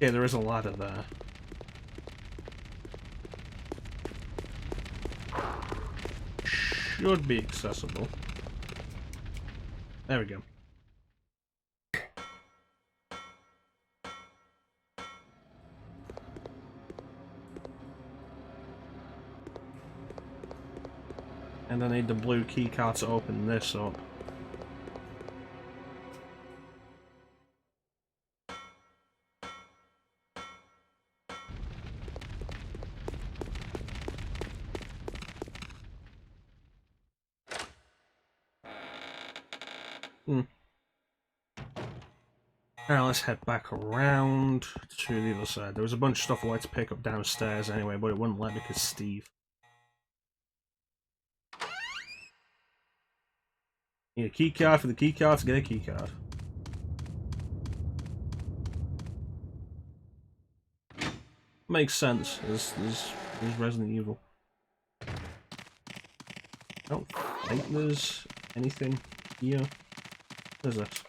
Yeah, there is a ladder there. Should be accessible. There we go. And I need the blue key card to open this up. Alright, let's head back around to the other side. There was a bunch of stuff I wanted to pick up downstairs anyway, but it wouldn't let me because Steve. Need a key card for the key card to get a key card. Makes sense. There's Resident Evil. I don't think there's anything here. What is this?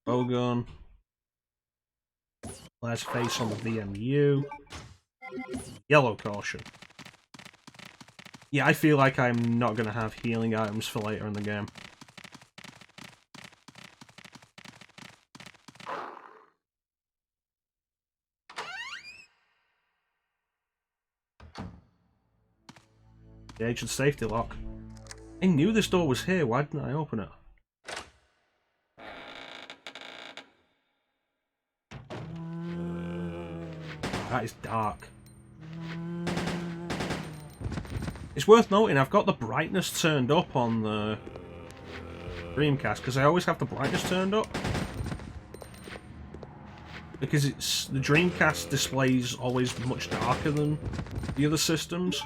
Bowgun. Last face on the VMU. Yellow caution. Yeah, I feel like I'm not going to have healing items for later in the game. The ancient safety lock. I knew this door was here, why didn't I open it? That is dark. It's worth noting I've got the brightness turned up on the Dreamcast because I always have the brightness turned up. Because the Dreamcast display is always much darker than the other systems.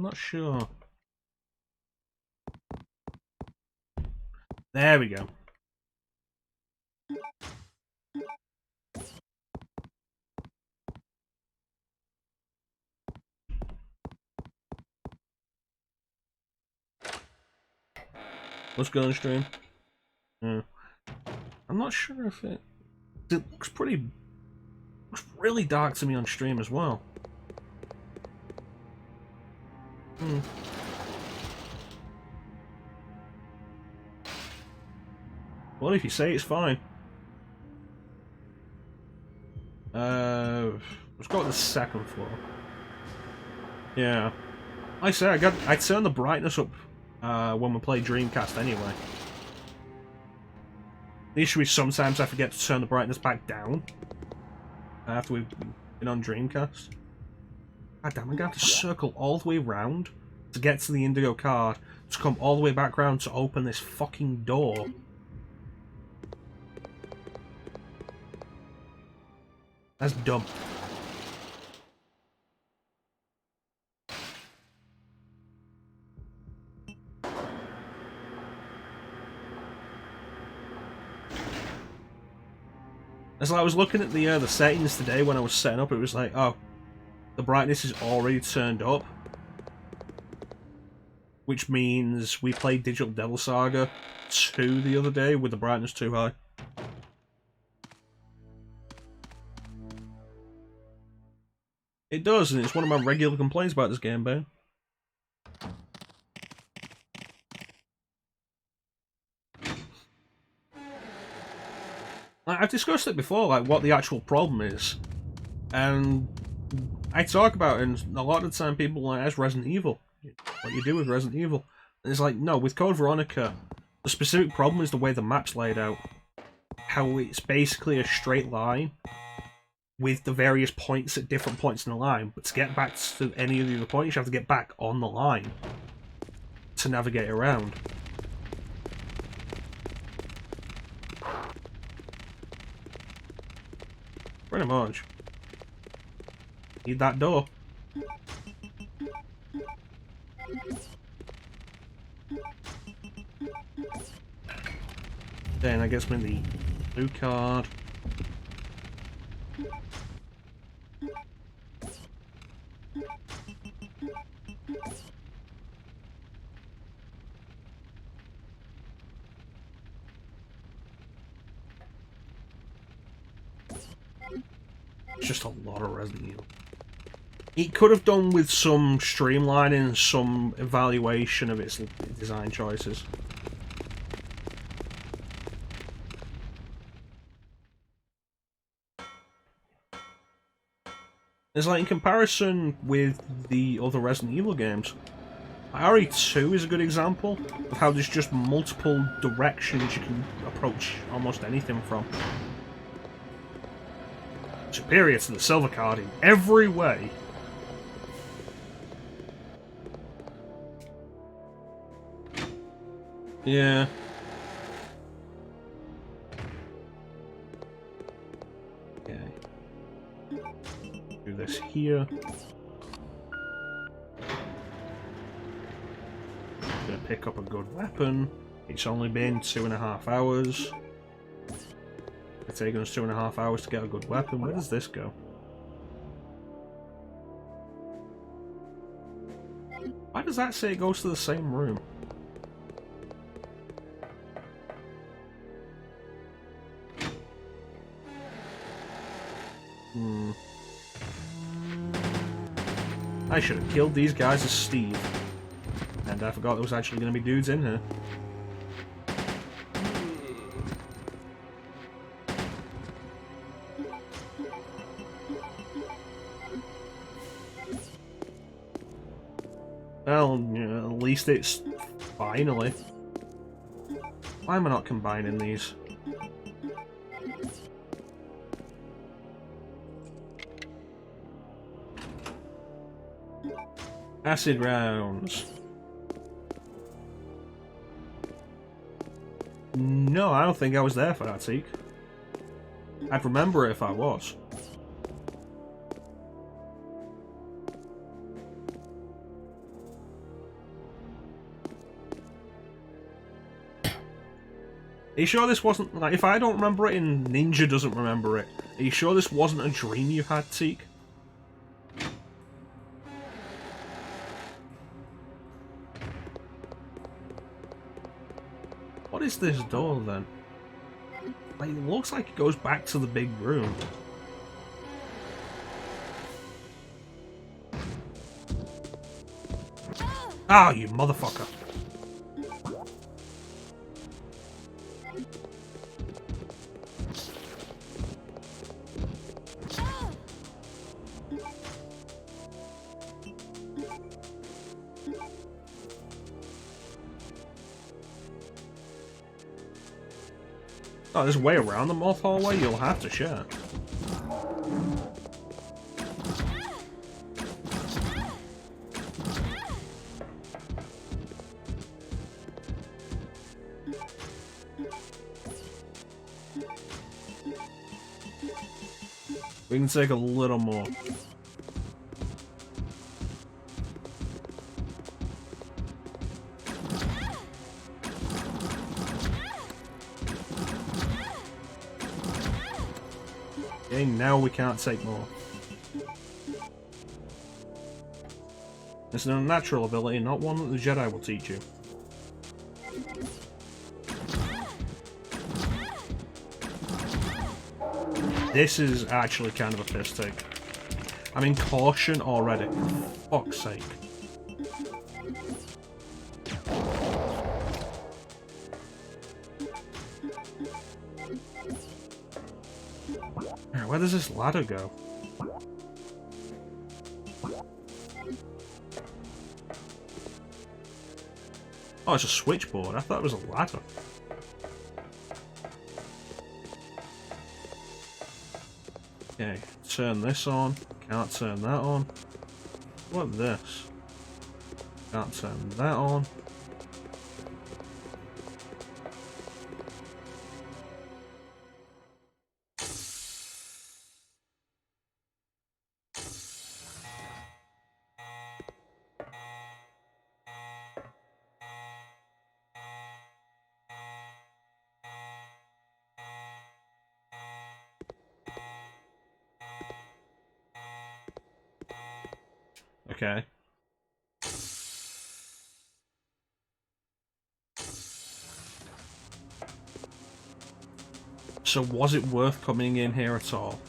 I'm not sure. There we go. Let's go on stream. Yeah. I'm not sure if it looks pretty. Looks really dark to me on stream as well. Well, if you say it's fine. Let's go to the second floor. Yeah. Like I say, I turned the brightness up when we play Dreamcast anyway. The issue is sometimes I forget to turn the brightness back down after we've been on Dreamcast. God damn, I'm gonna have to circle all the way around to get to the Indigo card, to come all the way back round to open this fucking door. That's dumb. As I was looking at the settings today when I was setting up, it was like, oh, the brightness is already turned up, which means we played Digital Devil Saga 2 the other day with the brightness too high. It does, and it's one of my regular complaints about this game, Ben. I've discussed it before, like what the actual problem is, and I talk about it, and a lot of the time people are like, that's Resident Evil. What you do with Resident Evil. And it's like, no, with Code Veronica, the specific problem is the way the map's laid out. How it's basically a straight line with the various points at different points in the line, but to get back to any of the other points, you have to get back on the line to navigate around. Pretty much. Need that door. Then I guess with the blue card. It's just a lot of Resident Evil. It could have done with some streamlining, some evaluation of its design choices. It's like in comparison with the other Resident Evil games, RE2 is a good example of how there's just multiple directions you can approach almost anything from. Superior to the silver card in every way. Yeah. Okay. Do this here. Gonna pick up a good weapon. It's only been 2.5 hours. It's taken us 2.5 hours to get a good weapon. Where does this go? Why does that say it goes to the same room? I should have killed these guys as Steve. And I forgot there was actually going to be dudes in here. Well, yeah, at least it's finally. Why am I not combining these? Acid rounds. No, I don't think I was there for that, Zeke. I'd remember it if I was. Are you sure this wasn't, like, if I don't remember it and Ninja doesn't remember it, are you sure this wasn't a dream you had, Teak? What is this door, then? Like, it looks like it goes back to the big room. Ah, you motherfucker. Oh, there's a way around the moth hallway? You'll have to share. We can take a little more. Okay, now we can't take more. It's an unnatural ability, not one that the Jedi will teach you. This is actually kind of a piss take. I'm in caution already. For fuck's sake. Where does this ladder go? Oh, it's a switchboard. I thought it was a ladder. Okay, turn this on. Can't turn that on. What this? Can't turn that on. Okay. So was it worth coming in here at all?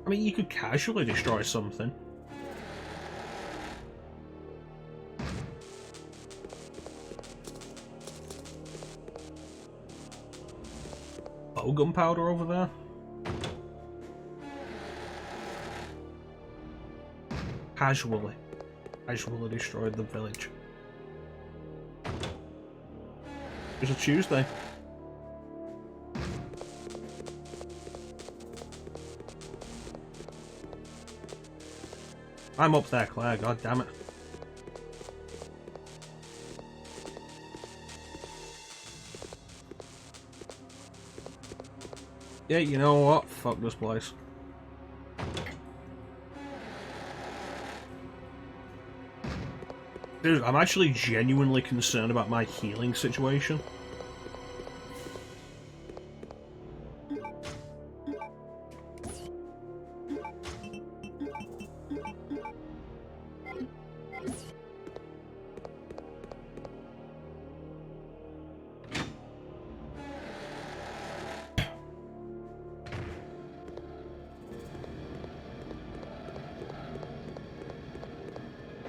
I mean, you could casually destroy something. Gunpowder over there? Casually destroyed the village. It's a Tuesday. I'm up there, Claire, god damn it. Yeah, you know what? Fuck this place. Dude, I'm actually genuinely concerned about my healing situation.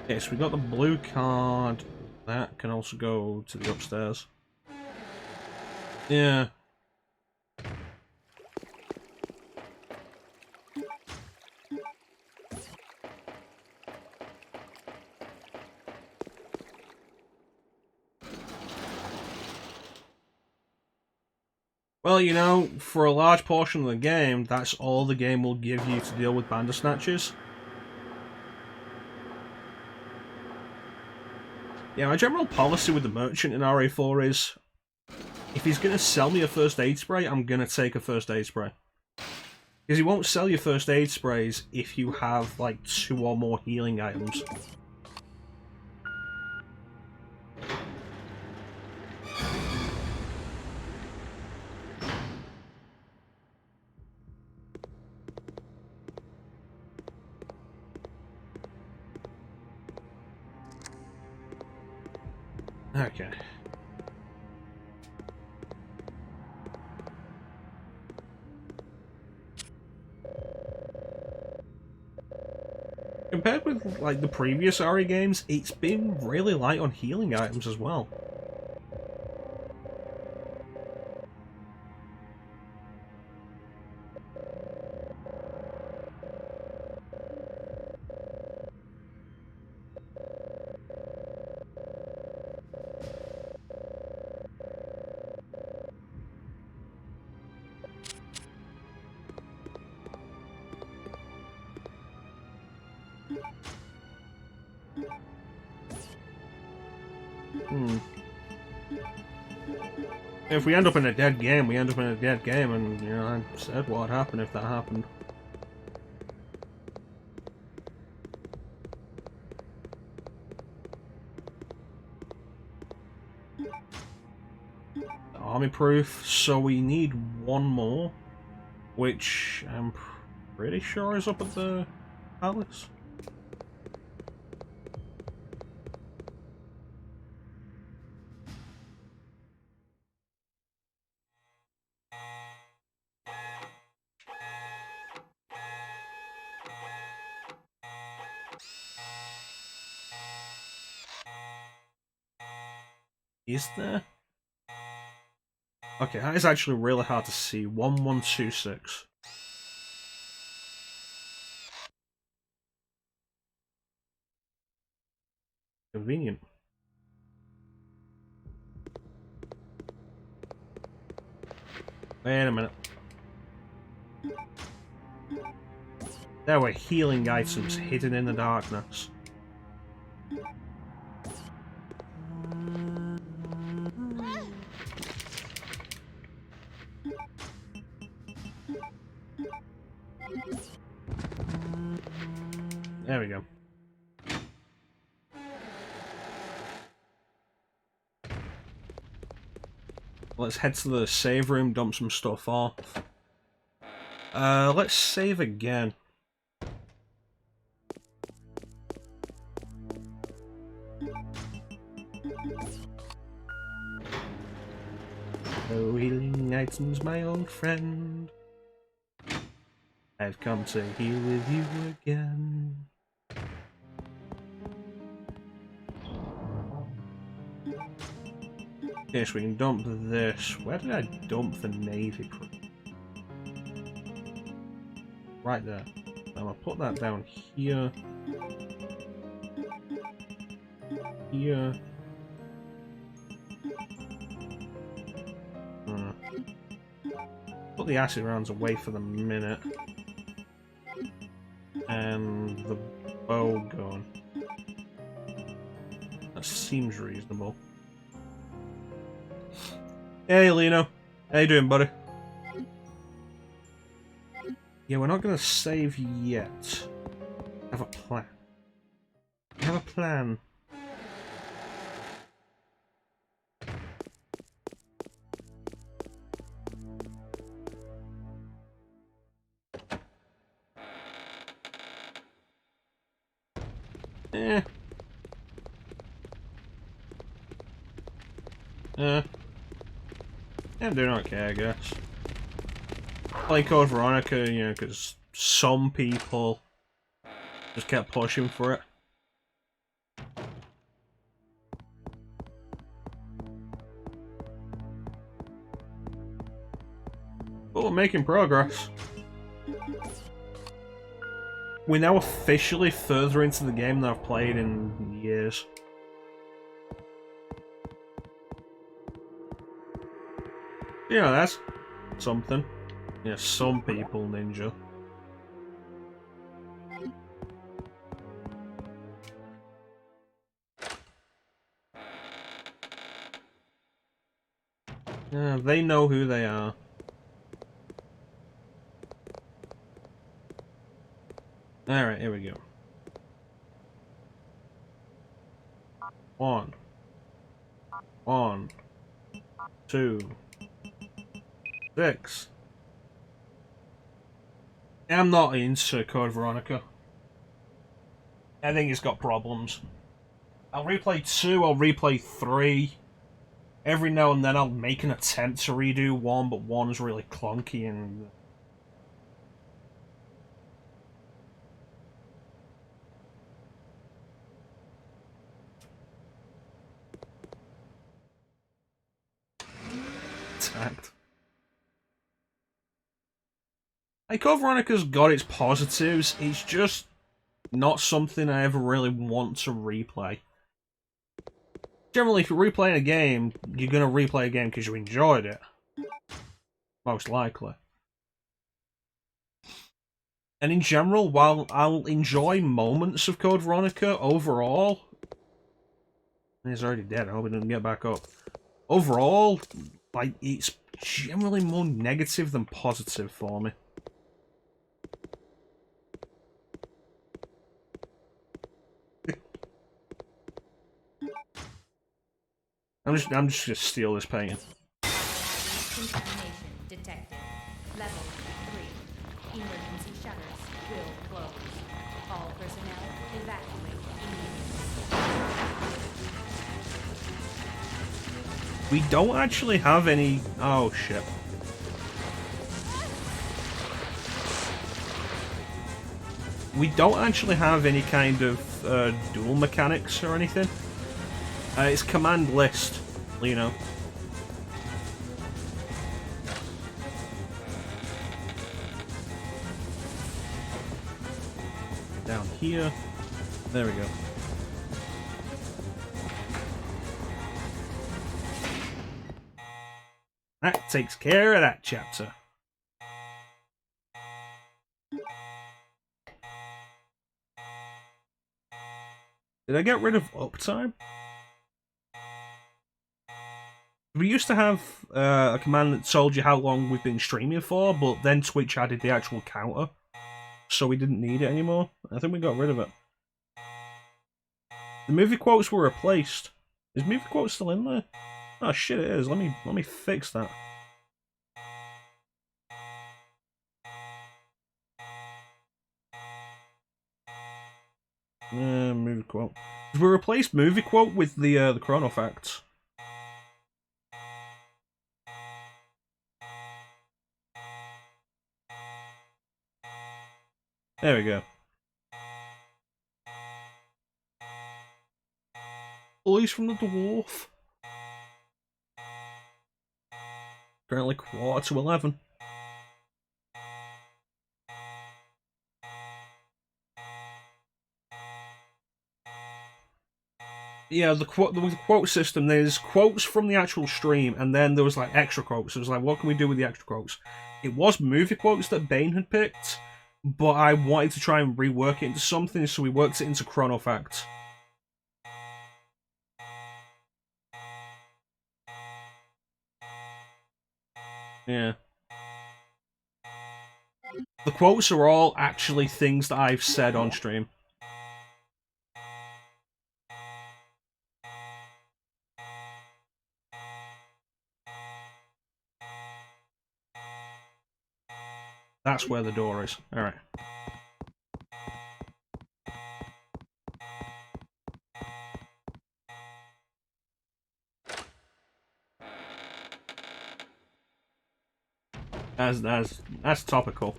Okay, so we got the blue card. That can also go to the upstairs. Yeah. Well, you know, for a large portion of the game, that's all the game will give you to deal with Bandersnatchers. Yeah, my general policy with the merchant in RA4 is If he's going to sell me a first aid spray, I'm going to take a first aid spray. Because he won't sell you first aid sprays if you have, like, 2 or more healing items. Okay. Compared with, like, the previous RE games, it's been really light on healing items as well. If we end up in a dead game, we end up in a dead game, and, you know, I said what would happen if that happened. Army proof, so we need one more, which I'm pretty sure is up at the palace. Is there? Okay, that is actually really hard to see. 1126. Convenient. Wait a minute. There were healing items hidden in the darkness. There we go. Let's head to the save room, dump some stuff off. Let's save again. Oh, healing items, my old friend. I've come to heal with you again. Okay, so we can dump this. Where did I dump the navy crew? Right there. I'm gonna put that down here. Here. Put the acid rounds away for the minute. And the bow gun. That seems reasonable. Hey, Lino. How you doing, buddy? Yeah, we're not gonna save yet. I have a plan. I have a plan. I'm doing okay, I guess. Play code Veronica, you know, because some people just kept pushing for it. But we're making progress. We're now officially further into the game than I've played in years. You know, that's something. Yeah, some people ninja. They know who they are. Alright, here we go. 1, 2, 6. I'm not into Code Veronica. I think it's got problems. I'll replay 2, I'll replay 3. Every now and then I'll make an attempt to redo 1, but 1's really clunky and... attacked. Like, Code Veronica's got its positives, it's just not something I ever really want to replay. Generally, if you're replaying a game, you're going to replay a game because you enjoyed it. Most likely. And in general, while I'll enjoy moments of Code Veronica, overall... He's already dead, I hope he didn't get back up. Overall, like, it's generally more negative than positive for me. I'm just gonna steal this painting.
Contamination detected. Level 3. Emergency shutters will close. All personnel evacuate immediately.
We don't actually have any... Oh, shit. We don't actually have any kind of dual mechanics or anything. It's command list, you know. Down here. There we go. That takes care of that chapter. Did I get rid of uptime? We used to have a command that told you how long we've been streaming for, but then Twitch added the actual counter, so we didn't need it anymore. I think we got rid of it. The movie quotes were replaced. Is movie quotes still in there? Oh shit, it is. Let me fix that. Movie quote. We replaced movie quote with the chrono facts. There we go. Boys from the Dwarf. Currently 11:15. Yeah, the quote system, there's quotes from the actual stream, and then there was like extra quotes. It was like, what can we do with the extra quotes? It was movie quotes that Bane had picked, but I wanted to try and rework it into something, so we worked it into chrono facts. Yeah. The quotes are all actually things that I've said on stream. That's where the door is. Alright. That's topical.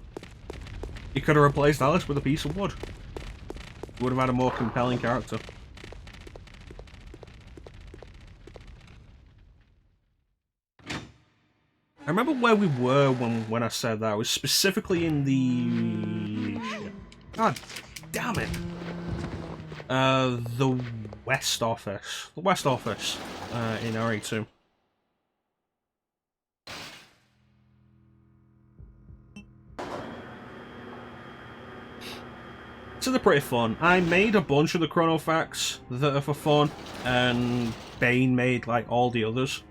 You could have replaced Alice with a piece of wood. Would have had a more compelling character. I remember where we were when I said that. I was specifically in the... God damn it! The West Office. The West Office in RE2. So they're pretty fun. I made a bunch of the chrono facts that are for fun, and Bane made like all the others.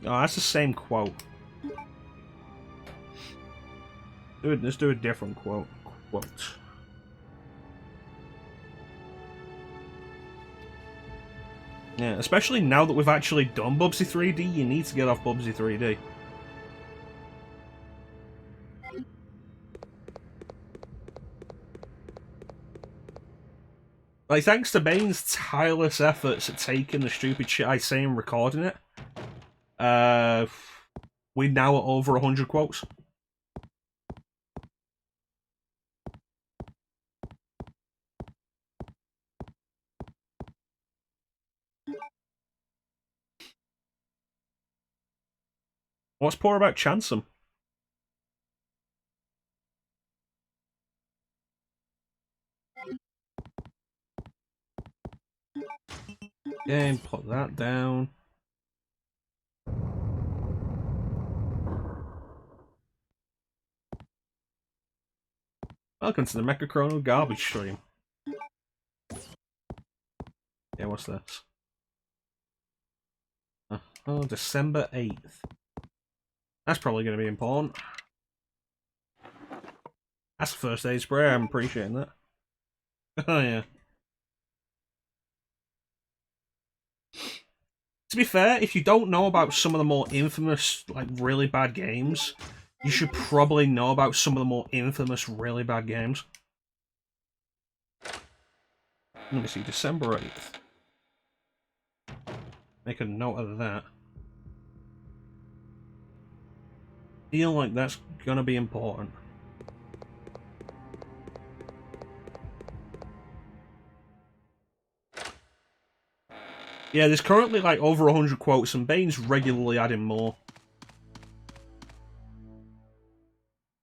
Oh, that's the same quote. Let's do a different quote. Yeah, especially now that we've actually done Bubsy 3D, you need to get off Bubsy 3D. Like, thanks to Bane's tireless efforts at taking the stupid shit I say and recording it, we're now at over 100 quotes. What's poor about Chansum? Game, put that down. Welcome to the MechaChrono garbage stream. Yeah, what's this? Oh, December 8th. That's probably going to be important. That's the first aid spray, I'm appreciating that. Oh, yeah. To be fair, if you don't know about some of the more infamous, like, really bad games, you should probably know about some of the more infamous, really bad games. Let me see, December 8th. Make a note of that. Feel like that's gonna be important. Yeah, there's currently like over 100 quotes, and Bane's regularly adding more.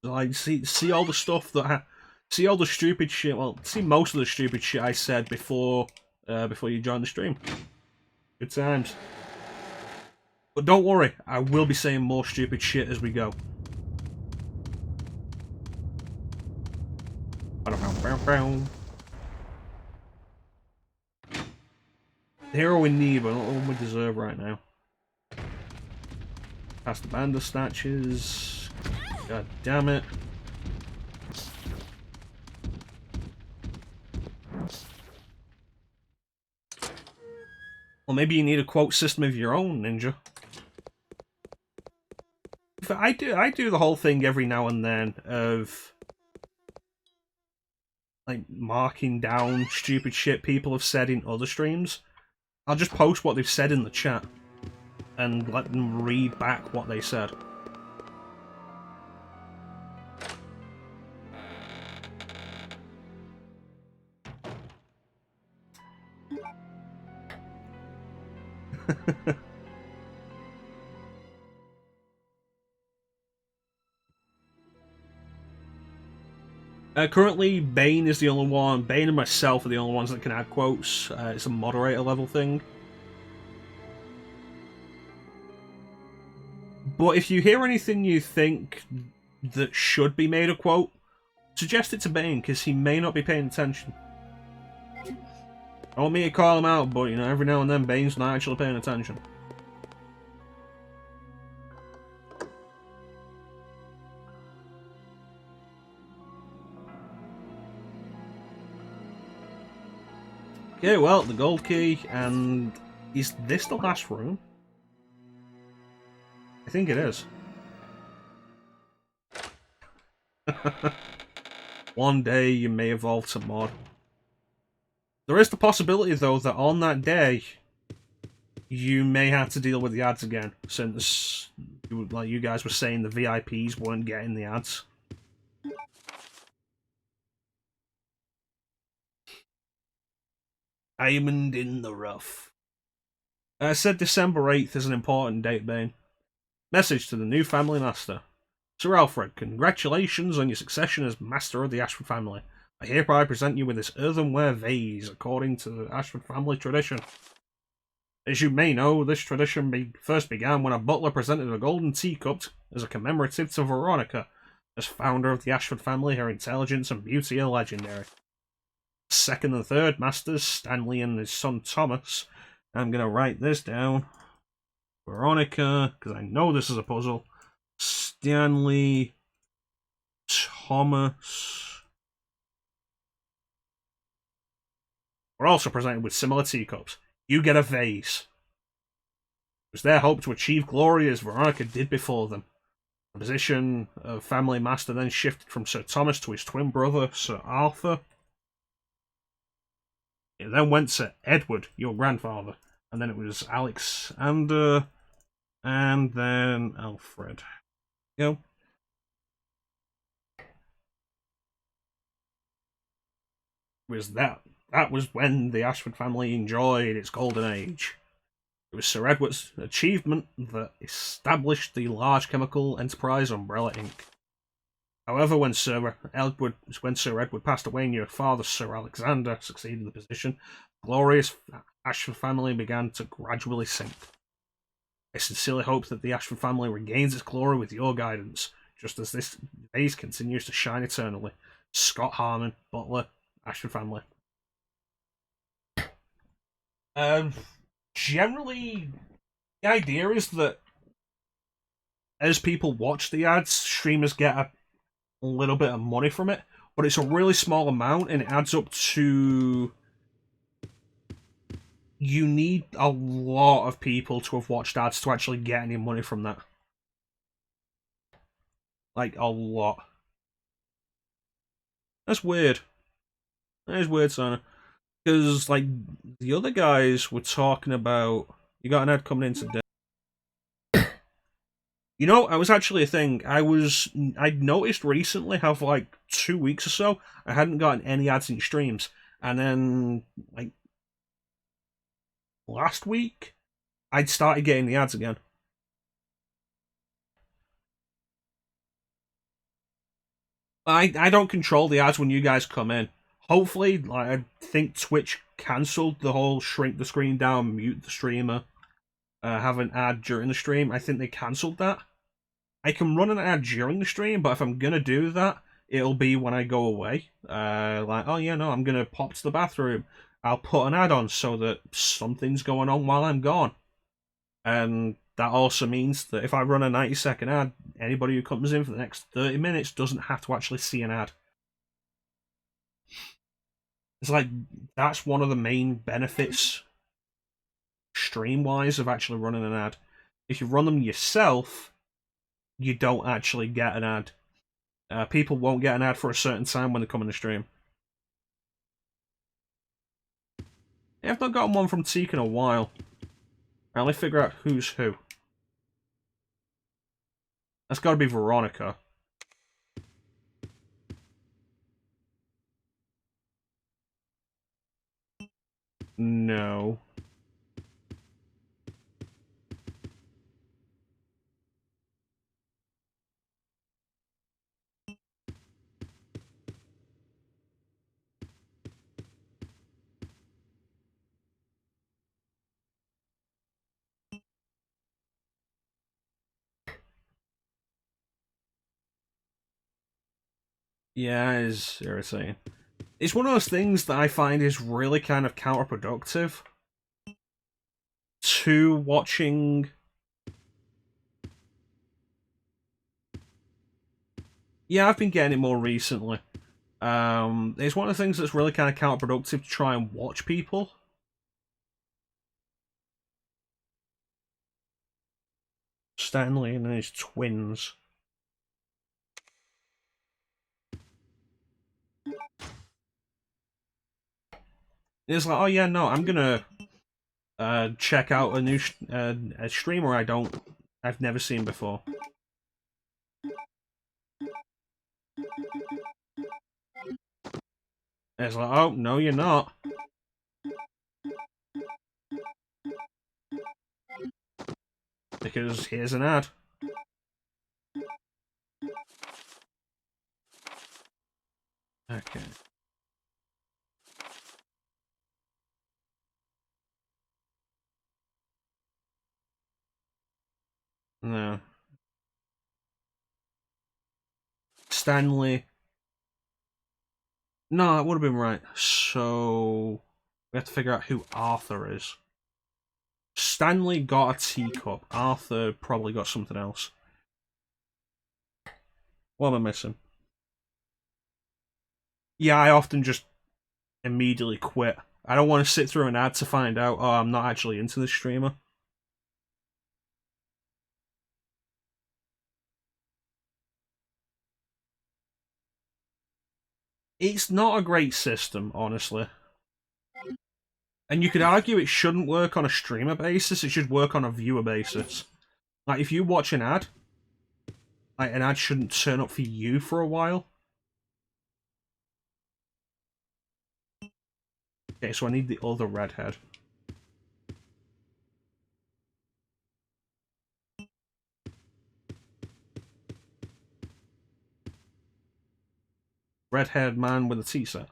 Like, see all the stuff that see all the stupid shit. Well, see most of the stupid shit I said before you joined the stream. Good times. But don't worry, I will be saying more stupid shit as we go. The hero we need, but not the one we deserve right now. Past the band of statues. God damn it. Well, maybe you need a quote system of your own, Ninja. I do the whole thing every now and then of like marking down stupid shit people have said in other streams. I'll just post what they've said in the chat and let them read back what they said. Currently, Bane is the only one. Bane and myself are the only ones that can add quotes. It's a moderator level thing. But if you hear anything you think that should be made a quote, suggest it to Bane, because he may not be paying attention. I want me to call him out, but you know, every now and then Bane's not actually paying attention. Okay, well, the gold key, and is this the last room? I think it is. One day you may evolve to mod. There is the possibility, though, that on that day you may have to deal with the ads again, since, like you guys were saying, the VIPs weren't getting the ads. Diamond in the rough. I said December 8th is an important date, Bane. Message to the new family master. Sir Alfred, congratulations on your succession as Master of the Ashford family. I hereby present you with this earthenware vase, according to the Ashford family tradition. As you may know, this tradition first began when a butler presented a golden teacup as a commemorative to Veronica. As founder of the Ashford family, her intelligence and beauty are legendary. Second and third masters, Stanley and his son Thomas. I'm going to write this down. Veronica, because I know this is a puzzle. Stanley, Thomas. We're also presented with similar teacups. You get a vase. It was their hope to achieve glory as Veronica did before them. The position of family master then shifted from Sir Thomas to his twin brother, Sir Arthur. It then went to Edward, your grandfather, and then it was Alexander, and then Alfred. You know, that was when the Ashford family enjoyed its golden age. It was Sir Edward's achievement that established the large chemical enterprise Umbrella Inc. However, when Sir Edward passed away and your father, Sir Alexander, succeeded the position, the glorious Ashford family began to gradually sink. I sincerely hope that the Ashford family regains its glory with your guidance, just as this vase continues to shine eternally. Scott Harmon, Butler, Ashford family. Generally, the idea is that as people watch the ads, streamers get a little bit of money from it, but it's a really small amount and it adds up to... You need a lot of people to have watched ads to actually get any money from that. Like, a lot. That's weird. That is weird, Sana. Because, like, the other guys were talking about... You got an ad coming in today. You know, it was actually a thing. I'd noticed recently how for like 2 weeks or so, I hadn't gotten any ads in streams. And then, like, last week, I'd started getting the ads again. I don't control the ads when you guys come in. Hopefully, like, I think Twitch cancelled the whole shrink the screen down, mute the streamer, have an ad during the stream. I think they cancelled that. I can run an ad during the stream, but if I'm gonna do that, it'll be when I go away. Like, oh yeah, no, I'm gonna pop to the bathroom. I'll put an ad on so that something's going on while I'm gone. And that also means that if I run a 90-second ad, anybody who comes in for the next 30 minutes doesn't have to actually see an ad. It's like, that's one of the main benefits, stream-wise, of actually running an ad. If you run them yourself, you don't actually get an ad. People won't get an ad for a certain time when they come in the stream. Yeah, I've not gotten one from Teak in a while. I'll only figure out who's who. That's gotta be Veronica. No. Yeah, it's irritating. It's one of those things that I find is really kind of counterproductive to watching. Yeah, I've been getting it more recently. It's one of the things that's really kind of counterproductive to try and watch people. Stanley and his twins. It's like, oh yeah, no, I'm gonna check out a new a streamer I've never seen before. It's like, oh no, you're not. Because here's an ad. Okay. No. Stanley. No, it would have been right. So we have to figure out who Arthur is. Stanley got a teacup. Arthur probably got something else. What am I missing? Yeah, I often just immediately quit. I don't want to sit through an ad to find out, oh, I'm not actually into this streamer. It's not a great system, honestly. And you could argue it shouldn't work on a streamer basis, it should work on a viewer basis. Like, if you watch an ad, like, an ad shouldn't turn up for you for a while. Okay, so I need the other redhead. Red-haired man with a tea set.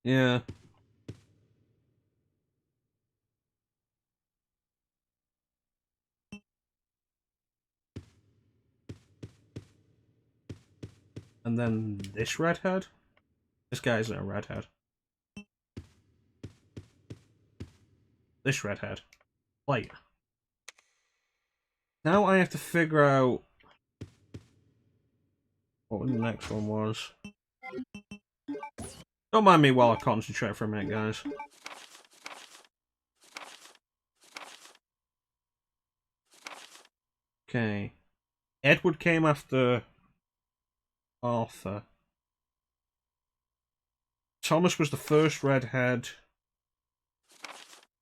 Yeah. And then this redhead? This guy isn't a redhead. This redhead. Plate. Now I have to figure out what the next one was. Don't mind me while I concentrate for a minute, guys. Okay. Edward came after Arthur. Thomas was the first redhead.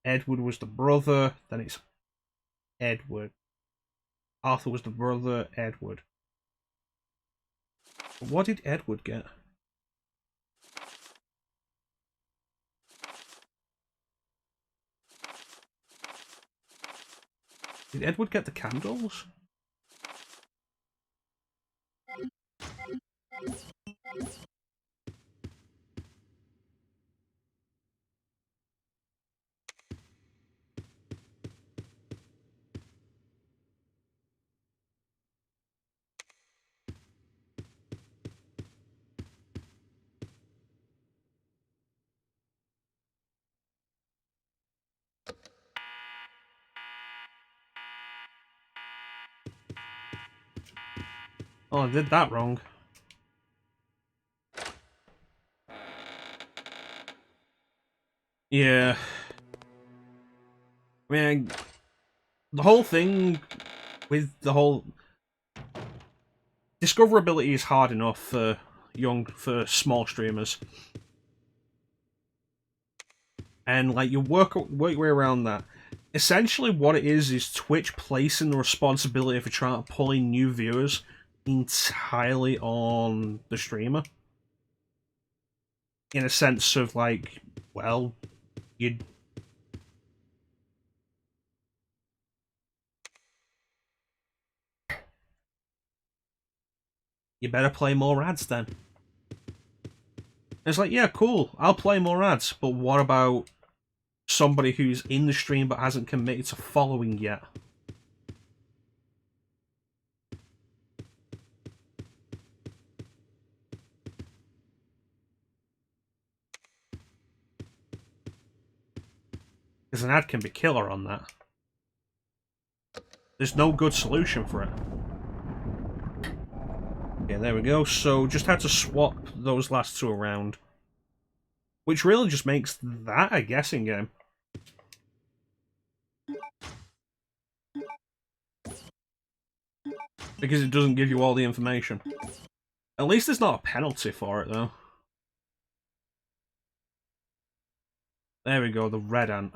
Edward was the brother. Then it's Edward. Arthur was the brother. Edward. What did Edward get? Did Edward get the candles? Oh, I did that wrong. Yeah. I mean, the whole thing with the whole discoverability is hard enough for small streamers, and like you work your way around that. Essentially, what it is Twitch placing the responsibility for trying to pull in new viewers entirely on the streamer, in a sense of like, well, you better play more ads then. It's like, yeah, cool, I'll play more ads, but what about somebody who's in the stream but hasn't committed to following yet? Because an ad can be killer on that. There's no good solution for it. Okay, there we go. So just had to swap those last two around. Which really just makes that a guessing game. Because it doesn't give you all the information. At least there's not a penalty for it, though. There we go, the red ant.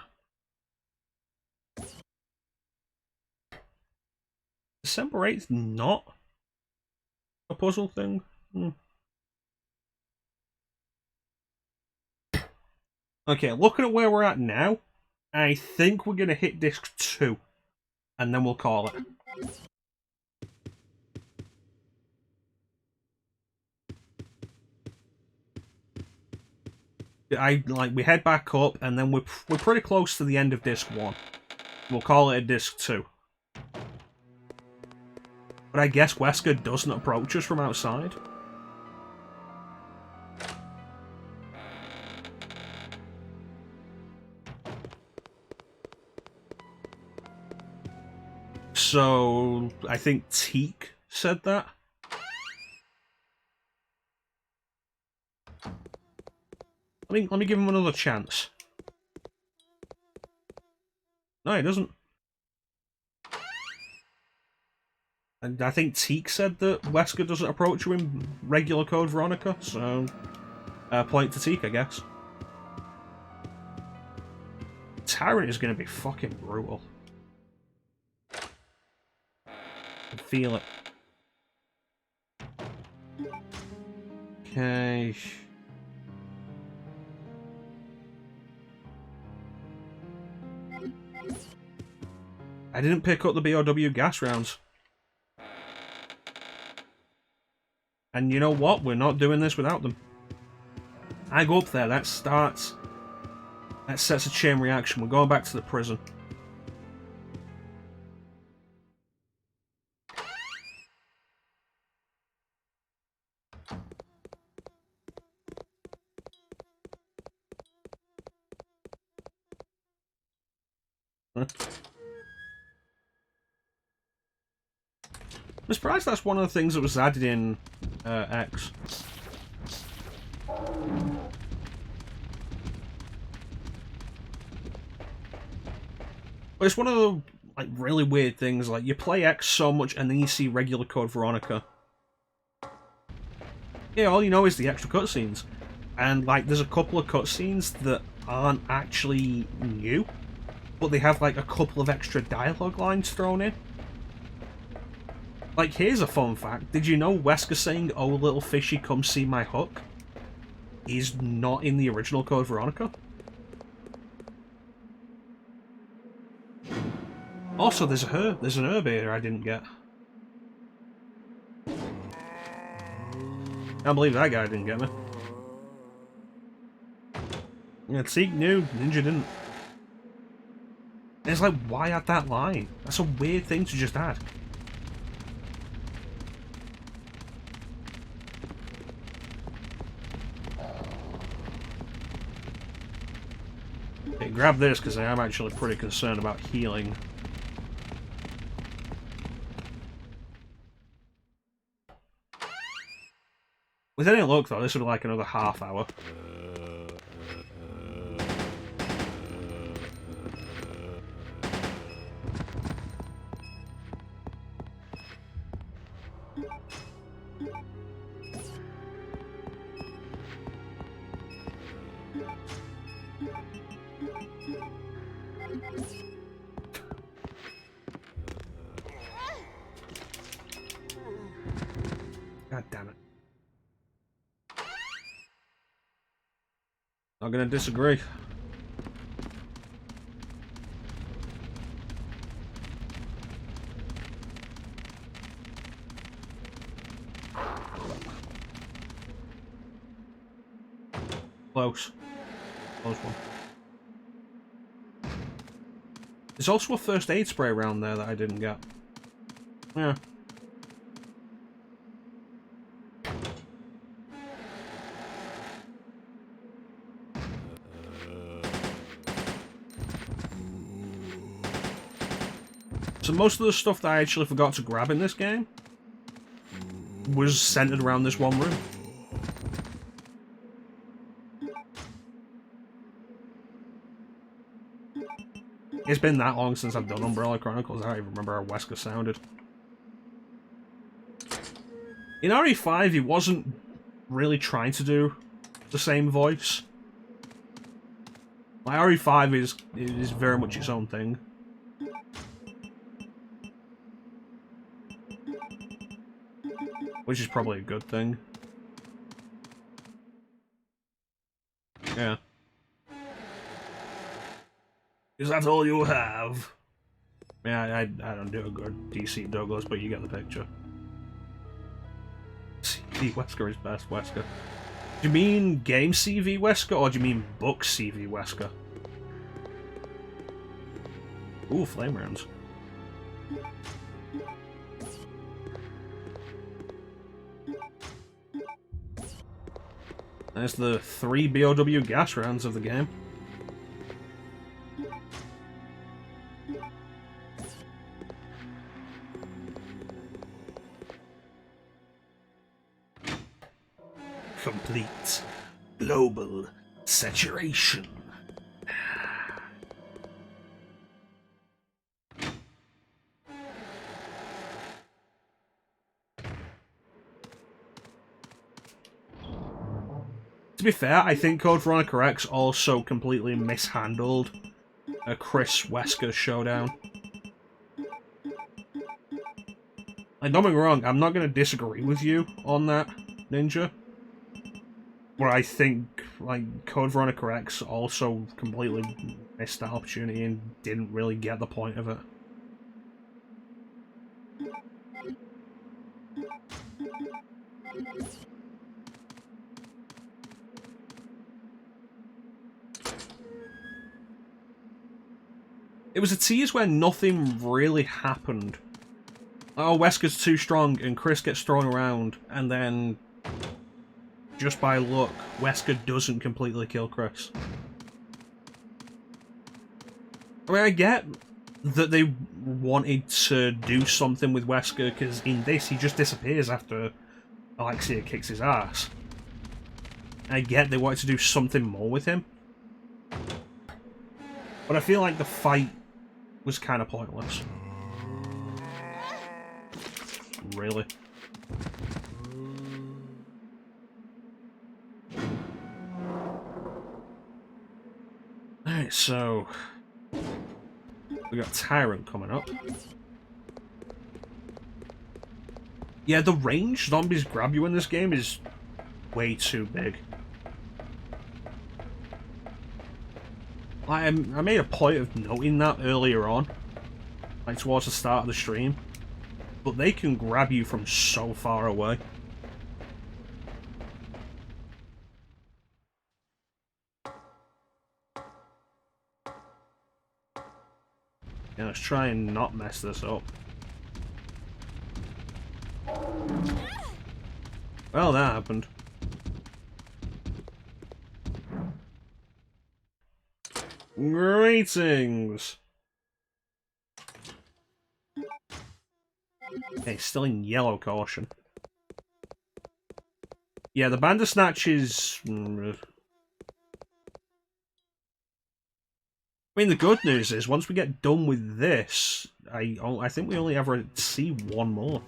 December 8th not a puzzle thing? Okay, looking at where we're at now, I think we're going to hit disc 2. And then we'll call it. we head back up, and then we're pretty close to the end of disc 1. We'll call it a disc 2. But I guess Wesker doesn't approach us from outside. So I think Teak said that. Let me give him another chance. No, he doesn't. And I think Teak said that Wesker doesn't approach you in regular code Veronica, so point to Teak, I guess. Tyrant is going to be fucking brutal. I feel it. Okay. I didn't pick up the BOW gas rounds. And you know what? We're not doing this without them. I go up there, that starts... That sets a chain reaction. We're going back to the prison. Huh? I'm surprised that's one of the things that was added in X. But it's one of the like really weird things. Like you play X so much, and then you see regular code Veronica. Yeah, all you know is the extra cutscenes, and like there's a couple of cutscenes that aren't actually new, but they have like a couple of extra dialogue lines thrown in. Like, here's a fun fact. Did you know Wesker saying, "Oh, little fishy, come see my hook," is not in the original code Veronica? Also, there's an herb here I didn't get. Can't believe that guy didn't get me. Yeah, Teak knew, Ninja didn't. And it's like, why add that line? That's a weird thing to just add. Okay, grab this, because I am actually pretty concerned about healing. With any luck, though, this would be like another half hour. God damn it. Not gonna disagree. Close. Close one. There's also a first aid spray around there that I didn't get. Yeah. So most of the stuff that I actually forgot to grab in this game was centered around this one room. It's been that long since I've done Umbrella Chronicles, I don't even remember how Wesker sounded. In RE5, he wasn't really trying to do the same voice. My RE5 is very much its own thing. Which is probably a good thing. Yeah. Is that all you have? Yeah, I don't do a good DC Douglas, but you get the picture. See, Wesker is best, Wesker. Do you mean game CV Wesker, or do you mean book CV Wesker? Ooh, flame rounds. There's the 3 BOW gas rounds of the game. Complete global saturation. To be fair, I think Code Veronica X also completely mishandled a Chris Wesker showdown. Like, don't get me wrong, I'm not going to disagree with you on that, Ninja. But I think, like, Code Veronica X also completely missed that opportunity and didn't really get the point of it. It was a tease where nothing really happened. Oh, Wesker's too strong, and Chris gets thrown around, and then, just by luck, Wesker doesn't completely kill Chris. I mean, I get that they wanted to do something with Wesker, because in this, he just disappears after Alexia kicks his ass. I get they wanted to do something more with him. But I feel like the fight was kind of pointless. Really? Alright, so we got Tyrant coming up. Yeah, the range zombies grab you in this game is way too big. I made a point of noting that earlier on, like towards the start of the stream, but they can grab you from so far away. Yeah, let's try and not mess this up. Well, that happened. Greetings! Okay, still in yellow caution. Yeah, the Bandersnatch is... I mean, the good news is, once we get done with this, I think we only ever see one more.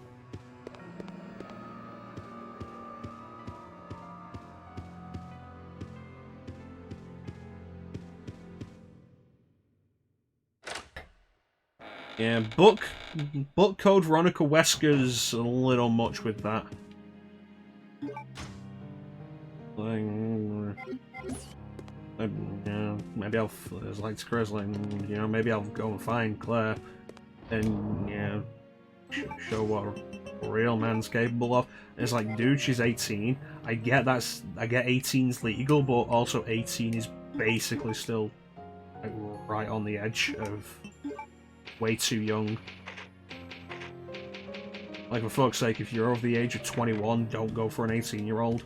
Yeah, book Code Veronica Wesker's a little much with that. Maybe I'll, as like Chris, like, you know, maybe I'll go and find Claire and, yeah, show what a real man's capable of. And it's like, dude, she's 18. I get 18's legal, but also 18 is basically still like right on the edge of way too young. Like, for fuck's sake, if you're over the age of 21, don't go for an 18-year-old.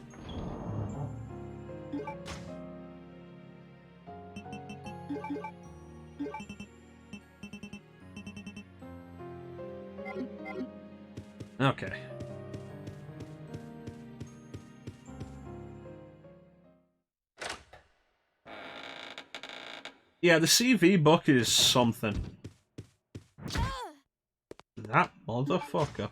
Okay. Yeah, the CV book is something. That motherfucker.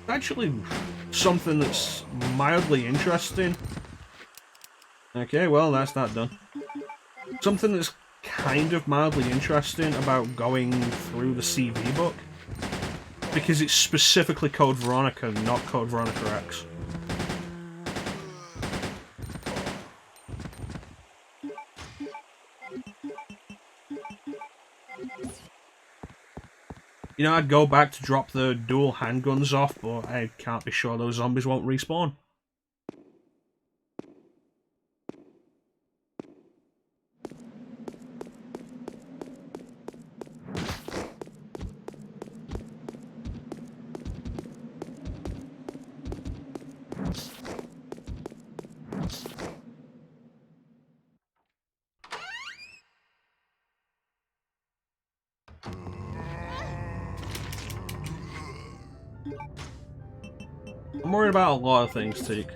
Actually, something that's mildly interesting. Okay, well, that's that done. Something that's kind of mildly interesting about going through the CV book, because it's specifically Code Veronica, not Code Veronica X. You know, I'd go back to drop the dual handguns off, but I can't be sure those zombies won't respawn. I'm worried about a lot of things, Teak.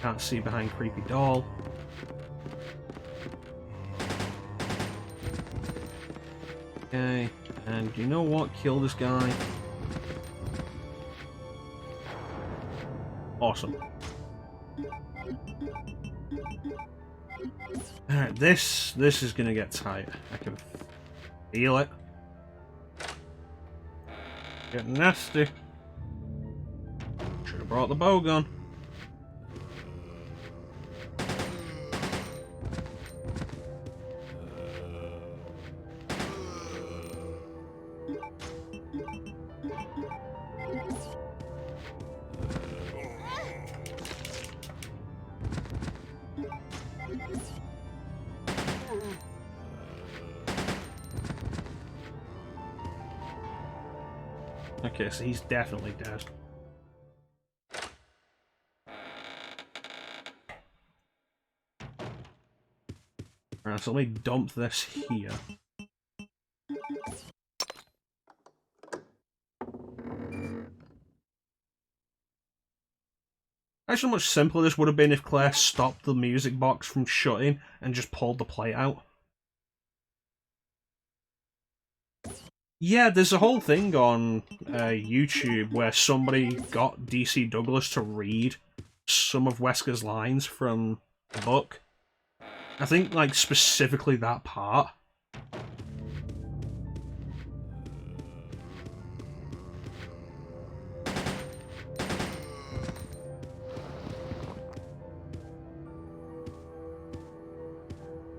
Can't see behind creepy doll. Okay, and you know what? Kill this guy. Awesome. Alright, this is gonna get tight. I can feel it. Getting nasty. Should have brought the bow gun. Okay, so he's definitely dead. Alright, so let me dump this here. Actually, much simpler this would have been if Claire stopped the music box from shutting and just pulled the plate out. Yeah, there's a whole thing on YouTube where somebody got DC Douglas to read some of Wesker's lines from the book. I think, like, specifically that part.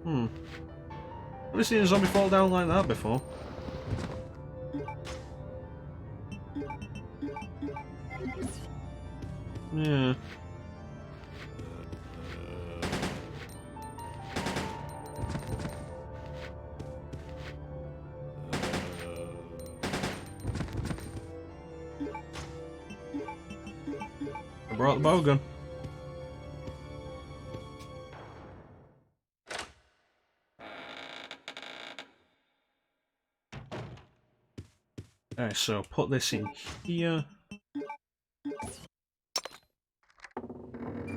I've never seen a zombie fall down like that before. Yeah. I brought the bow gun. Alright, so put this in here.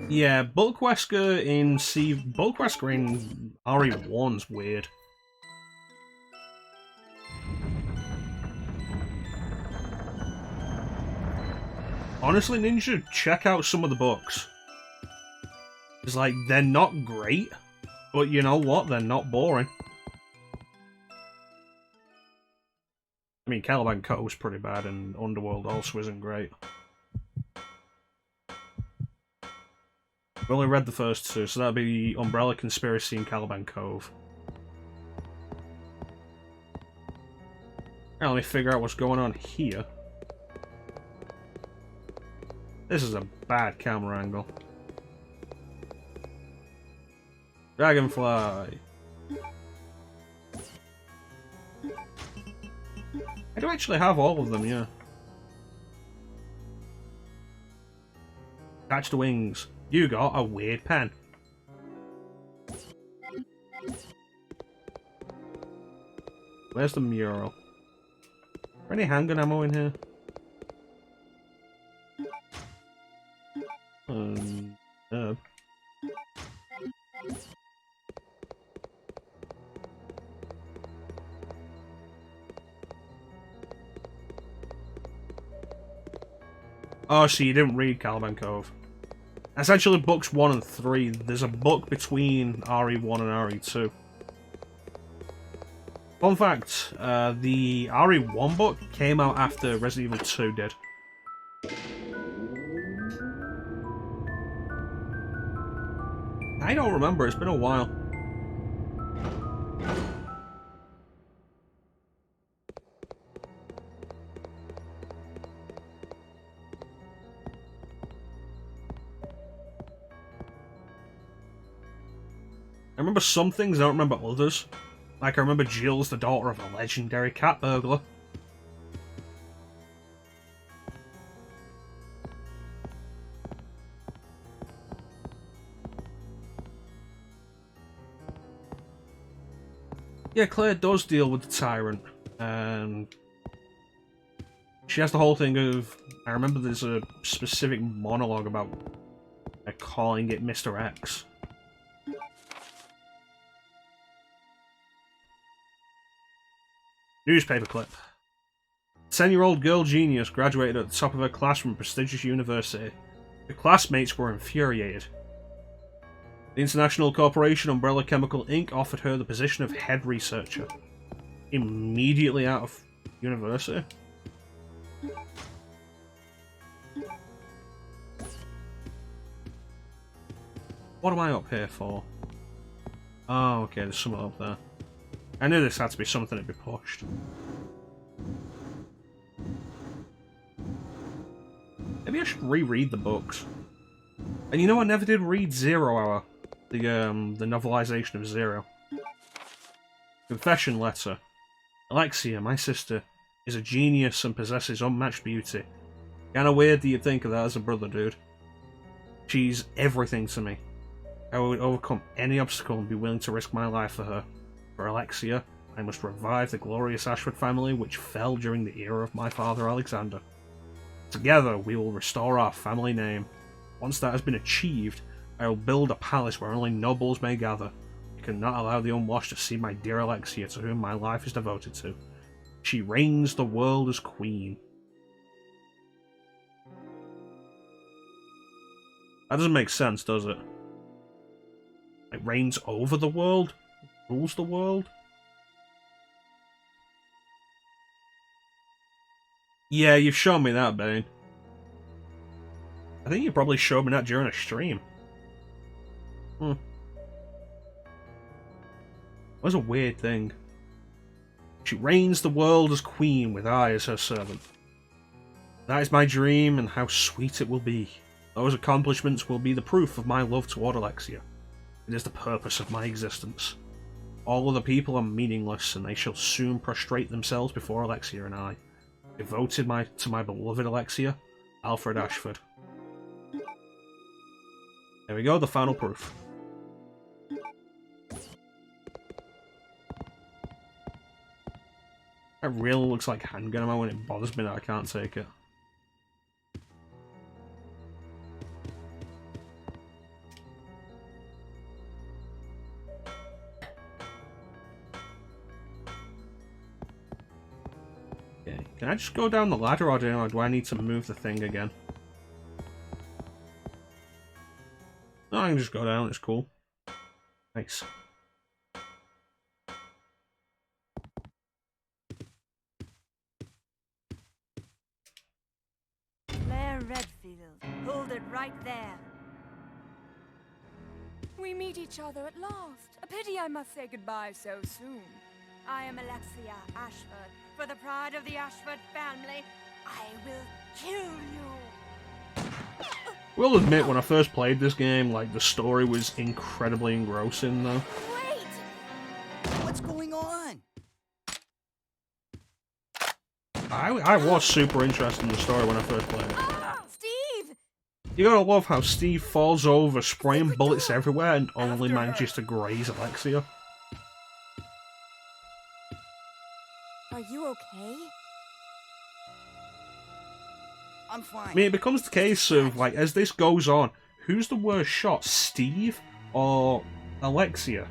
Yeah, Bulk Wesker in RE1's weird. Honestly, Ninja, check out some of the books. It's like, they're not great, but you know what? They're not boring. I mean, Caliban Cove's pretty bad, and Underworld also isn't great. I've only read the first two, so that'd be Umbrella Conspiracy and Caliban Cove. Now let me figure out what's going on here. This is a bad camera angle. Dragonfly. I do actually have all of them, yeah. Catch the wings. You got a weird pen. Where's the mural? Is there any handgun ammo in here? Oh, so you didn't read Caliban Cove. That's actually books 1 and 3. There's a book between RE1 and RE2. Fun fact, the RE1 book came out after Resident Evil 2 did. I don't remember, it's been a while. I remember some things, I don't remember others. Like, I remember Jill's the daughter of a legendary cat burglar. Yeah, Claire does deal with the tyrant, and she has the whole thing of... I remember there's a specific monologue about calling it Mr. X. Newspaper clip. 10-year-old girl genius graduated at the top of her class from a prestigious university. Her classmates were infuriated. The international corporation Umbrella Chemical Inc. offered her the position of head researcher. Immediately out of university? What am I up here for? Oh, okay, there's something up there. I knew this had to be something to be pushed. Maybe I should reread the books. And you know, I never did read 0 Hour, the novelization of Zero. Confession letter. Alexia, my sister, is a genius and possesses unmatched beauty. Kinda weird that you'd think of that as a brother, dude. She's everything to me. I would overcome any obstacle and be willing to risk my life for her. For Alexia, I must revive the glorious Ashford family which fell during the era of my father Alexander. Together we will restore our family name. Once that has been achieved, I will build a palace where only nobles may gather. I cannot allow the unwashed to see my dear Alexia, to whom my life is devoted to. She reigns the world as queen. That doesn't make sense, does it? Like, reigns over the world? Rules the world? Yeah, you've shown me that, Bane. I think you probably showed me that during a stream. That was a weird thing. She reigns the world as queen, with I as her servant. That is my dream, and how sweet it will be. Those accomplishments will be the proof of my love toward Alexia. It is the purpose of my existence. All other people are meaningless, and they shall soon prostrate themselves before Alexia and I. Devoted to my beloved Alexia, Alfred Ashford. There we go, the final proof. That really looks like handgun ammo, and it bothers me that I can't take it. Okay, can I just go down the ladder, or do I need to move the thing again? No, I can just go down, it's cool. Nice.
Claire Redfield, hold it right there. We meet each other at last. A pity I must say goodbye so soon. I am Alexia Ashford. For the pride of the Ashford family, I will kill you.
Will admit, when I first played this game, like, the story was incredibly engrossing, though.
Wait! What's going on?
I was super interested in the story when I first played it.
Steve!
You gotta love how Steve falls over, spraying bullets everywhere, and only manages to graze Alexia.
Are you okay?
I'm fine.
I mean, it becomes the case of, like, as this goes on, who's the worst shot, Steve or Alexia?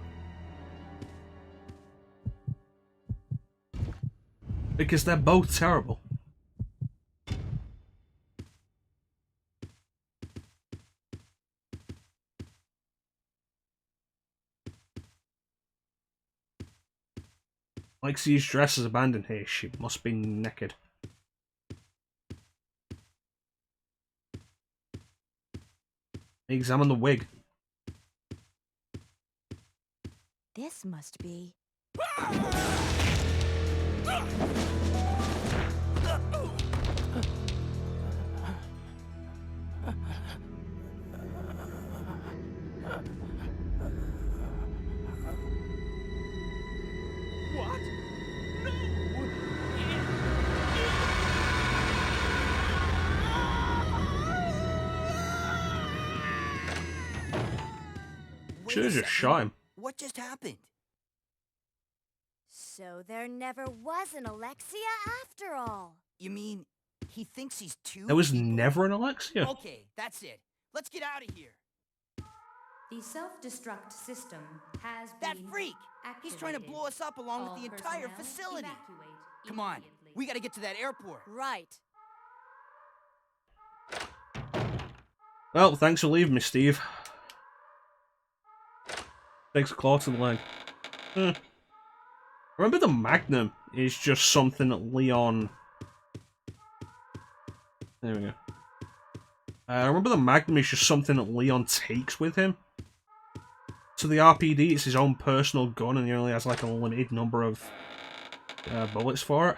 Because they're both terrible. Lexi's dress is abandoned here. She must be naked. Examine the wig.
This must be.
What? No!
Wait
Should
a
have just
second.
shot him.
What just happened?
So there never was an Alexia after all.
You mean he thinks he's two?
There was
people?
never an Alexia.
Okay, that's it. Let's get out of here.
The self-destruct system has
That
been
freak! He's trying to
activated.
blow us up along
All
with the entire
personnel
facility.
evacuate
Come on,
immediately.
we gotta get to that airport.
Right.
Well, thanks for leaving me, Steve. Takes a claw to the leg. Remember the Magnum is just something that Leon... There we go. Remember the Magnum is just something that Leon takes with him? So the RPD is his own personal gun and he only has like a limited number of bullets for it.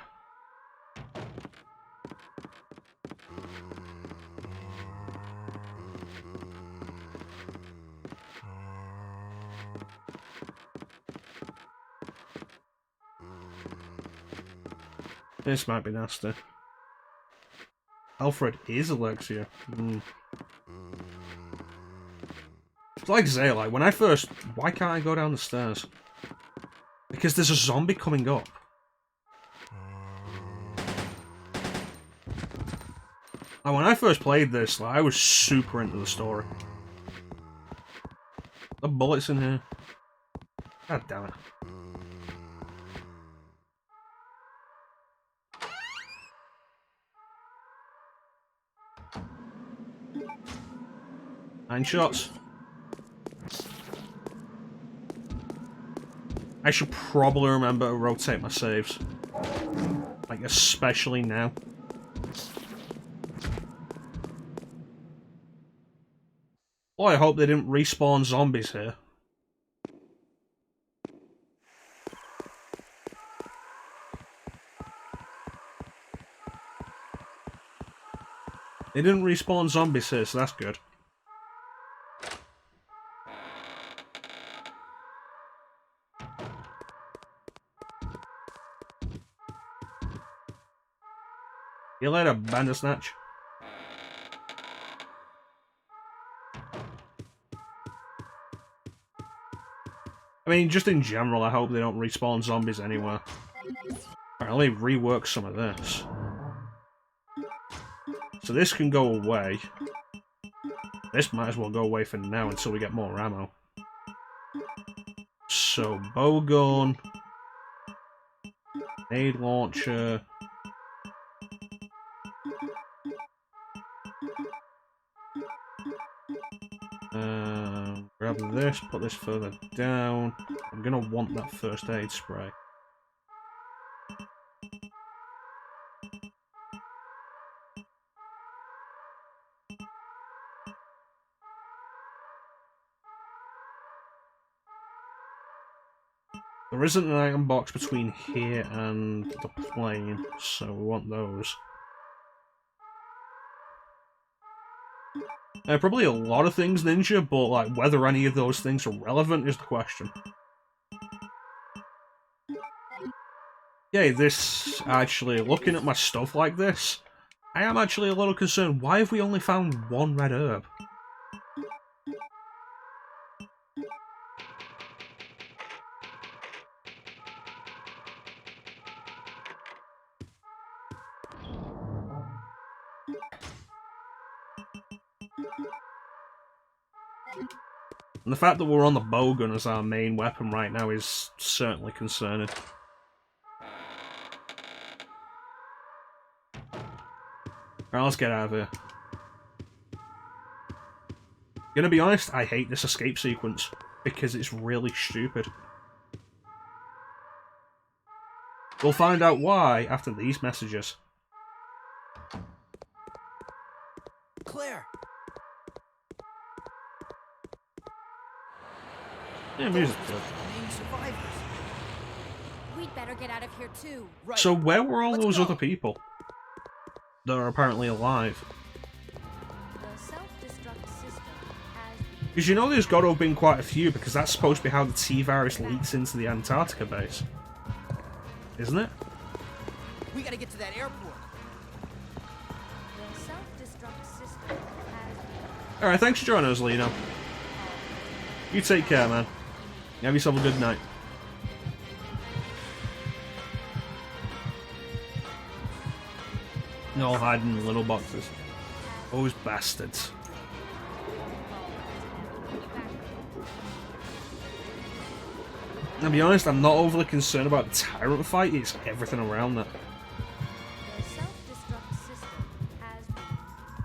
This might be nasty. Alfred is Alexia. It's like Zay, like, when I first... Why can't I go down the stairs? Because there's a zombie coming up. And when I first played this, like, I was super into the story. The bullets in here. God damn it. Nine shots. I should probably remember to rotate my saves. Like, especially now. Boy, I hope they didn't respawn zombies here. They didn't respawn zombies here, so that's good. See you later, Bandersnatch. I mean, just in general, I hope they don't respawn zombies anywhere. Alright, let me rework some of this. So this can go away. This might as well go away for now until we get more ammo. So, bowgun. Grenade launcher. Grab this, put this further down. I'm gonna want that first aid spray. There isn't an item box between here and the plane, so we want those. Probably a lot of things, Ninja, but like whether any of those things are relevant is the question. Yeah, this actually, looking at my stuff like this, I am actually a little concerned. Why have we only found one red herb? And the fact that we're on the bowgun as our main weapon right now is certainly concerning. Alright, let's get out of here. Gonna be honest, I hate this escape sequence, because it's really stupid. We'll find out why after these messages.
Claire!
Yeah, music's good.
Named survivors.
We'd better get out of here too.
Right.
So where were all
Let's
those
go.
other people that are apparently alive?
The self-destruct system has
Because you know there's got to have been quite a few, because that's supposed to be how the T-virus leaks into the Antarctica base. Isn't it?
We gotta get to that airport.
the self-destruct system has
Alright, thanks for joining us, Lino. You take care, man. Have yourself a good night. They're all hiding in little boxes. Those bastards. I'll be honest, I'm not overly concerned about the Tyrant fight, it's everything around that.
the self-destruct system has been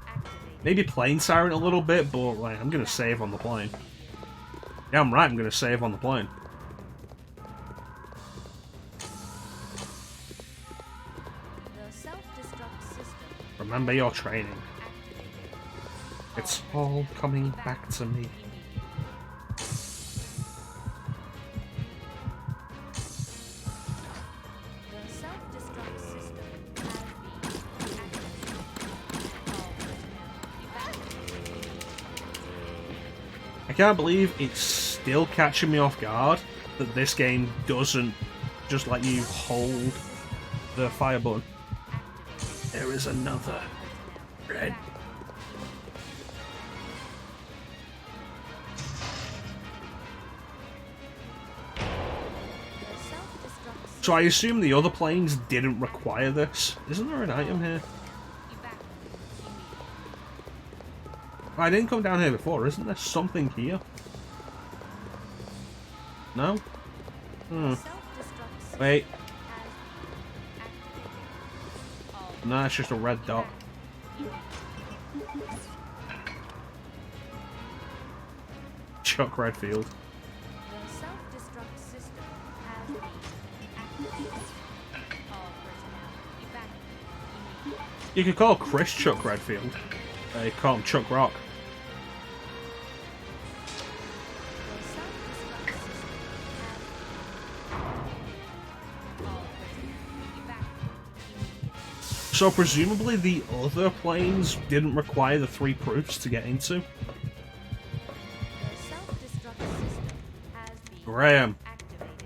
activated.
Maybe plane Tyrant a little bit, but like, I'm gonna save on the plane. Yeah, I'm right, I'm gonna save on the plane.
The self-destruct system
Remember your training.
activated.
It's all coming back to me.
The self-destruct system has been activated. All personnel evacuate.
I can't believe it's still catching me off guard that this game doesn't just let you hold the fire button. There is another red.
The self-destruct system
So I assume the other planes didn't require this. Isn't there an item here?
evacuate.
I didn't come down here before, isn't there something here? No? Hmm.
Self-destruct system
Wait.
has been activated. All
No, it's just a red dot. Chuck Redfield.
The self-destruct system has been activated. All personnel evacuate immediately.
You could call Chris Chuck Redfield. You call him Chuck Rock.
The self-destruct system has been all personnel evacuate immediately.
So presumably the other planes didn't require the 3 proofs to get into.
The self-destruct system has been
Graham.
activated.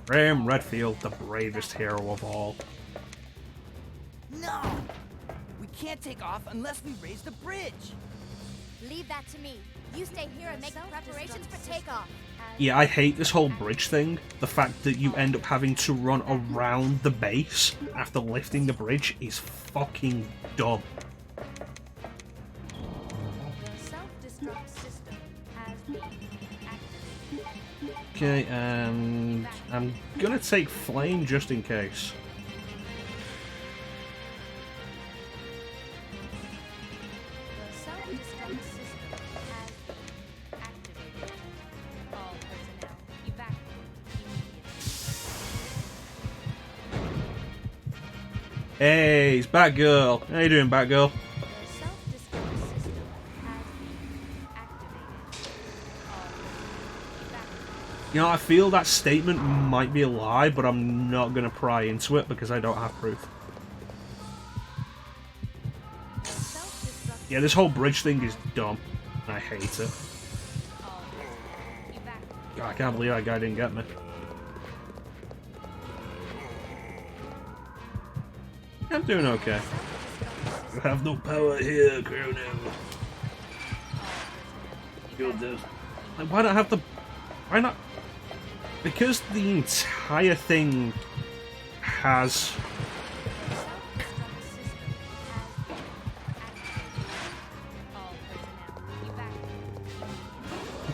Graham Redfield, the bravest hero of all.
No! We can't take off unless we raise the bridge.
Leave that to me. You stay here and make preparations for takeoff.
Yeah, I hate this whole bridge thing. The fact that you end up having to run around the base after lifting the bridge is fucking dumb.
The self-destruct system has been activated.
Okay, and I'm gonna take flame just in case.
The self-destruct system has been activated. All personnel evacuate immediately.
Hey, it's Batgirl. How you doing, Batgirl?
The self-destruct system has been activated. All personnel evacuate.
You know, I feel that statement might be a lie, but I'm not gonna pry into it because I don't have proof.
The self-destruct
Yeah, this whole bridge thing is dumb. I hate it.
all personnel evacuate.
God, I can't believe that guy didn't get me. I'm doing okay. You have no power here, Chrono. You're dead. Like, why not have the... Why not... Because the entire thing has...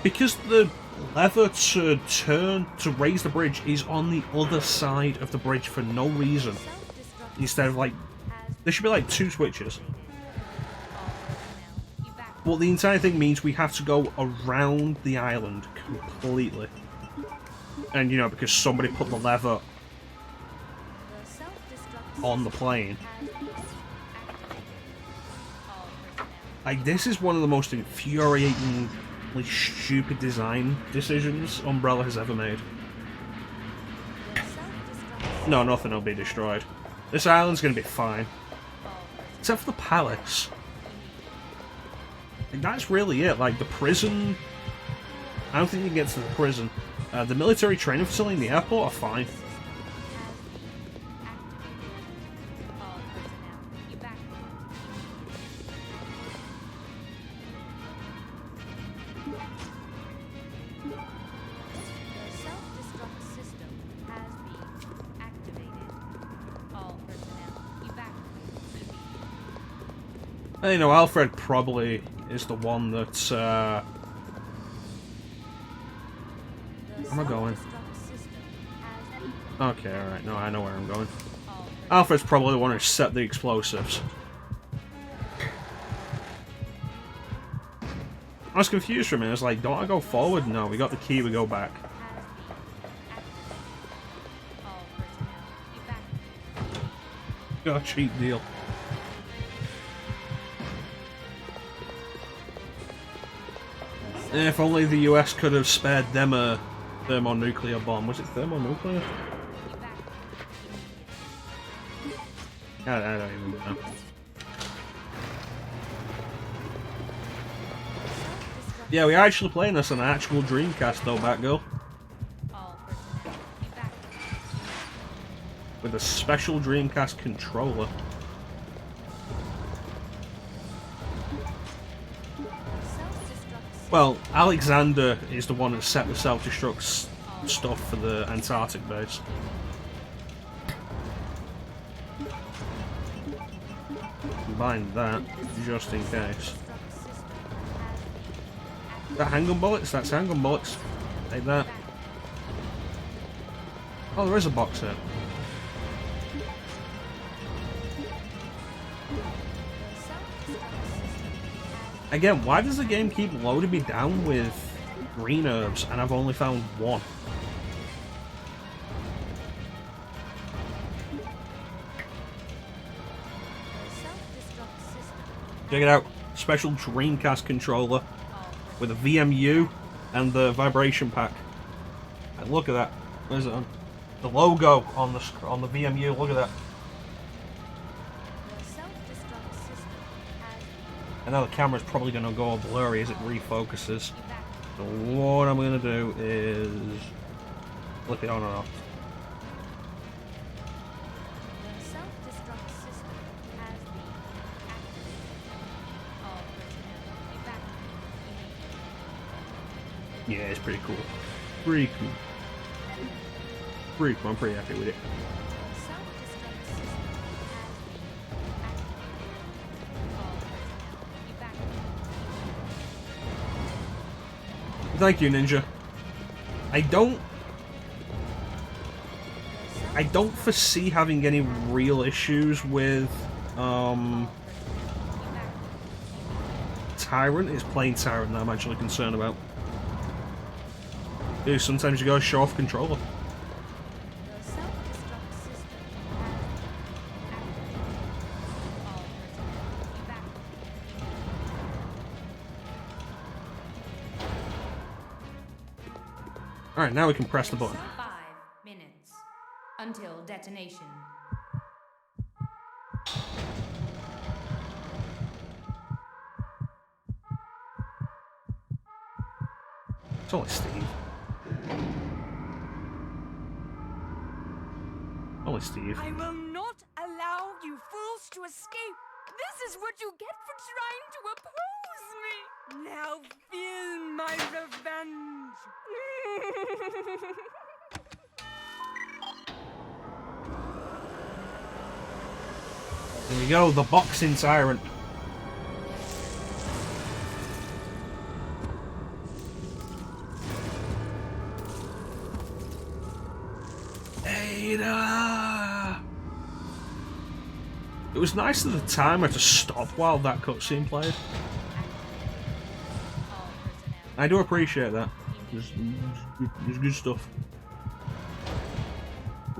Because the lever to turn to raise the bridge is on the other side of the bridge for no reason. Instead of like... There should be like 2 switches. But the entire thing means we have to go around the island completely. And, you know, because somebody put the lever on the plane. Like, this is one of the most infuriatingly stupid design decisions Umbrella has ever made. No, nothing will be destroyed. This island's gonna be fine. Except for the palace. And that's really it. Like, the prison... I don't think you can get to the prison. The military training facility and the airport are fine. And, you know, Alfred probably is the one that's, where am I going? Okay, alright, no, I know where I'm going. Alfred's probably the one who set the explosives. I was confused for a minute, I was like, don't I go forward? No, we got the key, we go back. Got a cheap deal. If only the US could have spared them a thermonuclear bomb. Was it thermonuclear? I don't even know. Yeah, we're actually playing this on an actual Dreamcast though, Batgirl. With a special Dreamcast controller. Well, Alexander is the one that set the self-destruct stuff for the Antarctic base. Combine that, just in case. Is that handgun bullets? That's handgun bullets. Take that. Oh, there is a box here. Again, why does the game keep loading me down with green herbs and I've only found one? Check it out. Special Dreamcast controller with a VMU and the vibration pack. And look at that. Where's it on? The logo on the VMU. Look at that. I know the camera's probably going to go all blurry as it refocuses. So what I'm going to do is flip it on and off. Yeah, it's pretty cool. Pretty cool. Pretty cool. I'm pretty happy with it. Thank you, Ninja. I don't foresee having any real issues with Tyrant. It's plain Tyrant that I'm actually concerned about. Dude, sometimes you gotta show off controller. Alright, now we can press the button.
5 minutes until detonation.
It's only Steve. Only Steve.
I will not allow you fools to escape. This is what you get for trying to oppose me. Now feel my revenge.
There we go, the boxing Tyrant. Ada! It was nice of the timer to stop while that cutscene played. I do appreciate that. It's good stuff.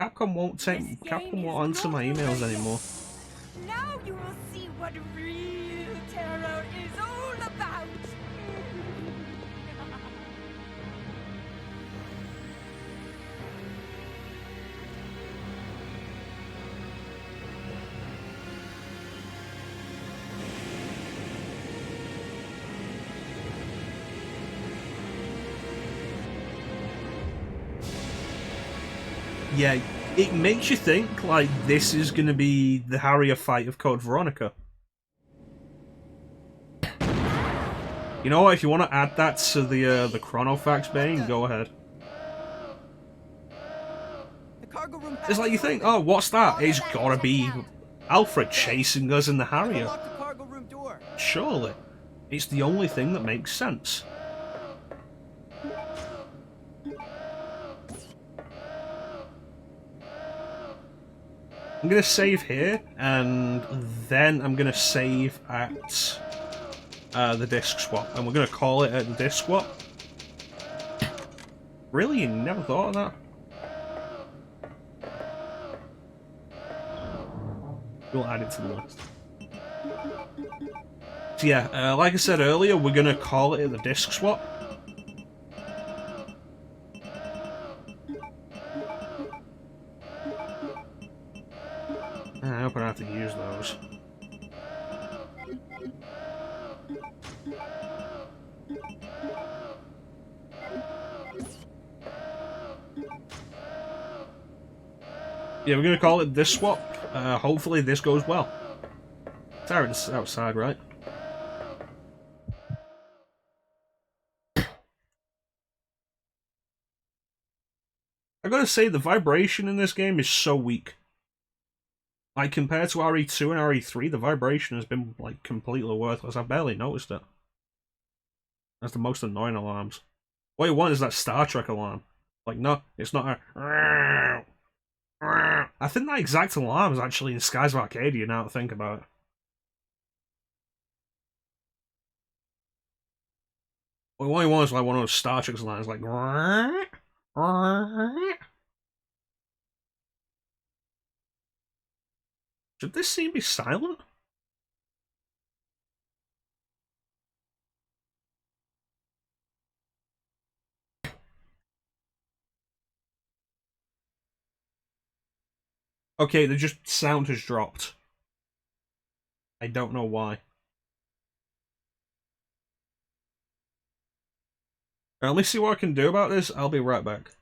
Capcom won't answer my emails anymore.
Now you will see what real terror is all about.
Yeah, it makes you think, like, this is gonna be the Harrier fight of Code Veronica. You know what, if you want to add that to the Chronofax Bane, go ahead. It's like you think, oh, what's that? It's gotta be Alfred chasing us in the Harrier. Surely. It's the only thing that makes sense. I'm gonna save here, and then I'm gonna save at the disc swap, and we're gonna call it at the disc swap. Really? You never thought of that? We'll add it to the list. So yeah, like I said earlier, we're gonna call it at the disc swap. I hope I don't have to use those. Yeah, we're gonna call it this swap. Hopefully this goes well. It's outside, right? I gotta say, the vibration in this game is so weak. Like, compared to RE2 and RE3, the vibration has been, like, completely worthless. I've barely noticed it. That's the most annoying alarms. What you want is that Star Trek alarm. Like, no, it's not a... I think that exact alarm is actually in Skies of Arcadia, now to think about it. What you want is like one of those Star Trek alarms, like... Should this scene be silent? Okay, the sound has dropped. I don't know why. Let me see what I can do about this. I'll be right back.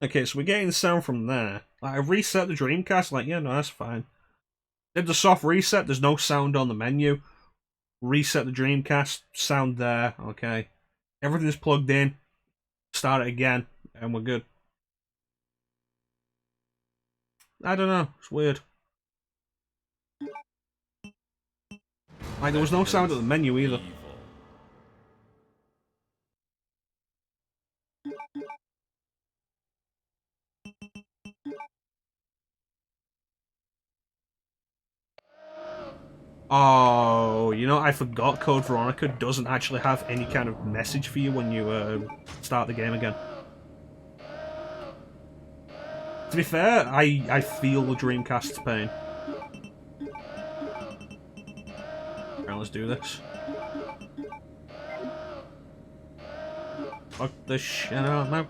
Okay, so we're getting sound from there. Like, I reset the Dreamcast, like, yeah, no, that's fine. Did the soft reset, there's no sound on the menu. Reset the Dreamcast, sound there, okay. Everything's plugged in. Start it again, and we're good. I don't know, it's weird. Like, there was no sound at the menu either. Oh, you know, I forgot Code Veronica doesn't actually have any kind of message for you when you start the game again. To be fair, I feel the Dreamcast's pain. Alright, let's do this. Fuck this shit out now.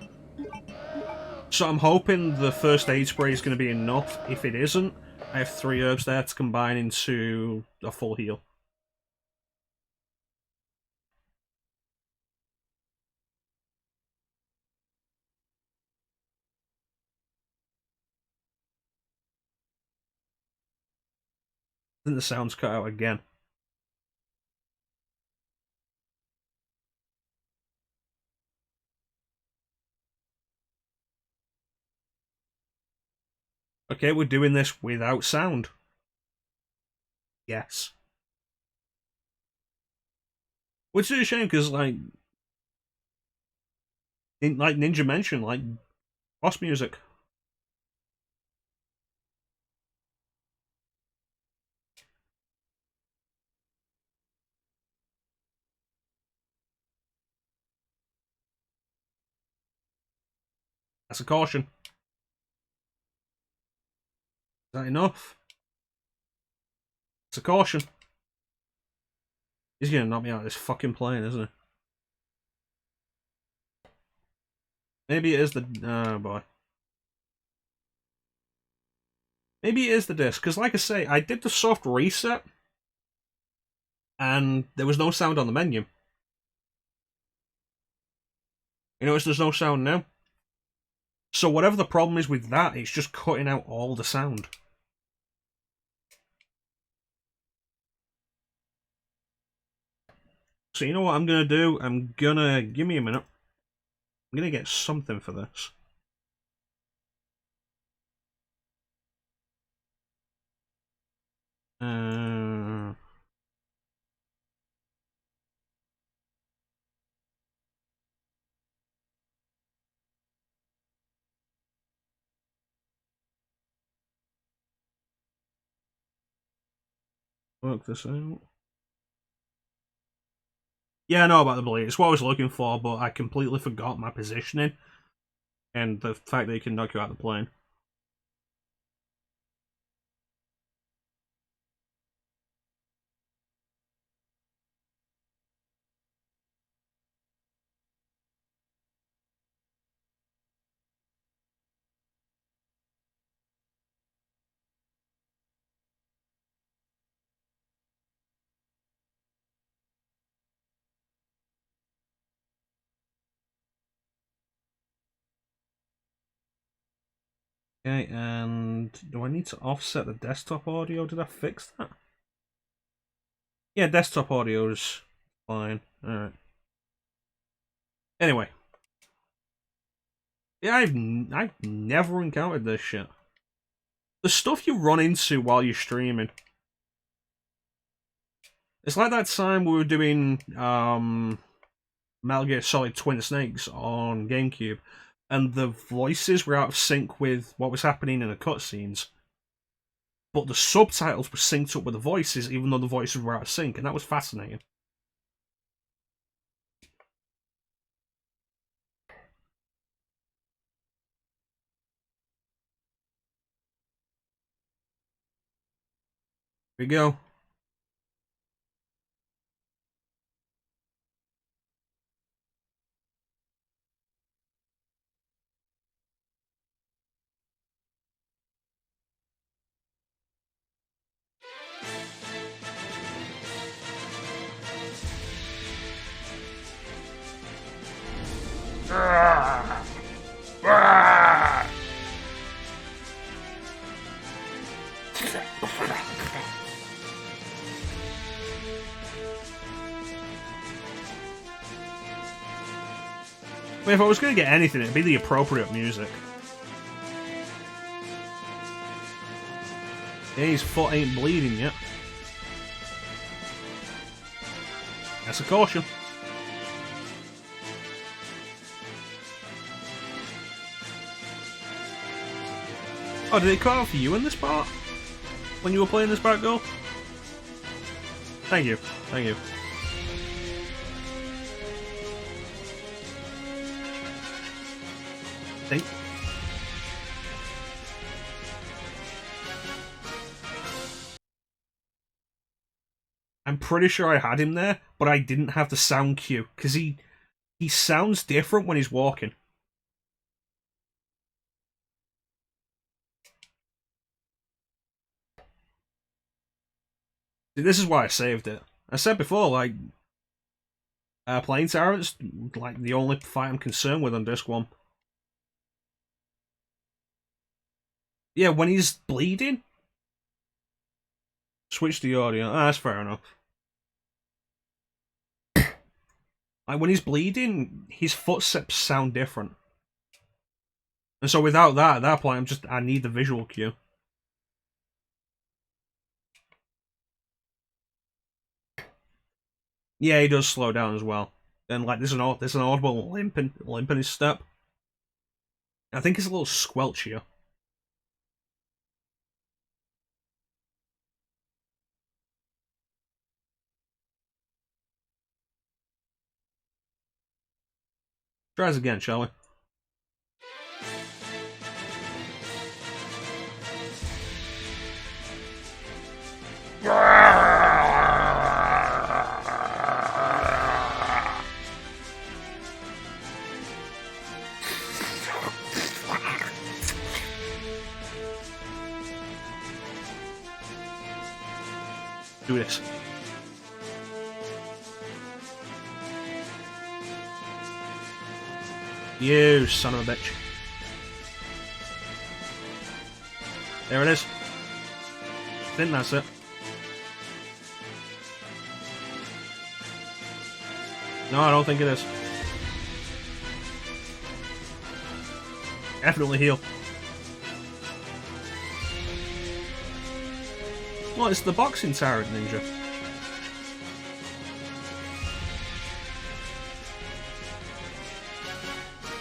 So I'm hoping the first aid spray is going to be enough. If it isn't, I have 3 herbs there to combine into a full heal. I think the sound's cut out again. Okay, we're doing this without sound. Yes. Which is a shame, because, like Ninja mentioned, like, boss music. That's a caution. Is that enough? It's a caution. He's gonna knock me out of this fucking plane, isn't he? Maybe it is the... oh boy. Maybe it is the disc, because like I say, I did the soft reset, and there was no sound on the menu. You notice there's no sound now? So whatever the problem is with that, it's just cutting out all the sound. So you know what I'm gonna do? Give me a minute. I'm gonna get something for this. Work this out. Yeah, I know about the blade. It's what I was looking for, but I completely forgot my positioning and the fact that it can knock you out of the plane. Okay, and do I need to offset the desktop audio? Did I fix that? Yeah, desktop audio is fine. Alright. Anyway. Yeah, I've never encountered this shit. The stuff you run into while you're streaming. It's like that time we were doing Metal Gear Solid Twin Snakes on GameCube, and the voices were out of sync with what was happening in the cutscenes. But the subtitles were synced up with the voices, even though the voices were out of sync, and that was fascinating. Here we go. I mean, if I was going to get anything, it'd be the appropriate music. Yeah, his foot ain't bleeding yet. That's a caution. Oh, did it cut out for you in this part? When you were playing this part, girl? Thank you. Thank you. I'm pretty sure I had him there, but I didn't have the sound cue, because he sounds different when he's walking. This is why I saved it. I said before, like, Plane Tyrant's like the only fight I'm concerned with on disc 1. Yeah, when he's bleeding. Switch the audio. Ah, that's fair enough. Like, when he's bleeding, his footsteps sound different. And so without that, at that point, I need the visual cue. Yeah, he does slow down as well. And like, there's an audible limp in his step. I think it's a little squelchier. Try this again, shall we? Do this. You son of a bitch. There it is. I think that's it. No, I don't think it is. Definitely heal. Well, it's the boxing tyrant ninja.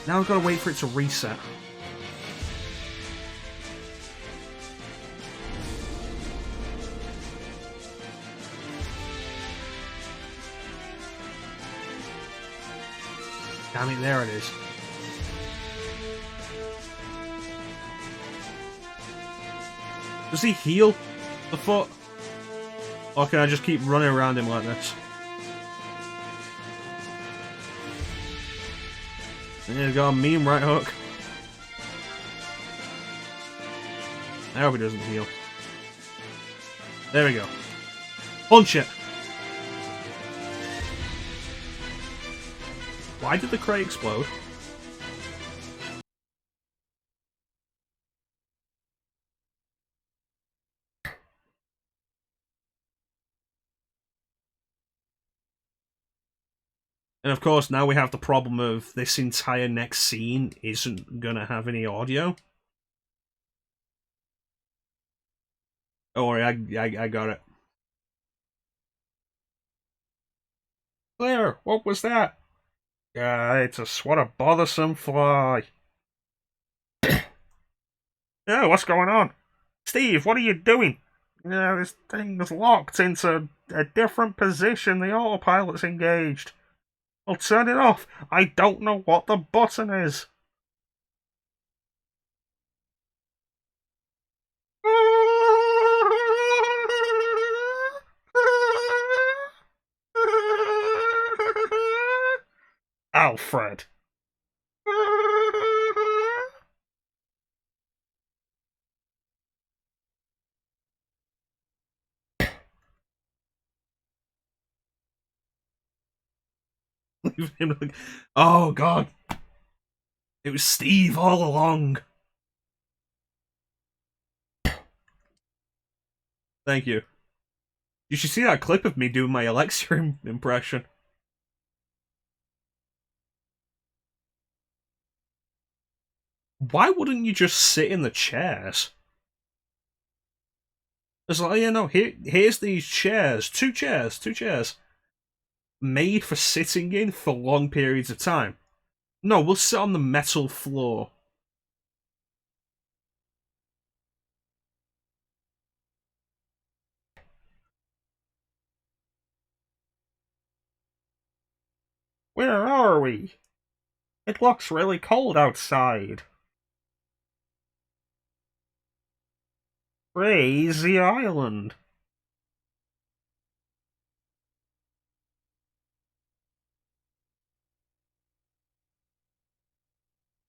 Now I've got to wait for it to reset. Damn it, there it is. Does he heal the foot? Or can I just keep running around him like this? And he's got a mean right hook. I hope he doesn't heal. There we go. Punch it! Why did the crate explode? And of course, now we have the problem of this entire next scene isn't gonna have any audio. Don't worry, I got it. Claire, what was that? It's a what a bothersome fly. Yeah, what's going on? Steve, what are you doing? Yeah, this thing's locked into a different position. The autopilot's engaged. I'll turn it off. I don't know what the button is. Alfred. Oh god. It was Steve all along. Thank you. You should see that clip of me doing my Alexia impression. Why wouldn't you just sit in the chairs? It's like, you know, here's these chairs. Two chairs. Made for sitting in for long periods of time. No, we'll sit on the metal floor. Where are we? It looks really cold outside. Crazy Island.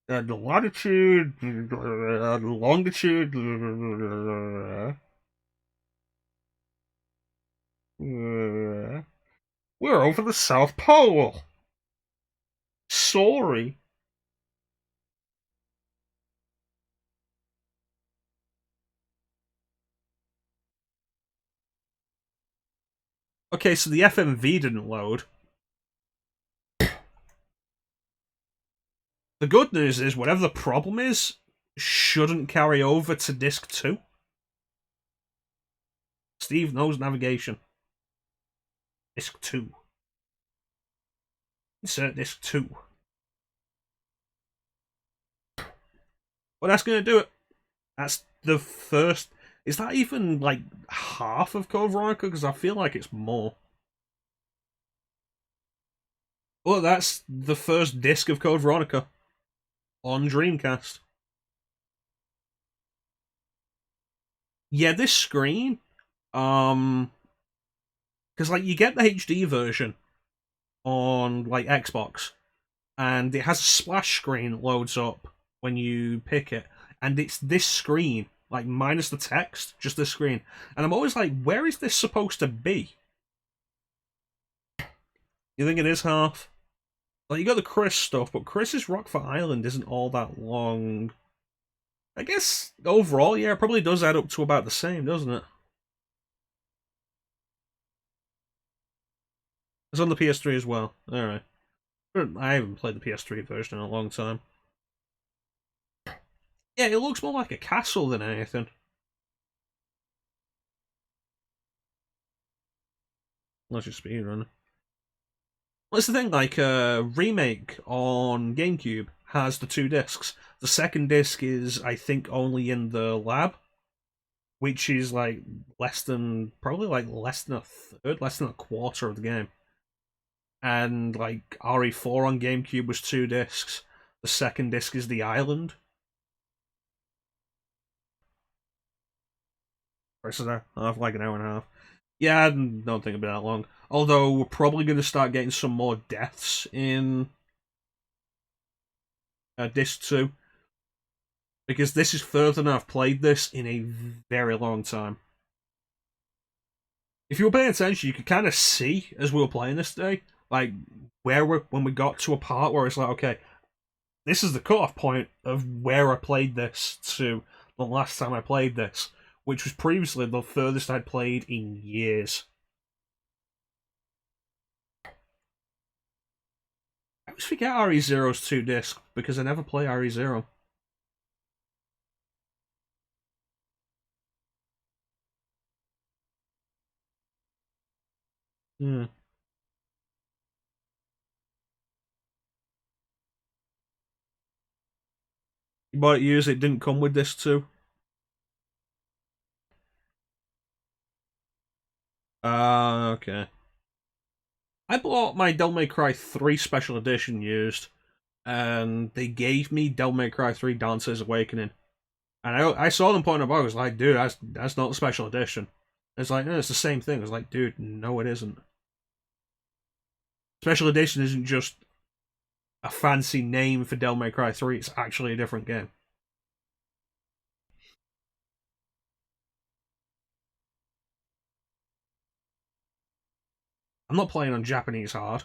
Latitude, longitude. We're over the South Pole. Sorry. Okay, so the FMV didn't load. The good news is, whatever the problem is, shouldn't carry over to disc 2. Steve knows navigation. Disc 2. Insert disc 2. Well, that's going to do it. That's the first... Is that even, like, half of Code Veronica? Because I feel like it's more. Well, that's the first disc of Code Veronica on Dreamcast. Yeah, this screen, because like you get the HD version on like Xbox, and it has a splash screen that loads up when you pick it, and it's this screen, like minus the text, just this screen, and I'm always like, where is this supposed to be? You think it is half? Like you got the Chris stuff, but Chris's Rockfort Island isn't all that long. I guess overall, yeah, it probably does add up to about the same, doesn't it? It's on the PS3 as well. Alright. I haven't played the PS3 version in a long time. Yeah, it looks more like a castle than anything. Unless you're speedrunning. Well, that's the thing, like, Remake on GameCube has the 2 discs. The second disc is, I think, only in the lab, which is, like, probably, like, less than a third, less than a quarter of the game. And, like, RE4 on GameCube was 2 discs. The second disc is the island. Versus I have like an hour and a half. Yeah, I don't think it'll be that long. Although we're probably going to start getting some more deaths in disc 2. Because this is further than I've played this in a very long time. If you were paying attention, you could kind of see as we were playing this day, like when we got to a part where it's like, okay, this is the cutoff point of where I played this to the last time I played this, which was previously the furthest I'd played in years. I always forget RE0's 2 disc because I never play RE0. Hmm. You bought it used, it didn't come with disc 2. Okay. I bought my Devil May Cry 3 Special Edition used, and they gave me Devil May Cry 3 Dante's Awakening. And I saw them pointing about, I was like, dude, that's not the Special Edition. It's like, no, it's the same thing. I was like, dude, no, it isn't. Special Edition isn't just a fancy name for Devil May Cry 3, it's actually a different game. I'm not playing on Japanese hard.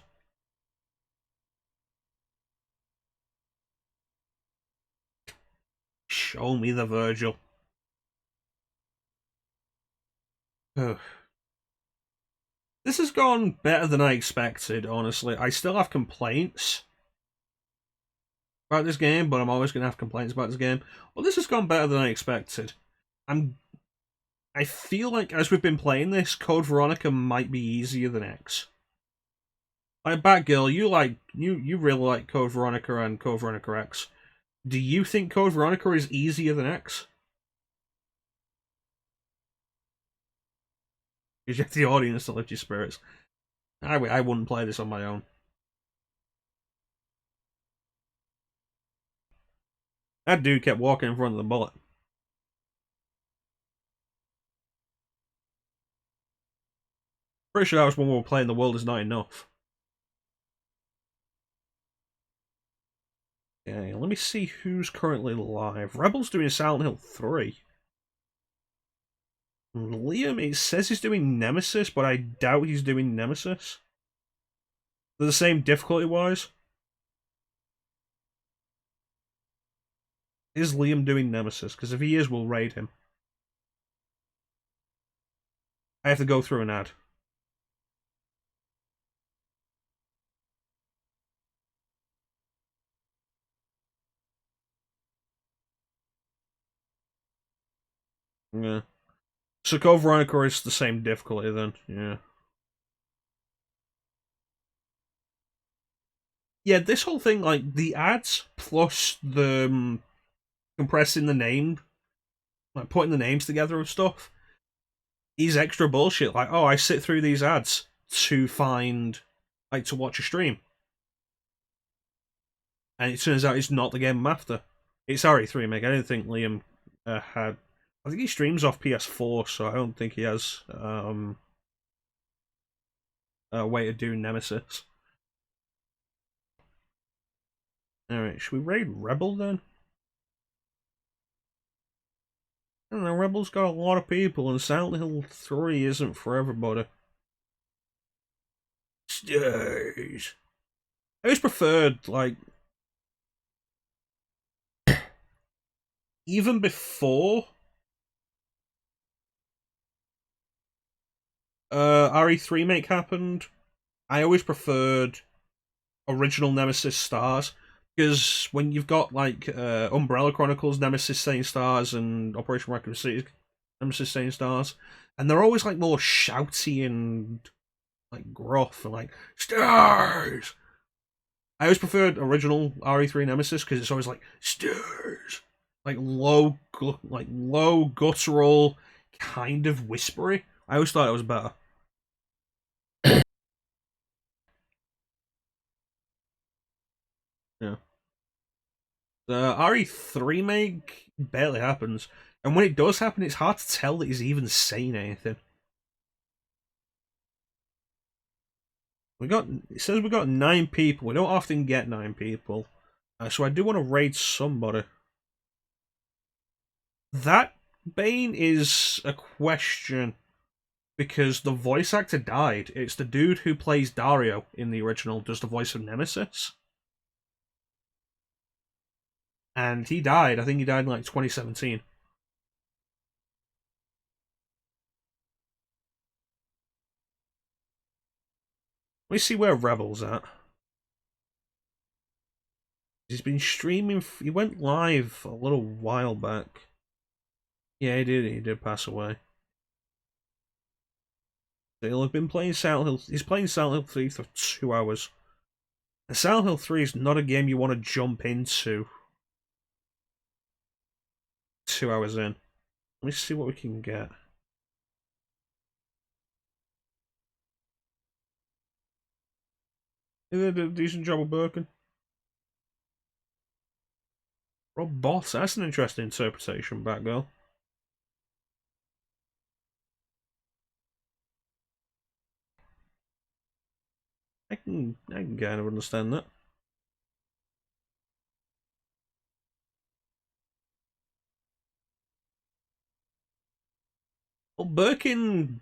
Show me the Virgil. Ugh. This has gone better than I expected, honestly. I still have complaints about this game, but I'm always going to have complaints about this game. Well, this has gone better than I expected. I feel like as we've been playing this, Code Veronica might be easier than X. Like Batgirl, you really like Code Veronica and Code Veronica X. Do you think Code Veronica is easier than X? Because you have the audience to lift your spirits. I wouldn't play this on my own. That dude kept walking in front of the bullet. Pretty sure that was when we were playing The World Is Not Enough. Okay, let me see who's currently live. Rebel's doing Silent Hill 3. Liam, it says he's doing Nemesis, but I doubt he's doing Nemesis. They're the same difficulty-wise. Is Liam doing Nemesis? Because if he is, we'll raid him. I have to go through an ad. Yeah. So Code Veronica is the same difficulty then, yeah. Yeah, this whole thing, like, the ads plus the compressing the name, like putting the names together and stuff, is extra bullshit. Like, oh, I sit through these ads to find, like, to watch a stream. And it turns out it's not the game I'm after. It's RE3, Meg. I didn't think Liam had... I think he streams off PS4, so I don't think he has a way to do Nemesis. Alright, should we raid Rebel then? I don't know, Rebel's got a lot of people, and Silent Hill 3 isn't for everybody. Stars. I always preferred, like... even before... RE3 make happened, I always preferred original Nemesis stars, because when you've got like Umbrella Chronicles Nemesis saying stars and Operation Raccoon City Nemesis saying stars, and they're always like more shouty and like gruff and like stars. I always preferred original RE3 Nemesis because it's always like stars, like low guttural, kind of whispery. I always thought it was better. Yeah. The RE3 make barely happens, and when it does happen, it's hard to tell that he's even saying anything. It says we got 9 people. We don't often get 9 people, so I do want to raid somebody. That Bane is a question because the voice actor died. It's the dude who plays Dario in the original, does the voice of Nemesis. And he died. I think he died in like 2017. Let me see where Rebel's at. He's been streaming. He went live a little while back. Yeah, he did. He did pass away. He'll have been playing Silent Hill. He's playing Silent Hill 3 for 2 hours. And Silent Hill 3 is not a game you want to jump into 2 hours in. Let me see what we can get. They did a decent job of Birkin. Rob Boss, that's an interesting interpretation, Batgirl. I can kind of understand that. Well, Birkin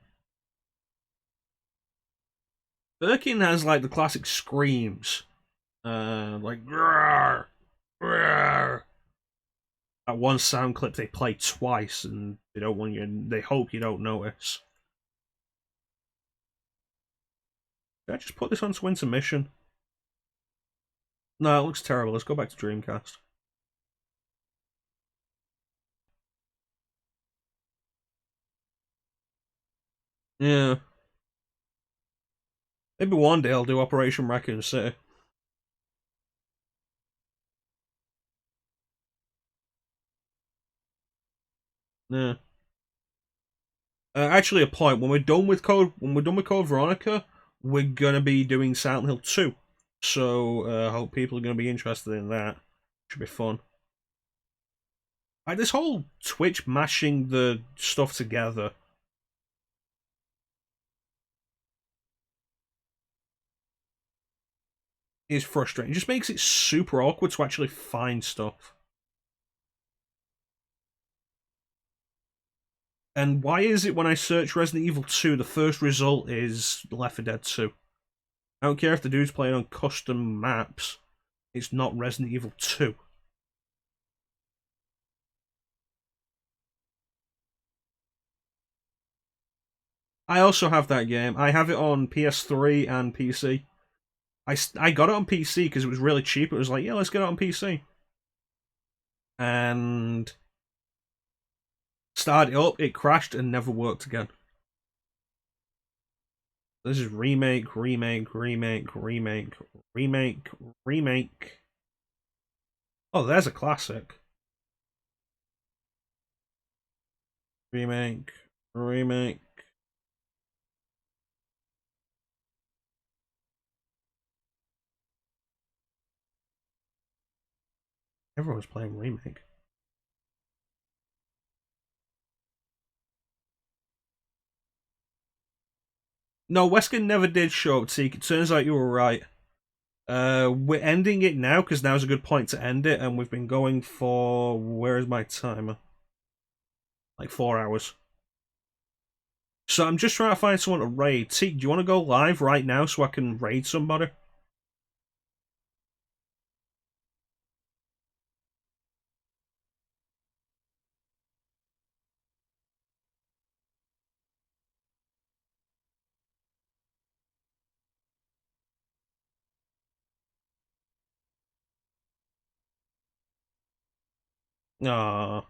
has like the classic screams, like "Rawr, rawr." That one sound clip they play twice, and they don't want you. They hope you don't notice. Did I just put this onto intermission? No, it looks terrible. Let's go back to Dreamcast. Yeah. Maybe one day I'll do Operation Raccoon City. Yeah. Actually, a point. When we're done with Code Veronica, we're gonna be doing Silent Hill 2. So I hope people are gonna be interested in that. Should be fun. Like this whole Twitch mashing the stuff together. Is frustrating. It just makes it super awkward to actually find stuff. And why is it when I search Resident Evil 2, the first result is Left 4 Dead 2? I don't care if the dude's playing on custom maps, it's not Resident Evil 2. I also have that game. I have it on PS3 and PC. I got it on PC because it was really cheap. It was like, yeah, let's get it on PC. And started it up, it crashed and never worked again. This is remake. Oh, there's a classic. Remake. Everyone's playing remake. No, Weskin never did show up, Teak. It turns out you were right. We're ending it now because now's a good point to end it, and we've been going for... Where is my timer? Like 4 hours. So I'm just trying to find someone to raid. Teak, do you want to go live right now so I can raid somebody? Ah.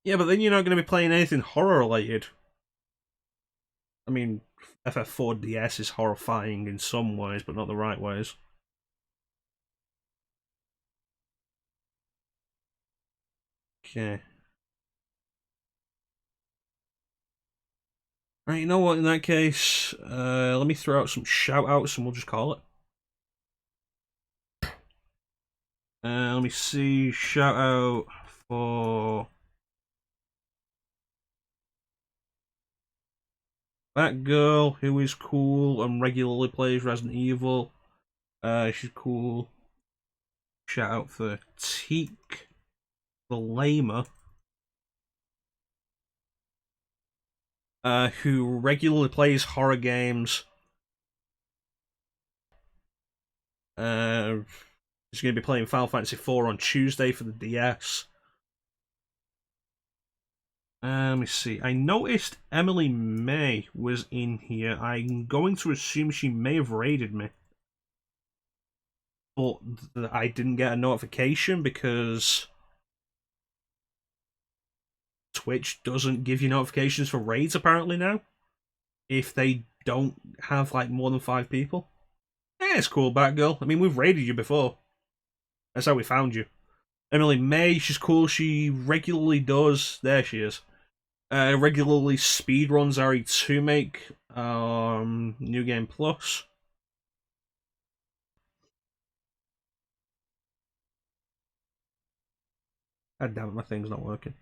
Yeah, but then you're not going to be playing anything horror related. I mean, FF4DS is horrifying in some ways, but not the right ways. Okay. Right, you know what, in that case, let me throw out some shout-outs and we'll just call it. Let me see, shout-out for... that girl who is cool and regularly plays Resident Evil. She's cool. Shout out for Teak the Lamer, who regularly plays horror games. He's going to be playing Final Fantasy IV on Tuesday for the DS. Let me see. I noticed Emily May was in here. I'm going to assume she may have raided me. But I didn't get a notification because Twitch doesn't give you notifications for raids apparently now. If they don't have like more than 5 people. Yeah, it's cool, Batgirl. I mean, we've raided you before. That's how we found you. Emily May, she's cool. She regularly does... There she is. Regularly speedruns RE2 make. New Game Plus. God damn it, my thing's not working.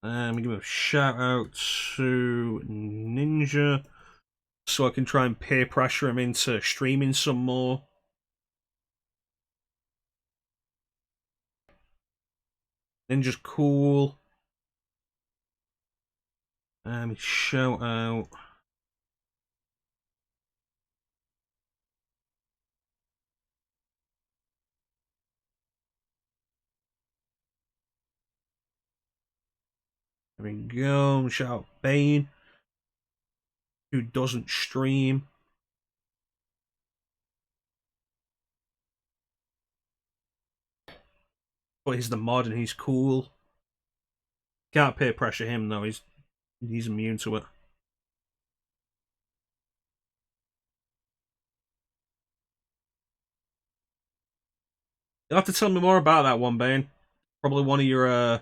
I'm going to give a shout out to Ninja so I can try and peer pressure him into streaming some more. Ninja's cool. Shout out. There we go. Shout out Bane, who doesn't stream. But he's the mod and he's cool. Can't peer pressure him though, he's immune to it. You'll have to tell me more about that one, Bane. Probably one of your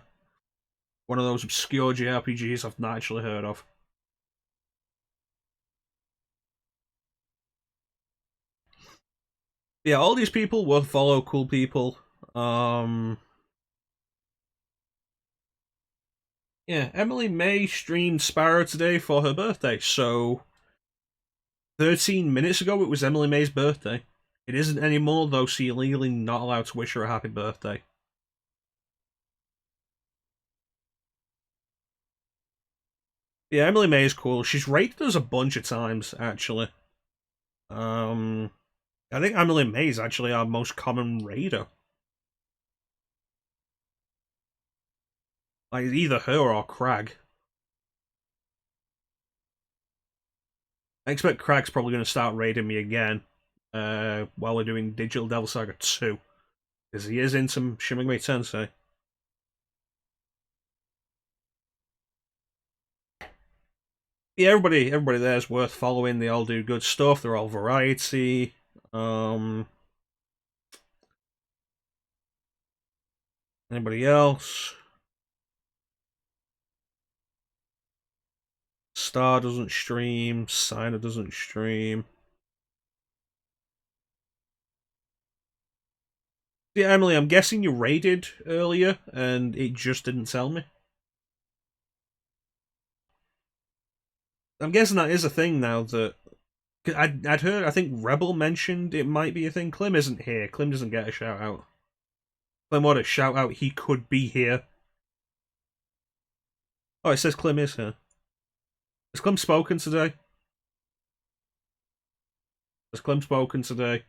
one of those obscure JRPGs I've not actually heard of. Yeah, all these people will follow cool people. Yeah, Emily May streamed Sparrow today for her birthday, so 13 minutes ago it was Emily May's birthday. It isn't anymore though, so you're legally not allowed to wish her a happy birthday. Yeah, Emily May is cool. She's rated us a bunch of times, actually. I think Emily May is actually our most common raider. Like, either her or Crag. I expect Crag's probably going to start raiding me again while we're doing Digital Devil Saga 2. Because he is into Shin Megami Tensei. Yeah, everybody there is worth following. They all do good stuff. They're all variety. Anybody else? Star doesn't stream. Sina doesn't stream. Yeah, Emily, I'm guessing you raided earlier and it just didn't tell me. I'm guessing that is a thing now that... I'd heard, I think Rebel mentioned it might be a thing. Klim isn't here. Klim doesn't get a shout out. Klim wanted a shout out, he could be here. Oh, it says Klim is here. Has Klim spoken today? Has Klim spoken today?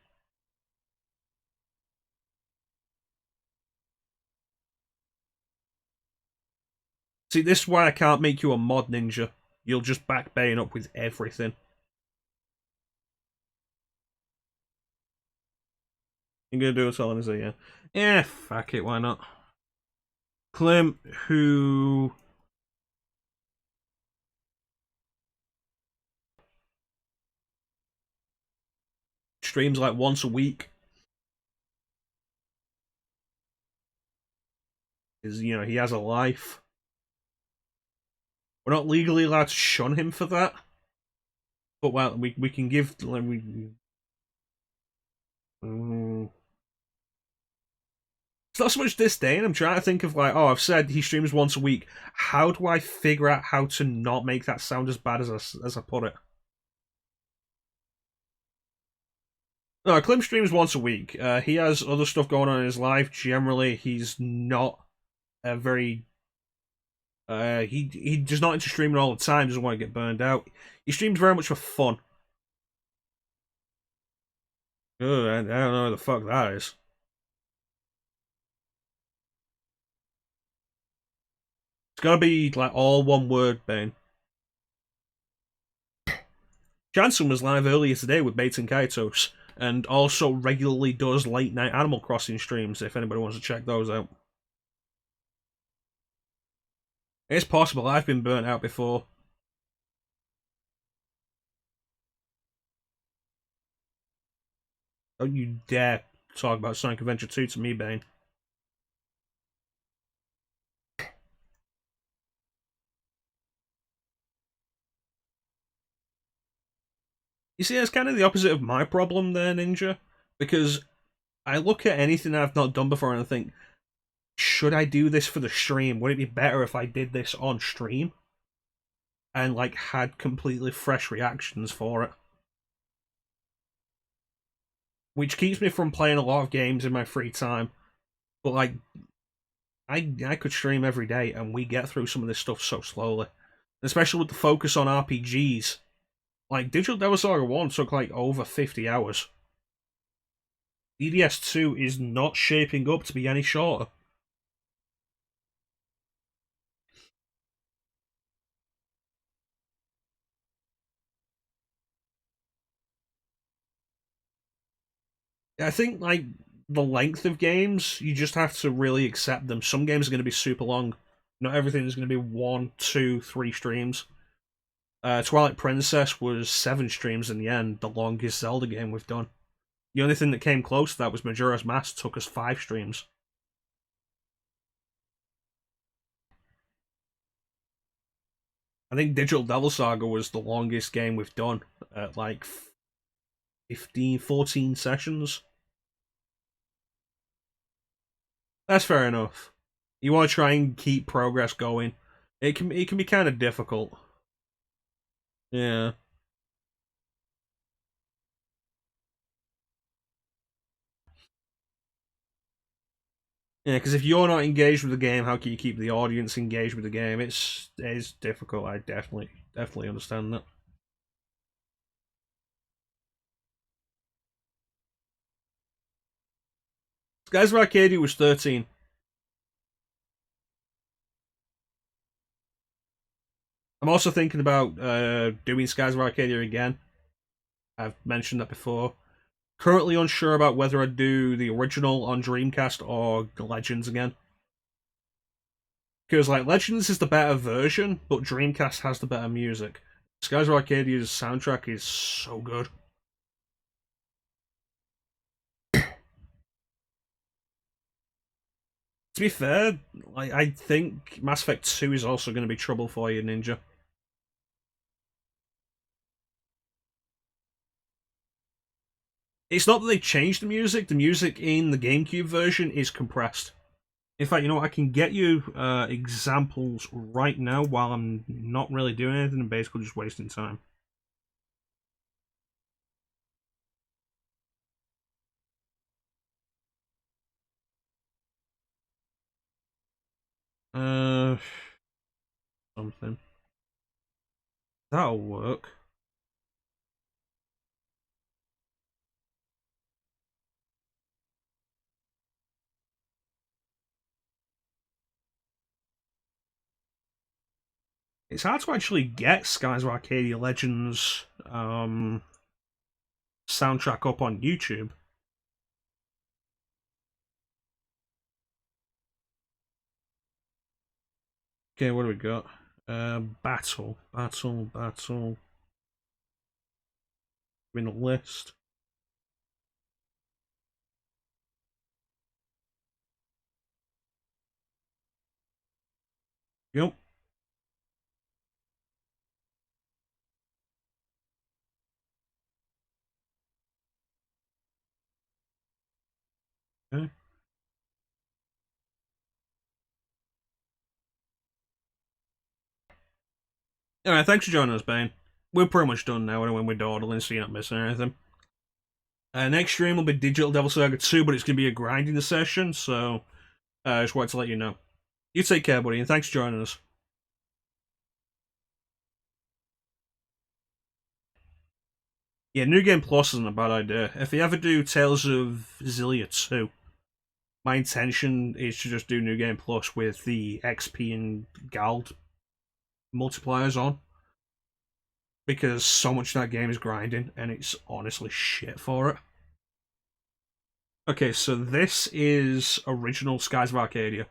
See, this is why I can't make you a mod ninja. You'll just back baying up with everything. You're gonna do it all, is it? Yeah. Yeah, fuck it, why not? Klim, who... streams like once a week. Is, you know, he has a life. We're not legally allowed to shun him for that. But, well, we can give... Like, it's not so much disdain. I'm trying to think of, like, oh, I've said he streams once a week. How do I figure out how to not make that sound as bad as I put it? No, Klim streams once a week. He has other stuff going on in his life. Generally, he's not very... He's just not into streaming all the time. Doesn't want to get burned out. He streams very much for fun. Oh, I don't know who the fuck that is. It's gotta be like all one word, Bane. Jansen was live earlier today with Bates and Kaitos, and also regularly does late night Animal Crossing streams if anybody wants to check those out. It's possible, I've been burnt out before. Don't you dare talk about Sonic Adventure 2 to me, Bane. You see, that's kind of the opposite of my problem there, Ninja. Because I look at anything I've not done before and I think, should I do this for the stream? Would it be better if I did this on stream? And, like, had completely fresh reactions for it. Which keeps me from playing a lot of games in my free time. But, like, I could stream every day and we get through some of this stuff so slowly. Especially with the focus on RPGs. Like, Digital Devil Saga 1 took, like, over 50 hours. DDS 2 is not shaping up to be any shorter. I think, like, the length of games, you just have to really accept them. Some games are going to be super long. Not everything is going to be 1, 2, 3 streams. Twilight Princess was 7 streams in the end, the longest Zelda game we've done. The only thing that came close to that was Majora's Mask, took us 5 streams. I think Digital Devil Saga was the longest game we've done, at like 15, 14 sessions. That's fair enough. You want to try and keep progress going. It can be kind of difficult. Yeah. Yeah, because if you're not engaged with the game, how can you keep the audience engaged with the game? It's difficult. I definitely understand that. Skies of Arcadia was 13. I'm also thinking about doing Skies of Arcadia again. I've mentioned that before. Currently unsure about whether I'd do the original on Dreamcast or Legends again. Because like Legends is the better version, but Dreamcast has the better music. Skies of Arcadia's soundtrack is so good. To be fair, I think Mass Effect 2 is also going to be trouble for you, Ninja. It's not that they changed the music in the GameCube version is compressed. In fact, you know what, I can get you examples right now while I'm not really doing anything and basically just wasting time. Something. That'll work. It's hard to actually get Skies of Arcadia Legends soundtrack up on YouTube. Okay, what do we got? Battle. In the list. Yep. Okay. Alright, thanks for joining us, Bane. We're pretty much done now anyway with dawdling, so you're not missing anything. Next stream will be Digital Devil Saga 2, but it's going to be a grinding session, so I just wanted to let you know. You take care, buddy, and thanks for joining us. Yeah, New Game Plus isn't a bad idea. If you ever do Tales of Xillia 2, my intention is to just do New Game Plus with the XP and Gald multipliers on. Because so much of that game is grinding, and it's honestly shit for it. Okay, so this is original Skies of Arcadia.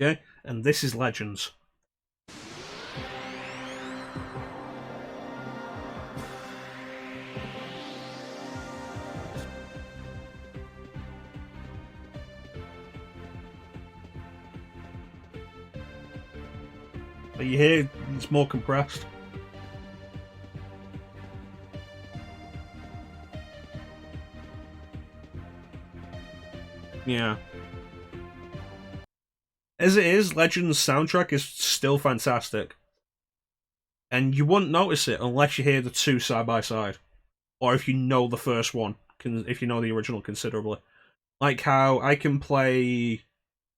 Okay, and this is Legends. But you hear it's more compressed. Yeah. As it is, Legends soundtrack is still fantastic. And you wouldn't notice it unless you hear the two side by side. Or if you know the first one, if you know the original considerably. Like how I can play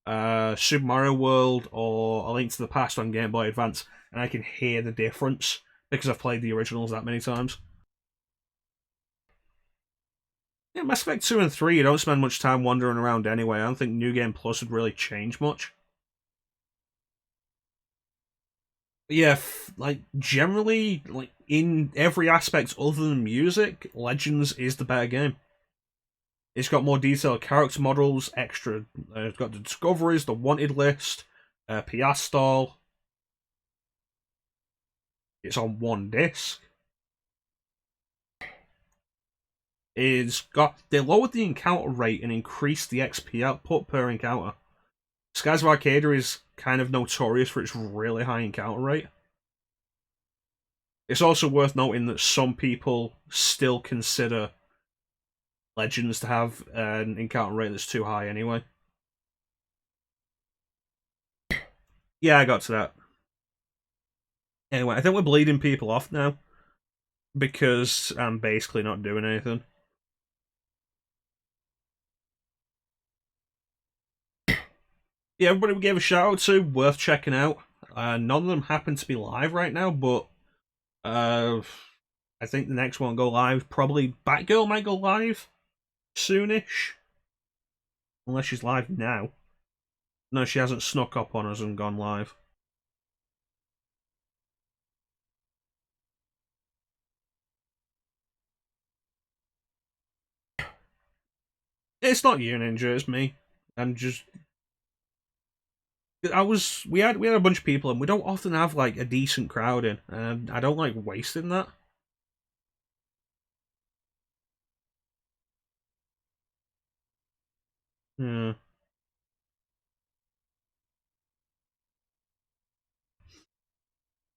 Super Mario World or A Link to the Past on Game Boy Advance, and I can hear the difference because I've played the originals that many times. Yeah, Mass Effect 2 and 3, you don't spend much time wandering around anyway. I don't think New Game Plus would really change much. But yeah, like, generally, like, in every aspect other than music, Legends is the better game. It's got more detailed character models, extra. It's got the discoveries, the wanted list, PR stall. It's on one disc. they lowered the encounter rate and increased the XP output per encounter. Skies of Arcadia is kind of notorious for its really high encounter rate. It's also worth noting that some people still consider Legends to have an encounter rate that's too high anyway. Yeah, I got to that. Anyway, I think we're bleeding people off now because I'm basically not doing anything. Yeah, everybody we gave a shout out to, worth checking out. None of them happen to be live right now, but I think the next one will go live. Probably Batgirl might go live soonish. Unless she's live now. No, she hasn't snuck up on us and gone live. It's not you, Ninja, it's me. I'm just... we had a bunch of people and we don't often have like a decent crowd in, and I don't like wasting that. Yeah.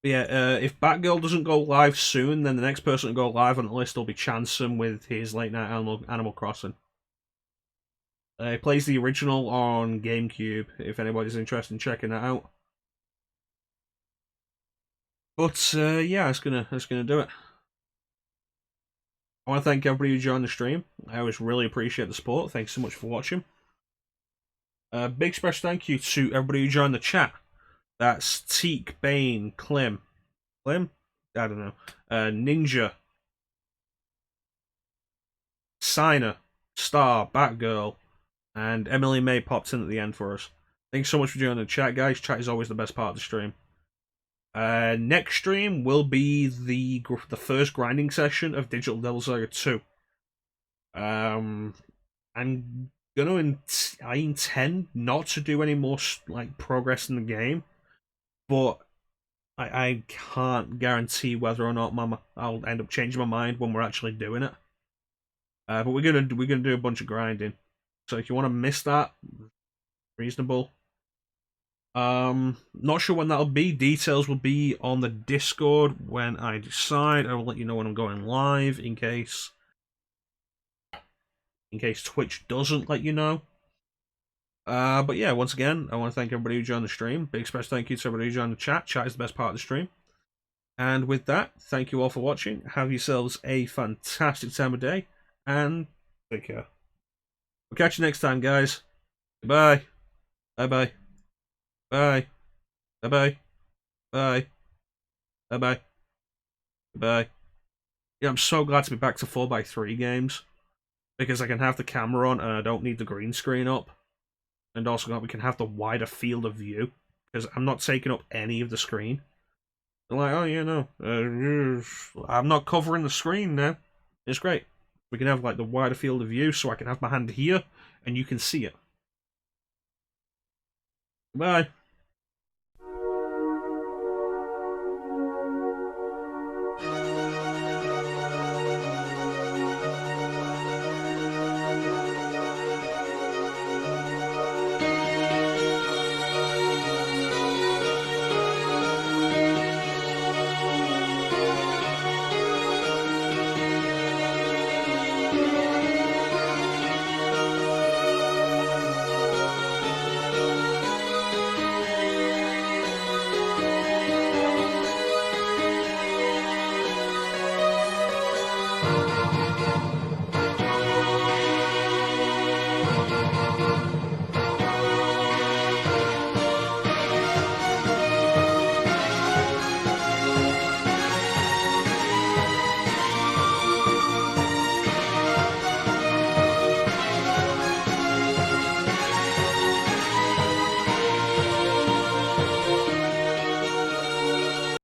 But yeah, if Batgirl doesn't go live soon, then the next person to go live on the list will be Chanson with his late night Animal Crossing. He plays the original on GameCube, if anybody's interested in checking that out. But yeah, that's gonna do it. I want to thank everybody who joined the stream. I always really appreciate the support. Thanks so much for watching. Big special thank you to everybody who joined the chat. That's Teak, Bane, Clem? I don't know. Ninja, Signer, Star, Batgirl, and Emily May popped in at the end for us. Thanks so much for joining the chat, guys. Chat is always the best part of the stream. Next stream will be the first grinding session of Digital Devil Saga 2. I intend not to do any more like progress in the game, but I can't guarantee whether or not I'll end up changing my mind when we're actually doing it. But we're gonna do a bunch of grinding. So if you want to miss that, reasonable. Not sure when that'll be. Details will be on the Discord when I decide. I will let you know when I'm going live in case Twitch doesn't let you know. But yeah, once again, I want to thank everybody who joined the stream. Big special thank you to everybody who joined the chat. Chat is the best part of the stream. And with that, thank you all for watching. Have yourselves a fantastic time of day, and take care. We'll catch you next time, guys. Goodbye. Bye-bye. Bye. Bye-bye. Bye. Bye-bye. Goodbye. Yeah, I'm so glad to be back to 4x3 games, because I can have the camera on and I don't need the green screen up. And also we can have the wider field of view, because I'm not taking up any of the screen. They're like, oh yeah, no, I'm not covering the screen now. It's great. We can have like the wider field of view, so I can have my hand here, and you can see it. Bye.